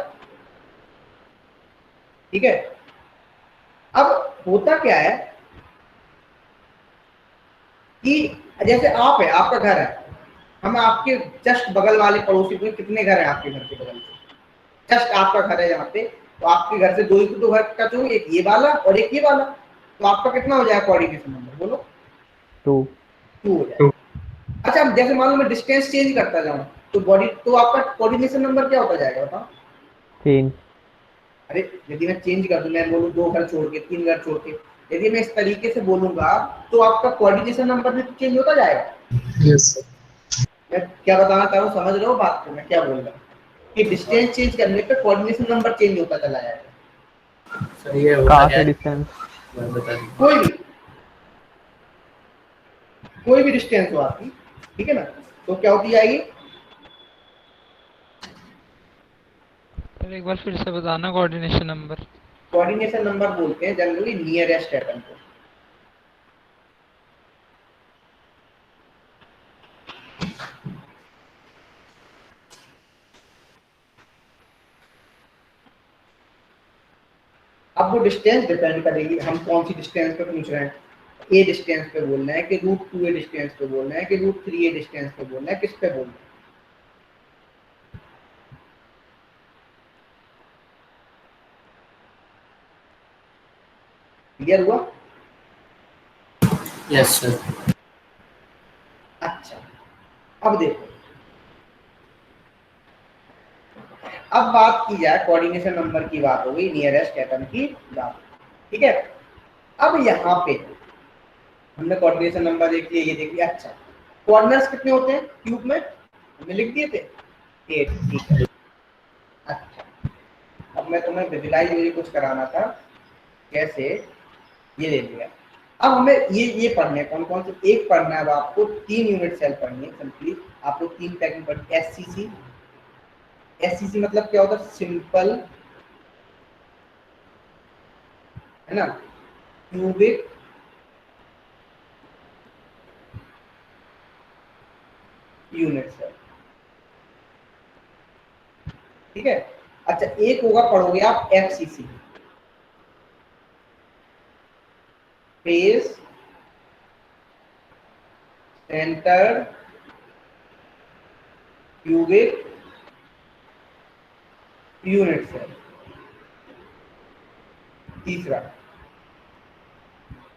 ठीक है। अब होता क्या है कि जैसे आप है, आपका घर है, हम आपके जस्ट बगल वाले पड़ोसी को, कितने घर है आपके घर के बगल से? जस्ट आपका घर है यहाँ पे, तो आपके घर से दो ही तो घर का, तो एक ये वाला और एक ये वाला, तो आपका कितना हो जाएगा कोऑर्डिनेशन नंबर? बोलो। 2 हो जाएगा। अच्छा जैसे मान लो मैं डिस्टेंस चेंज करता जाऊँ तो बॉडी, तो आपका कोऑर्डिनेशन नंबर क्या होता जाएगा बताओ? 3। अरे यदि मैं चेंज कर दूं, मैं बोलूं 2 घर छोड़ के, 3 घर छोड़ के, यदि मैं इस तरीके से बोलूंगा तो आपका कोऑर्डिनेशन नंबर भी चेंज होता जाएगा। Yes sir. मैं क्या बताना चाह रहा हूँ, समझ रहे हो बात को मैं क्या बोल रहा हूँ? कि डिस्टेंस चेंज करने पे कोऑर्डिनेशन नंबर चेंज होता चला जाएगा। सर ये कहाँ से डिस्टेंस? बता दीजिए। कोई भी डिस्टेंस हो आपकी, ठीक है ना, तो क्या होती जाएगी? सर एक बार फिर से बताना कोऑर्डिनेशन नंबर। कोऑर्डिनेशन नंबर बोलते हैं जनरली नियरेस्ट एटम को। अब वो डिस्टेंस डिपेंड करेगी हम कौन सी डिस्टेंस पे पूछ रहे हैं। ए डिस्टेंस पे बोलना है कि √2a डिस्टेंस पे बोलना है कि √3a डिस्टेंस पे बोलना है, किस पे बोलना है? क्लियर हुआ? Yes sir. अच्छा अब देखो, अब बात की जाए कोऑर्डिनेशन नंबर की, बात हो गई नियरेस्ट एटम की बात, ठीक है। अब यहाँ पे हमने कोऑर्डिनेशन नंबर देख लिया, ये देख लिया। अच्छा कॉर्नर्स कितने होते हैं क्यूब में? हमने लिख दिए थे 8, ठीक है। अच्छा अब मैं तुम्हें विजुलाइज मुझे कुछ कराना था, कैसे, ये ले लिया अब हमें ये पढ़ने कौन कौन से, एक पढ़ना है अब आपको 3 यूनिट सेल पढ़नी है सिंपली। आपको 3 पैकिंग पढ़नी, एससीसी। एससीसी मतलब क्या होता है, सिंपल, है ना, क्यूबिक यूनिट सेल, ठीक है। अच्छा, एक होगा पढ़ोगे आप FCC, face centre cubic unit cell. तीसरा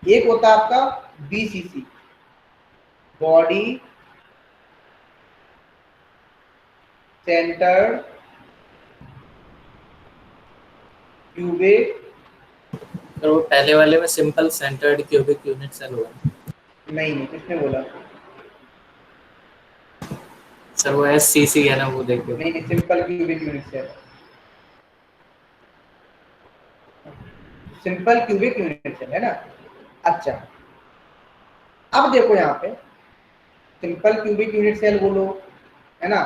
एक होता है आपका बीसीसी, बॉडी सेंटर क्यूबिक। तो वो पहले वाले में simple centred cubic unit cell होगा। नहीं, किसने बोला? सर वो एससीसी है ना, वो देखो। नहीं, simple cubic unit cell, simple cubic unit cell, है ना। अच्छा, अब देखो यहाँ पे सिंपल क्यूबिक यूनिट सेल बोलो, है ना।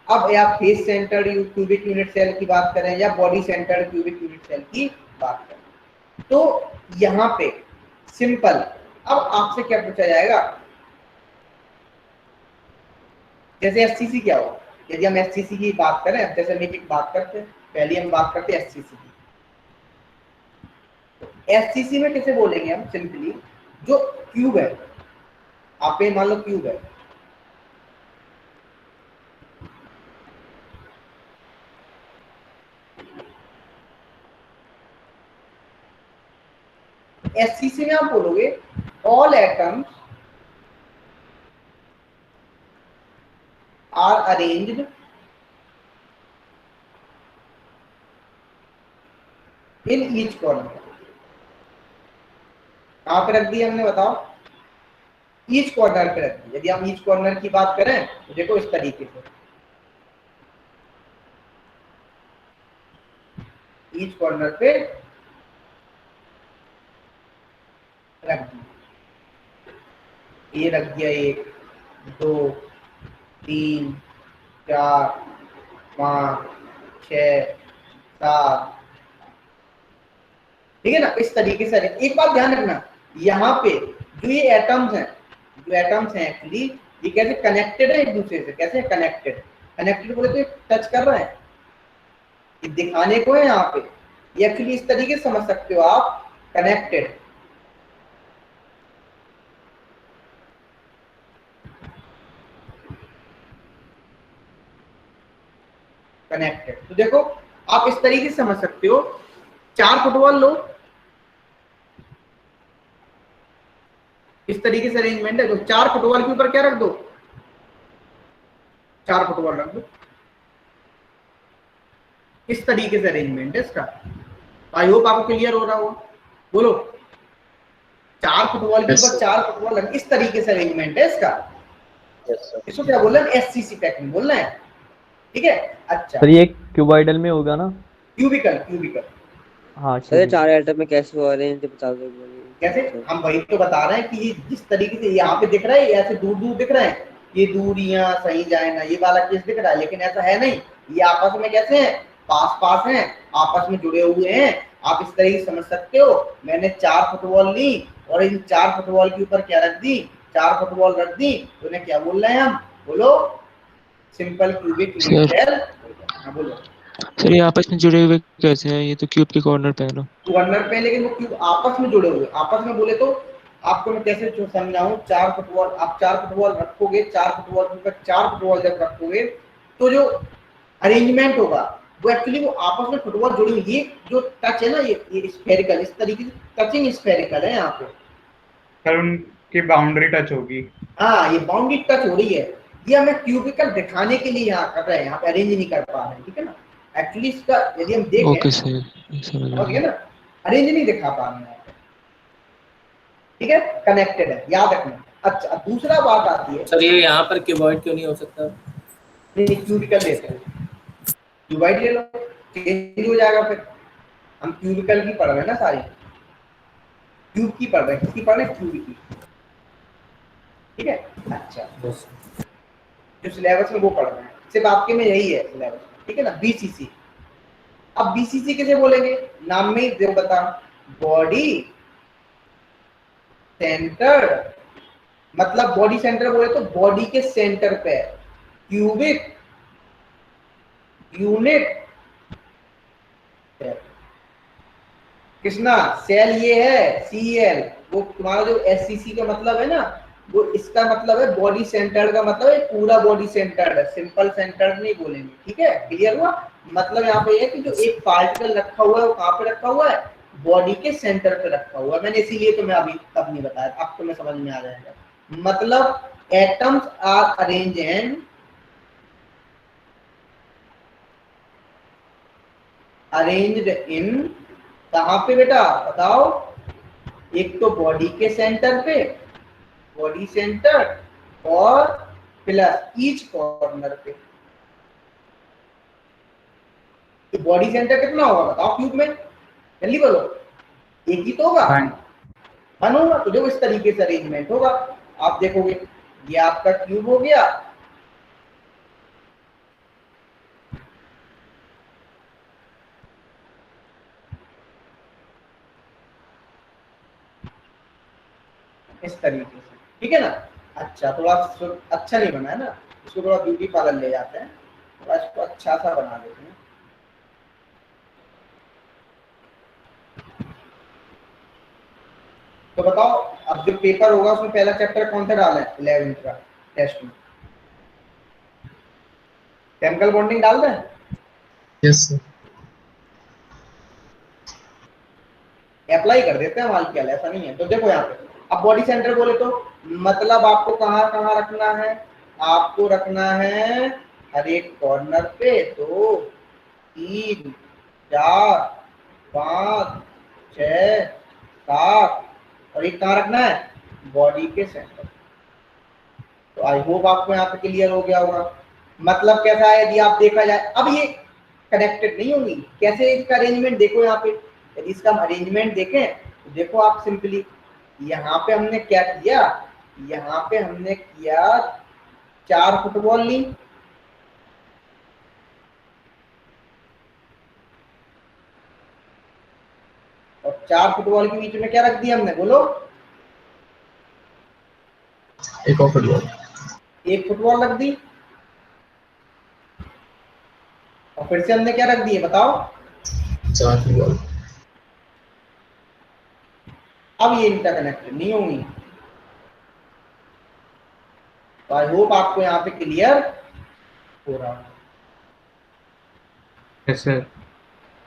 अब या face centred cubic unit cell की बात करें या body centred cubic unit cell की बात करें, तो यहाँ पे सिंपल, अब आपसे क्या पूछा जाएगा, जैसे एससीसी क्या हो, यदि हम एससीसी की बात करें, जैसे हम एक बात करते हैं, पहले हम बात करते हैं एससीसी की। एससीसी में कैसे बोलेंगे हम, सिंपली जो क्यूब है, आप पे मान लो क्यूब है, एससीसी में आप बोलोगे all atoms are arranged in each corner. कहां पे रख दिया हमने, बताओ? ईच कॉर्नर पे रख दिया। यदि हम ईच कॉर्नर की बात करें तो देखो इस तरीके से, ईच कॉर्नर पे रख दिया। ये रख दिया 1 2 3 4 5 6 7, ठीक है ना, इस तरीके से। एक बात ध्यान रखना, यहाँ पे जो ये एटम्स हैं, जो एटम्स हैं एक्चुअली ये कैसे कनेक्टेड है एक दूसरे से, कैसे कनेक्टेड, कनेक्टेड बोले तो टच कर रहे हैं, ये दिखाने को है यहाँ पे, ये एक्चुअली इस तरीके से समझ सकते हो आप, कनेक्टेड। कनेक्टेड, तो देखो आप इस तरीके से समझ सकते हो, 4 फुटबॉल लो, इस तरीके से अरेंजमेंट है, तो 4 फुटबॉल के ऊपर क्या रख दो, 4 फुटबॉल रख दो, इस तरीके से अरेंजमेंट है इसका। आई होप आपको क्लियर हो रहा हो, बोलो। 4 फुटबॉल के ऊपर 4 फुटबॉल रख, इस तरीके से अरेंजमेंट है इसका। इसको क्या बोल रहे हैं, एससीसी पैटर्न बोलना है, ठीक है। अच्छा सर ये क्यूबॉइडल में होगा ना? क्यूबिकल, क्यूबिकल, हाँ सर 4 एटम में कैसे हो रहे हैं ये बता दो। कैसे, हम वही तो बता रहे हैं कि ये जिस तरीके से यहाँ पे दिख रहा है, ऐसे दूर दूर दिख रहे हैं, ये दूरियां सही जाए ना, ये वाला केस दिख रहा है, लेकिन ऐसा है नहीं, ये आपस में कैसे हैं, पास पास हैं, आपस में जुड़े हुए हैं। आप इस तरीके से समझ सकते हो, मैंने 4 फुटबॉल ली और इन 4 फुटबॉल के ऊपर क्या रख दी, 4 फुटबॉल रख दी, तो उन्हें क्या बोल रहे हैं हम, बोलो सिंपल क्यूबिक यूनिट सेल। हाँ बोलो सर, ये आपस में जुड़े हुए कैसे हैं? ये तो क्यूब के कॉर्नर पे है ना। कॉर्नर पे, लेकिन वो क्यूब आपस में जुड़े हुए, आपस में बोले तो आपको मैं कैसे समझाऊं, 4 फुटबॉल, आप 4 फुटबॉल रखोगे, 4 फुटबॉल के ऊपर 4 फुटबॉल जब रखोगे तो जो अरेंजमेंट होगा वो एक्चुअली वो आपस में फुटबॉल जुड़ी हुई, ये जो टच है ना, ये स्फेरिकल, इस तरीके से टचिंग स्फेरिकल है यहाँ पे। सर उनकी बाउंड्री टच होगी। हाँ, ये बाउंड्री टच हो रही है, ये हमें क्यूबिकल दिखाने के लिए यहाँ कर रहे हैं, यहाँ पे अरेंज नहीं कर पा रहे हैं, ठीक है ना। एक्चुअली इसका यदि हम देखें, ओके सर, समझ गया ना, अरेंज नहीं दिखा पा रहे हैं, ठीक है, कनेक्टेड है, याद रखना। अच्छा, अब दूसरा बात आती है, सर ये यहाँ पर क्यूबॉइड क्यों नहीं हो सकता? नहीं, क्यूबिकल लेते हैं, क्यूबाइड ले लो, चेंज हो जाएगा, फिर हम क्यूबिकल की पढ़ रहे हैं ना सारी, क्यूब की पढ़ रहे हैं, किसकी पढ़ रहे हैं, क्यूब की, ठीक है। अच्छा जो सिलेबस में वो पढ़ रहे हैं, सिर्फ आपके में यही है सिलेबस, ठीक है ना, बीसीसी। अब बीसीसी किसे बोलेंगे, नाम में ही जो बता, बॉडी सेंटर, मतलब बॉडी सेंटर बोले तो बॉडी के सेंटर पे, क्यूबिक यूनिट कृष्णा, सेल ये है सीएल, वो तुम्हारा जो एससीसी का मतलब है ना, वो इसका मतलब है बॉडी सेंटर्ड का मतलब है पूरा बॉडी सेंटर्ड है, सिंपल सेंटर्ड नहीं बोलेंगे, ठीक है, क्लियर हुआ। मतलब यहाँ पे है कि जो एक पार्टिकल रखा हुआ है वो कहाँ पे रखा हुआ है, बॉडी के सेंटर पे रखा हुआ है। मैंने इसीलिए तो मैं अभी तब नहीं बताया, अब तो मैं समझ में आ जाएगा। मतलब atoms are arrange arranged in, कहाँ पे बेटा बताओ, एक तो बॉडी के सेंटर पे, बॉडी सेंटर, और प्लस ईच कॉर्नर पे। बॉडी सेंटर कितना होगा बताओ क्यूब में, जल्दी बोलो, एक ही तो होगा, वन होगा, तो जो इस तरीके से अरेंजमेंट होगा आप देखोगे, ये आपका क्यूब हो गया, इस तरीके से, ठीक है ना। अच्छा थोड़ा अच्छा नहीं बना है ना, इसको थोड़ा ब्यूटी पार्लर ले जाते हैं, थोड़ा इसको अच्छा सा बना देते हैं। तो बताओ अब जो पेपर होगा उसमें पहला चैप्टर कौन सा डाला है 11th का टेस्ट में, केमिकल बॉन्डिंग डाल दें। Yes sir. अप्लाई कर देते हैं मालकियल, ऐसा नहीं है। तो देखो यहाँ पे अब बॉडी सेंटर बोले तो मतलब आपको कहाँ कहाँ रखना है, आपको रखना है हर एक कॉर्नर पे 2 3 4 5 6 7, और एक कहाँ रखना है, बॉडी के सेंटर। तो आई होप आपको यहाँ पे क्लियर हो गया होगा। मतलब कैसा है, यदि आप देखा जाए, अब ये कनेक्टेड नहीं होंगी, कैसे इसका अरेंजमेंट देखो यहाँ पे, यदि इसका अरेंजमेंट देखें तो देखो आप सिंपली यहाँ पे हमने क्या किया, यहाँ पे हमने किया 4 फुटबॉल ली, और 4 फुटबॉल के बीच में क्या रख दिया हमने, बोलो, एक और फुटबॉल, एक फुटबॉल रख दी, और फिर से हमने क्या रख दिए बताओ, 4 फुटबॉल। अब ये इंटरकनेक्टेड नहीं होंगी। तो आई होप आपको यहाँ पे क्लियर हो रहा है। सर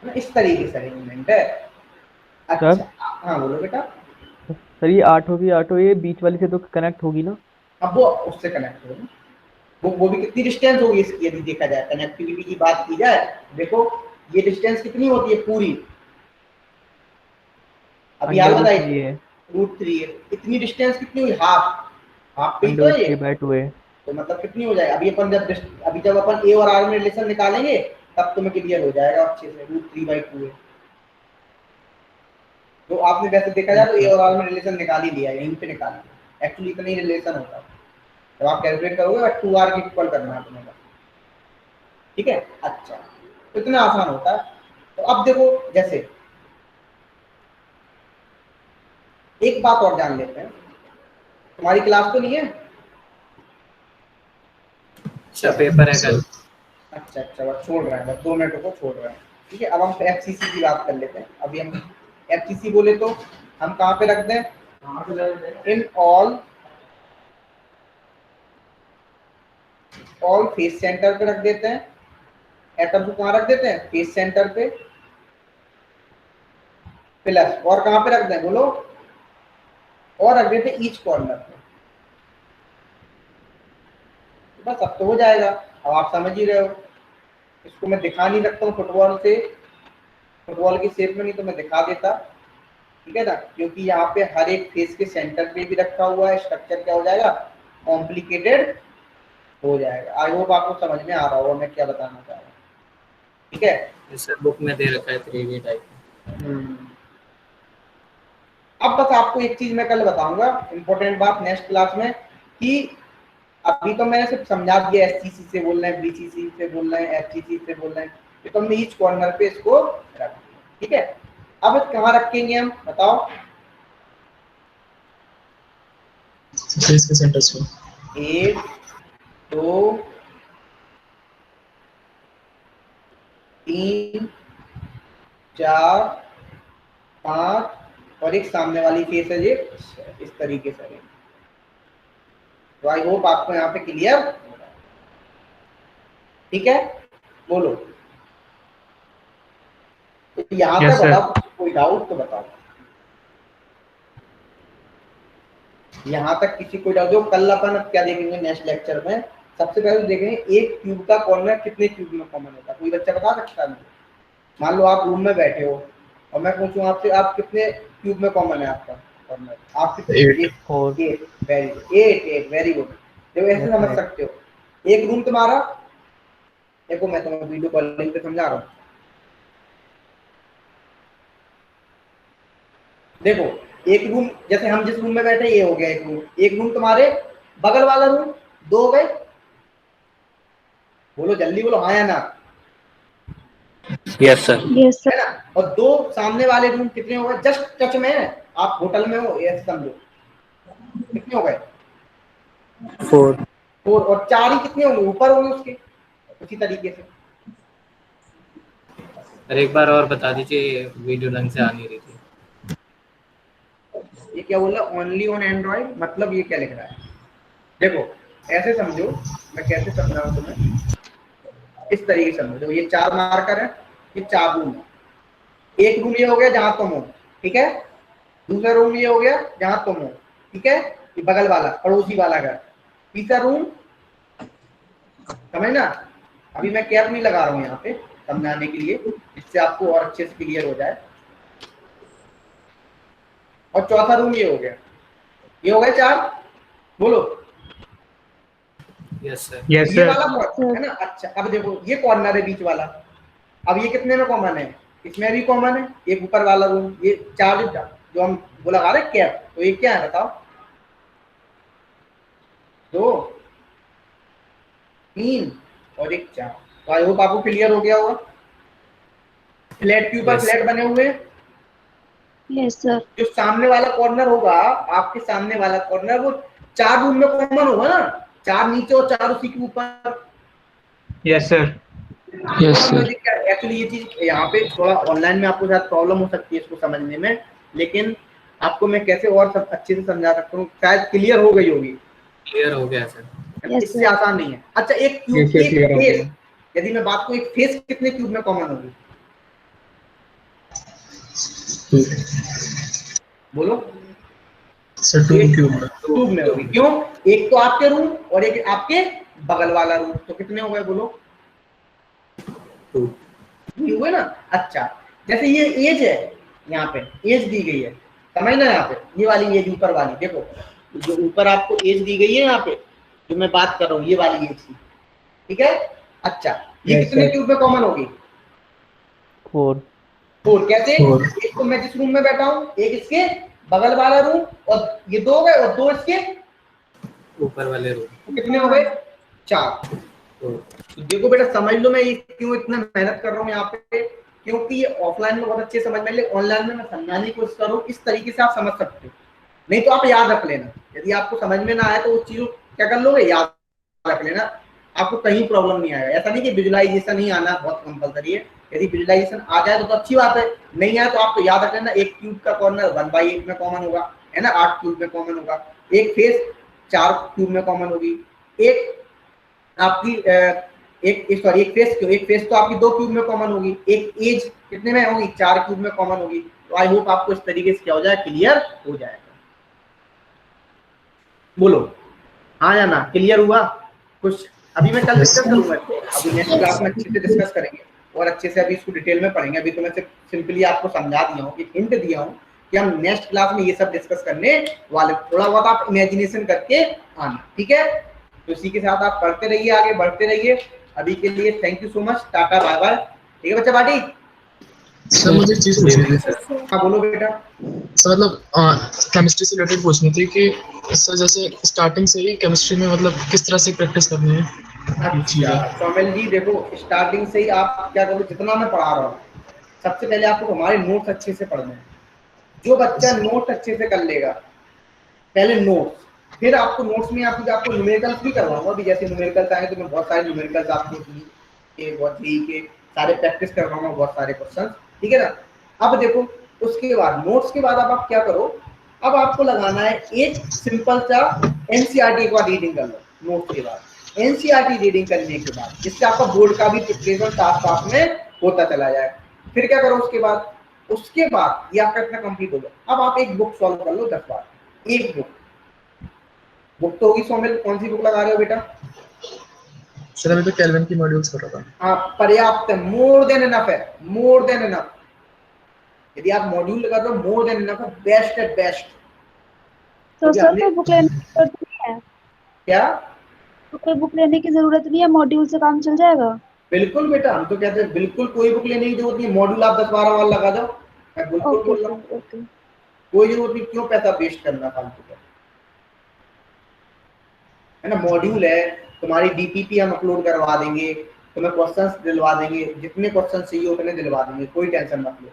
इस तरीके से अरेंजमेंट है। अच्छा हाँ बोलो बेटा। सर ये 8 होगी, 8 ये बीच वाली से तो कनेक्ट होगी ना, अब वो उससे कनेक्ट होगी, वो भी कितनी डिस्टेंस होगी इसकी, यदि देखा जाए कनेक्टिविटी की बात की जाए, देखो ये डिस्टेंस कितनी होती है पूरी, अभी याद बताइए √3 है, इतनी डिस्टेंस कितनी हुई, हाफ पे तो है ये, तो मतलब कितनी हो जाएगी, अभी जब अपन ए और आर में रिलेशन निकालेंगे तब तुम्हें क्लियर हो जाएगा अच्छे से, √3/2 है। तो आपने वैसे देखा जाए तो ए और आर में रिलेशन निकाल ही लिया, यहीं पे निकाल लिया, एक्चुअली इतना ही रिलेशन होता है, जब आप कैलकुलेट करोगे 2r के इक्वल करना है तुम्हें, ठीक है। अच्छा तो इतना आसान होता है। तो अब देखो जैसे एक बात और जान लेते हैं, तुम्हारी क्लास तो नहीं है, अच्छा पेपर है कल, अच्छा बस छोड़ रहे हैं, बस 2 मिनट को छोड़ रहे हैं, ठीक है। अब हम एफसीसी की बात कर लेते हैं। अभी हम एफसीसी बोले तो हम कहाँ पे रख दें, इन ऑल फेस सेंटर पे रख देते हैं, एटम को कहाँ रख देते हैं, फेस सेंटर पे, प्लस और कहाँ पे रख दें बोलो, और रख देते ईच कॉर्नर पे, बस अब तो हो जाएगा। अब आप समझ ही रहे हो, इसको मैं दिखा नहीं सकता हूँ फुटबॉल की शेप में, नहीं तो मैं दिखा देता, ठीक है ना, क्योंकि यहाँ पे हर एक फेस के सेंटर पे भी रखा हुआ है, स्ट्रक्चर क्या हो जाएगा, कॉम्प्लिकेटेड हो जाएगा। आई होप आपको समझ में आ रहा होगा मैं क्या बताना चाह रहा हूँ, ठीक है। सर बुक में दे रखा है 3D टाइप। अब बस आपको एक चीज मैं कल बताऊंगा, इंपॉर्टेंट बात नेक्स्ट क्लास में, कि अभी तो मैंने सिर्फ समझा दिया एससीसी से बोलना है, बीसीसी से बोलना है, एचसीसी से बोलना है, तो हमने ईच कॉर्नर पे इसको रख दिया, ठीक है। अब कहाँ रखेंगे हम बताओ? फेस के सेंटर से 1 2 3 4 5 और एक सामने वाली फेस है ये इस तरीके से है। तो आई होप आपको यहाँ पे क्लियर, ठीक है, बोलो। तो यहाँ Yes, तक sir. बताओ, कोई डाउट तो बताओ। यहाँ तक किसी को डाउट? जो कल अपन अब क्या देखेंगे नेक्स्ट लेक्चर में, सबसे पहले देखेंगे एक क्यूब का कॉर्नर कितने क्यूब में कॉमन होता है। कोई बच्चा बता सकता है? मान लो आप रूम में बैठे हो और मैं पूछूं आपसे, आप कितने क्यूब में कॉमन है आपका कॉर्नर? आप कितने? 8 वेरी गुड। देखो ऐसे समझ सकते हो, एक रूम तुम्हारा, देखो मैं तुम्हें वीडियो कॉलिंग पे समझा रहा हूँ, देखो एक रूम, जैसे हम जिस रूम में बैठे ये हो गया एक रूम तुम्हारे बगल वाला रूम 2 हो गए, बोलो जल्दी बोलो, हाँ या ना? Yes sir. है ना? और 2 सामने वाले रूम कितने हो गए? जस्ट टच में है, आप होटल में हो ऐसे समझो, कितने हो गए? 4। और 4 ही कितने होंगे? ऊपर होंगे उसके, उसी तरीके से। अरे एक बार और बता दीजिए, वीडियो ढंग से आ नहीं रही थी। ये क्या बोला? ओनली ऑन एंड्रॉइड, मतलब ये क्या लिख रहा है? देखो ऐसे समझो, मैं कैसे समझा रहा हूँ तुम्हें, इस तरीके से समझो। ये 4 मार्कर है, ये 4 रूम है। एक रूम ये हो गया जहां तुम हो, ठीक है। दूसरा रूम ये हो गया जहां तुम हो, ठीक है, ये बगल वाला पड़ोसी वाला घर। तीसरा रूम, समझ ना? अभी मैं कैप नहीं लगा रहा हूँ यहाँ पे समझाने के लिए, जिससे आपको और अच्छे से क्लियर हो जाए। और चौथा रूम ये हो गया, ये हो गए 4, बोलो। Yes sir. यस ये सर। वाला कॉर्नर है ना? अच्छा अब देखो ये कॉर्नर है बीच वाला, अब ये कितने में कॉमन है? इसमें भी कॉमन है, एक ऊपर वाला रूम, ये 4 जो हम वो लगा रहे कैप, तो ये क्या है बताओ? 2 3 और एक 4। तो आई होप आपको क्लियर हो गया होगा। फ्लैट के ऊपर Yes. फ्लैट बने हुए। Yes sir. जो सामने वाला कॉर्नर होगा, आपके सामने वाला कॉर्नर, वो 4 रूम में कॉमन होगा ना, 4 नीचे और 4 उसी के ऊपर। Yes sir. Yes sir. Actually ये चीज यहाँ पे थोड़ा ऑनलाइन में आपको शायद प्रॉब्लम हो सकती है इसको समझने में, लेकिन आपको मैं कैसे और सब अच्छे से समझा सकता हूँ, शायद क्लियर हो गई होगी। क्लियर हो गया सर। Yes, इससे आसान नहीं है। अच्छा एक क्यूब, Yes, yes, clear हो फेस, गया। यदि मैं बात करूँ एक फेस कितने क्यूब में कॉमन होगी? बोलो। सर 2 क्यूब में। क्यूब में होगी, क्यों? एक तो आपके रूम और एक आपके बगल वाला रूम, तो कितने हो गए बोलो? 2 हुए ना? अच्छा जैसे ये एज है, यहाँ पे एज दी गई है, समझना यहाँ पे, ये वाली एज ऊपर वाली, देखो जो ऊपर आपको एज दी गई है यहाँ पे, जो मैं बात कर रहा हूँ ये वाली एज की, ठीक है। अच्छा ये Yes, कितने sir. क्यूब में कॉमन होगी? 4 कैसे? 4 एक तो मैं जिस रूम में बैठा हूँ, एक इसके बगल वाला रूम, और ये 2 हो गए, और 2 इसके ऊपर वाले रूम। तो कितने हो गए? 4। तो देखो बेटा समझ लो, मैं ये क्यों इतना मेहनत कर रहा हूँ यहाँ पे, क्योंकि ये ऑफलाइन में बहुत अच्छे समझ में, लेकिन ऑनलाइन में मैं समझाने की कोशिश कर रहा हूँ, इस तरीके से आप समझ सकते हो। नहीं तो आप याद रख लेना, यदि आपको समझ में ना आए तो उस चीज क्या कर लोगे, याद रख लेना, आपको कहीं प्रॉब्लम नहीं आएगा। ऐसा नहीं कि विजुअलाइजेशन ही आना बहुत कंपलसरी है, यदि विजुअलाइजेशन आ जाए तो अच्छी बात है, नहीं आए तो आपको याद रख लेना, एक क्यूब का कॉर्नर 1/8 में कॉमन होगा, है ना, 8 क्यूब में कॉमन होगा, एक फेस 4 क्यूब में कॉमन होगी, एक आपकी एक फेस तो आपकी 2 क्यूब में कॉमन होगी, एक एज कितने में होगी? 4 क्यूब में कॉमन होगी। तो आई होप आपको इस तरीके से क्या हो जाए, क्लियर हो जाएगा। बोलो हाँ या ना, क्लियर हुआ कुछ? अभी मैं कल डिस्कस करूंगा, अभी नेक्स्ट क्लास में अच्छे से डिस्कस करेंगे और अच्छे से अभी इसको डिटेल में पढ़ेंगे। अभी तो मैं सिंपली आपको समझा दिया हूँ, एक हिंट दिया हूँ कि हम नेक्स्ट क्लास में ये सब डिस्कस करने वाले, थोड़ा बहुत आप इमेजिनेशन करके आना, ठीक है। तो इसी के साथ आप पढ़ते रहिए, आगे बढ़ते रहिए। अभी के लिए thank you so much, tata bye bye, ठीक है बच्चा बाटी। सर मुझे एक चीज पूछनी थी हाँ बोलो बेटा। सर, मतलब केमिस्ट्री से रिलेटेड पूछनी थी कि सर जैसे स्टार्टिंग से ही केमिस्ट्री में मतलब किस तरह से प्रैक्टिस करनी है ये अच्छा चीजें। सोमेल जी देखो, स्टार्टिंग से ही आप क्या करो, जितना मैं पढ़ा रहा हूँ सबसे पहले आपको हमारे नोट्स अच्छे से पढ़ने हैं। जो बच्चा नोट अच्छे से कर लेगा, पहले नोट्स, फिर आपको नोट्स में आपको न्यूमेरिकल्स भी करवाऊंगा। अभी जैसे न्यूमेरिकल्स आए तो मैं बहुत सारे न्यूमेरिकल्स आपको के बहुत के सारे प्रैक्टिस करवाऊंगा, बहुत सारे क्वेश्चन, ठीक है ना। अब देखो उसके बाद नोट्स के बाद अब आप क्या करो, अब आपको लगाना है एक सिंपल सा एनसीईआरटी एक बार रीडिंग कर लो। नोट्स के बाद एनसीईआरटी रीडिंग करने के बाद जिससे आपका बोर्ड का भी प्रिपरेशन साथ साथ में होता चला जाए। फिर क्या करो उसके बाद ये आपका इतना कंप्लीट हो गया। अब आप एक बुक सॉल्व कर लो 10 बार। एक बुक तो होगी सोमेल, कौन सी बुक लगा रहे हो बेटा? सर अभी तो केल्विन की मॉड्यूल्स कर रहा था। हाँ पर्याप्त है, मोर देन इनफ है, मोर देन इनफ। यदि आप मॉड्यूल लगा दो मोर देन इनफ है, बेस्ट है बेस्ट। तो सर कोई बुक लेने की जरूरत नहीं है क्या? तो कोई बुक लेने की जरूरत नहीं है, मॉड्यूल से काम चल जाएगा? बिल्कुल बेटा, हम तो कहते हैं बिल्कुल कोई बुक लेने की जरूरत नहीं, मॉड्यूल आप 10-12 बार लगा दो। मैं बिल्कुल बोल रहा हूँ कोई जरूरत नहीं, क्यों पैसा वेस्ट करना फालतू का, है ना। मॉड्यूल है, तुम्हारी डीपीपी हम अपलोड करवा देंगे, तुम्हें क्वेश्चंस दिलवा देंगे, जितने क्वेश्चन चाहिए उतने दिलवा देंगे, कोई टेंशन मत लो।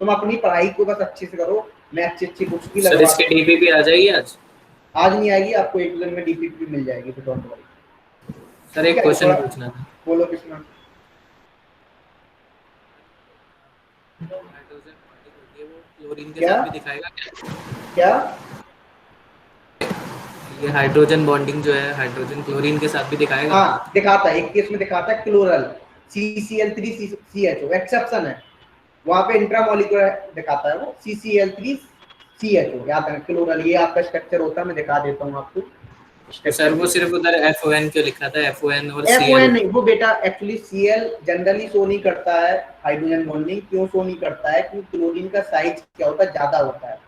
तुम अपनी पढ़ाई को बस अच्छे से करो, मैं अच्छी बुक्स भी सर लगवा इसकी डीपीपी आ जाएगी आज नहीं आएगी, आपको एक दिन में डीपीपी मिल जाएगी, तो डोंट वरी। सर एक क्वेश्चन पूछना था। बोलो कृष्णा। क्लोरीन के साथ भी दिखाएगा क्या? ये हाइड्रोजन बॉन्डिंग जो है हाइड्रोजन क्लोरीन के साथ भी दिखाएगा? हाँ दिखाता है, एक केस में दिखाता है क्लोरल CCl3CHO, एक्सेप्शन है वहां पे, इंट्रामोलिकुलर दिखाता है वो CCl3CHO, याद रखना क्लोरल, ये आपका स्ट्रक्चर होता है, मैं दिखा देता हूँ आपको। सर वो सिर्फ उधर FON क्यों लिखा था? FON और FON Cl नहीं, वो बेटा एक्चुअली Cl जनरली शो नहीं करता है हाइड्रोजन बॉन्डिंग। क्यों शो नहीं करता है? क्योंकि क्लोरीन का साइज क्या होता है, ज्यादा होता है,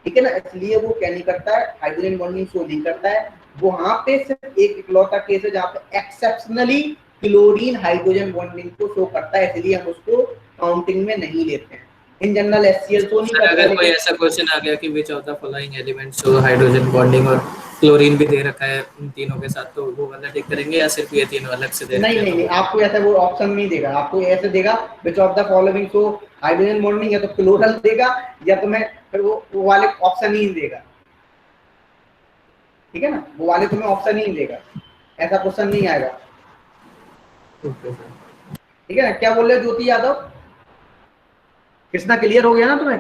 ठीक है ना, इसलिए वो क्या नहीं करता है, हाइड्रोजन बॉन्डिंग शो नहीं करता है। वहां पे सिर्फ एक इकलौता केस है जहाँ पे एक्सेप्शनली क्लोरीन हाइड्रोजन बॉन्डिंग को शो करता है, इसलिए हम उसको काउंटिंग में नहीं लेते हैं। इन जनरल HCl शो नहीं करता। अगर कोई ऐसा क्वेश्चन आ गया कि which of the following elements show hydrogen bonding और क्लोरीन भी दे रखा है इन तीनों के साथ, तो वो वाला टिक करेंगे या सिर्फ ये तीनों अलग से दे रखे हैं? नहीं, आपको ऐसा वो ऑप्शन नहीं देगा, आपको ऐसे देगा which of the following show hydrogen bonding, या तो क्लोरल देगा या तुम्हें फिर वो वाले ऑप्शन ही देगा, ठीक है ना, वो वाले तुम्हें ऑप्शन ही देगा, ऐसा क्वेश्चन नहीं आएगा, ठीक है ना। क्या बोल रहे हो ज्योति यादव? कृष्णा क्लियर हो गया ना तुम्हें?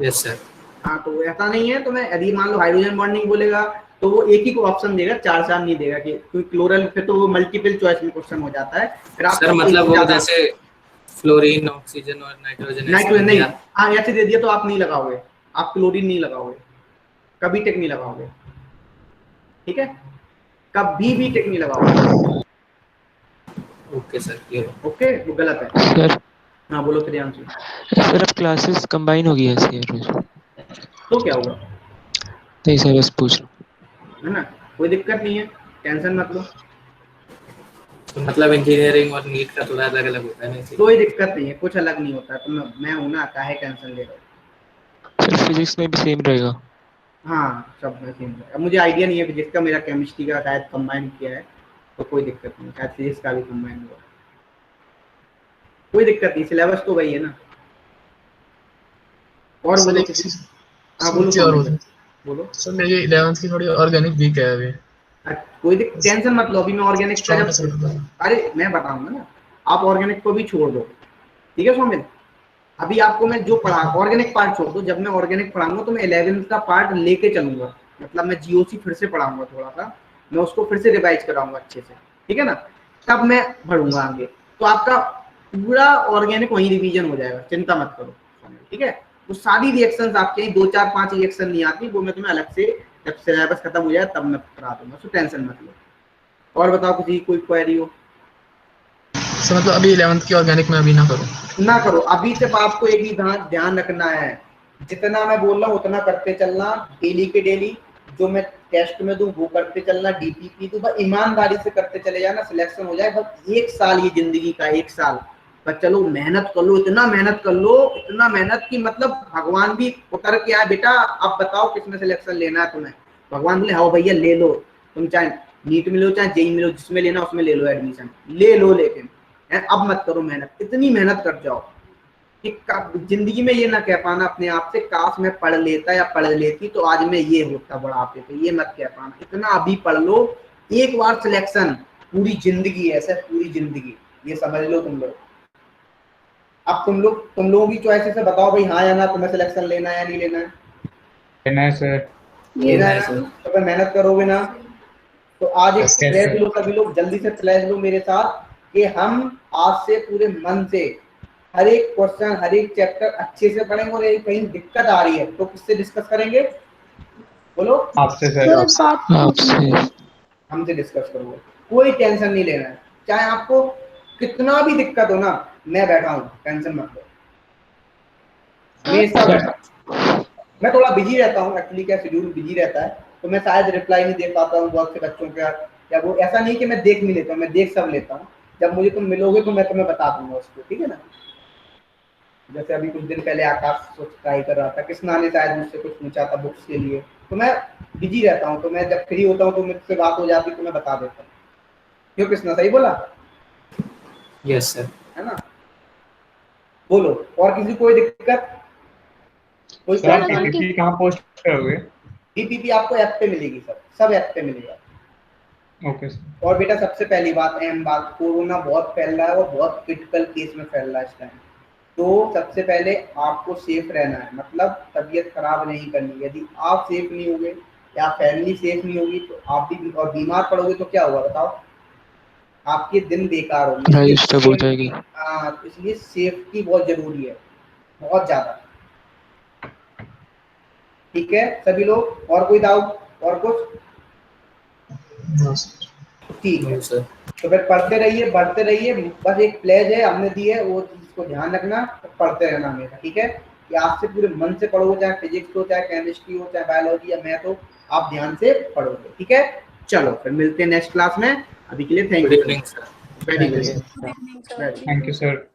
Yes sir. हाँ तो ऐसा नहीं है, तुम्हें यदि मान लो हाइड्रोजन बॉन्डिंग बोलेगा तो वो एक ही को ऑप्शन देगा, 4 नहीं देगा, कि क्योंकि क्लोरल फिर तो वो मल्टीपल चॉइस में क्वेश्चन हो जाता है। फिर आप सर मतलब वो जैसे फ्लोरीन ऑक्सीजन और नाइट्रोजन नहीं, हाँ ऐसे दे दिया तो आप नहीं लगाओगे, आप क्लोरीन नहीं लगाओगे, कभी टिक नहीं लगाओगे, ठीक है, कभी भी टिक नहीं लगाओगे। ओके सर, ओके वो गलत है सर। हाँ बोलो प्रियांशु। सर अब क्लासेस कंबाइन हो गई है ऐसे तो क्या होगा? नहीं सर बस पूछ रहा हूँ, है ना, कोई दिक्कत नहीं है, टेंशन मत लो। तो मतलब इंजीनियरिंग और नीट का थोड़ा अलग अलग होता है ना? कोई दिक्कत नहीं है, कुछ अलग नहीं होता, तो मैं हूं ना, काहे टेंशन ले रहे हो। सर फिजिक्स में भी सेम रहेगा? हाँ सब में सेम है। अब मुझे आइडिया नहीं है फिजिक्स का, मेरा केमिस्ट्री का शायद कंबाइन किया है, तो कोई दिक्कत नहीं, शायद फिजिक्स का भी कंबाइन हुआ, कोई दिक्कत नहीं, सिलेबस तो वही है ना। और बोलो किसी। हाँ बोलो सर मेरी 11th की थोड़ी ऑर्गेनिक वीक है अभी। कोई टेंशन मत लो, अभी मैं ऑर्गेनिक का अरे मैं बताऊंगा ना, आप ऑर्गेनिक को भी छोड़ दो, ठीक है सोमित। अभी आपको मैं जो पढ़ा ऑर्गेनिक पार्ट छोड़ दो, जब मैं ऑर्गेनिक पढ़ाऊंगा तो मैं 11th का पार्ट लेके चलूंगा, मतलब मैं GOC फिर से पढ़ाऊंगा, थोड़ा सा मैं उसको फिर से रिवाइज कराऊंगा अच्छे से, ठीक है ना, तब मैं पढ़ूंगा आगे, तो आपका पूरा ऑर्गेनिक वही रिवीजन हो जाएगा, चिंता मत करो, ठीक है। वो सारी रिएक्शंस आपके 2-4-5 रिएक्शन नहीं आती, वो मैं तुम्हें अलग से जब सिलेबस खत्म हो जाए तब मैं करा दूंगा, तो टेंशन मत लो। और बताओ किसी कोई क्वेरी हो? सर मतलब अभी 11th की ऑर्गेनिक में अभी ना करो, अभी सिर्फ आपको एक ही ध्यान रखना है, जितना मैं बोल रहा हूँ उतना करते चलना, डेली के डेली जो मैं टेस्ट में दूं वो करते चलना, DPP दूं, बस ईमानदारी से करते चले जाना, सिलेक्शन हो जाए, बस 1 साल, ये जिंदगी का 1 साल, पर चलो मेहनत कर लो, इतना मेहनत कर लो, इतना मेहनत की मतलब भगवान भी उतर के आए, बेटा अब बताओ किसमें सिलेक्शन लेना है तुम्हें। भगवान बोले हाँ भैया ले लो, तुम चाहे नीट में लो चाहे जेई में लो, जिसमें लेना उसमें ले लो एडमिशन, ले लो, लेकिन अब मत करो मेहनत, इतनी मेहनत कर जाओ कि जिंदगी में ये ना कह पाना अपने आप से काश मैं पढ़ लेता या पढ़ लेती तो आज मैं ये होता बुढ़ापे पे, ये मत कह पाना। इतना अभी पढ़ लो, एक बार सिलेक्शन पूरी जिंदगी है सर, पूरी जिंदगी, ये समझ लो तुम लोग। अब तुम लोगों की चॉइस से बताओ भाई, हाँ या ना, तुम्हें सिलेक्शन लेना है या नहीं लेना है? लेना है सर। लेना है सर। तो फिर मेहनत करोगे ना? तो आज एक प्लेज लो, सभी लोग जल्दी से प्लेज लो मेरे साथ कि हम आज से पूरे मन से हर एक क्वेश्चन, हर एक चैप्टर अच्छे से पढ़ेंगे, और कहीं दिक्कत आ रही है तो किससे डिस्कस करेंगे? बोलो। आपसे सर। आपसे। हमसे डिस्कस करोगे, कोई टेंशन नहीं लेना है, चाहे आपको कितना भी दिक्कत हो ना, मैं बैठा हूँ, टेंशन मत लो, हमेशा बैठा। मैं थोड़ा बिजी रहता हूँ एक्चुअली, क्या शेड्यूल बिजी रहता है, तो मैं शायद रिप्लाई नहीं दे पाता हूँ बहुत से बच्चों का, या वो ऐसा नहीं कि मैं देख नहीं लेता हूँ, मैं देख सब लेता हूँ। जब मुझे तुम मिलोगे तो मैं तुम्हें बता दूंगा उसको, ठीक है ना? जैसे अभी कुछ दिन पहले आकाश ट्राई कर रहा था, कृष्णा ने शायद मुझसे कुछ पूछा था बुक्स के लिए, तो मैं बिजी रहता हूँ, तो मैं जब फ्री होता हूँ तो मुझसे बात हो जाती तो मैं बता देता हूँ। क्यों कृष्णा, सही बोला? Yes sir. है ना? बोलो, और किसी कोई दिक्कत? कोई पीपीटी कहाँ पोस्ट करोगे? पीपीटी आपको ऐप पे मिलेगी सर, सब ऐप पे मिलेगा। Okay sir. और बेटा सबसे पहली बात, अहम बात, कोरोना बहुत फैल रहा है और बहुत क्रिटिकल केस में फैल रहा है इस टाइम, तो सबसे पहले आपको सेफ रहना है, मतलब तबीयत खराब नहीं करनी। यदि आप सेफ नहीं होंगे या फैमिली सेफ नहीं होगी तो आप भी, और बीमार पड़ोगे तो क्या होगा बताओ? आपके दिन बेकार होंगे। लाइफ डिस्टर्ब हो जाएगी। हाँ, इसलिए सेफ्टी बहुत जरूरी है, बहुत ज्यादा। ठीक है सभी लोग, और कोई डाउट और कुछ? ठीक है सर। तो फिर पढ़ते रहिए, बढ़ते रहिए, बस एक प्लेज है हमने दी है, वो चीज को ध्यान रखना, तो पढ़ते रहना हमेशा, ठीक है? कि आज से पूरे मन से पढ़ोगे, चाहे फिजिक्स हो, चाहे केमिस्ट्री हो, चाहे बायोलॉजी या मैथ हो, आप ध्यान से पढ़ोगे, ठीक है? चलो फिर मिलते हैं नेक्स्ट क्लास में, अभी के लिए thank you. Thank you sir.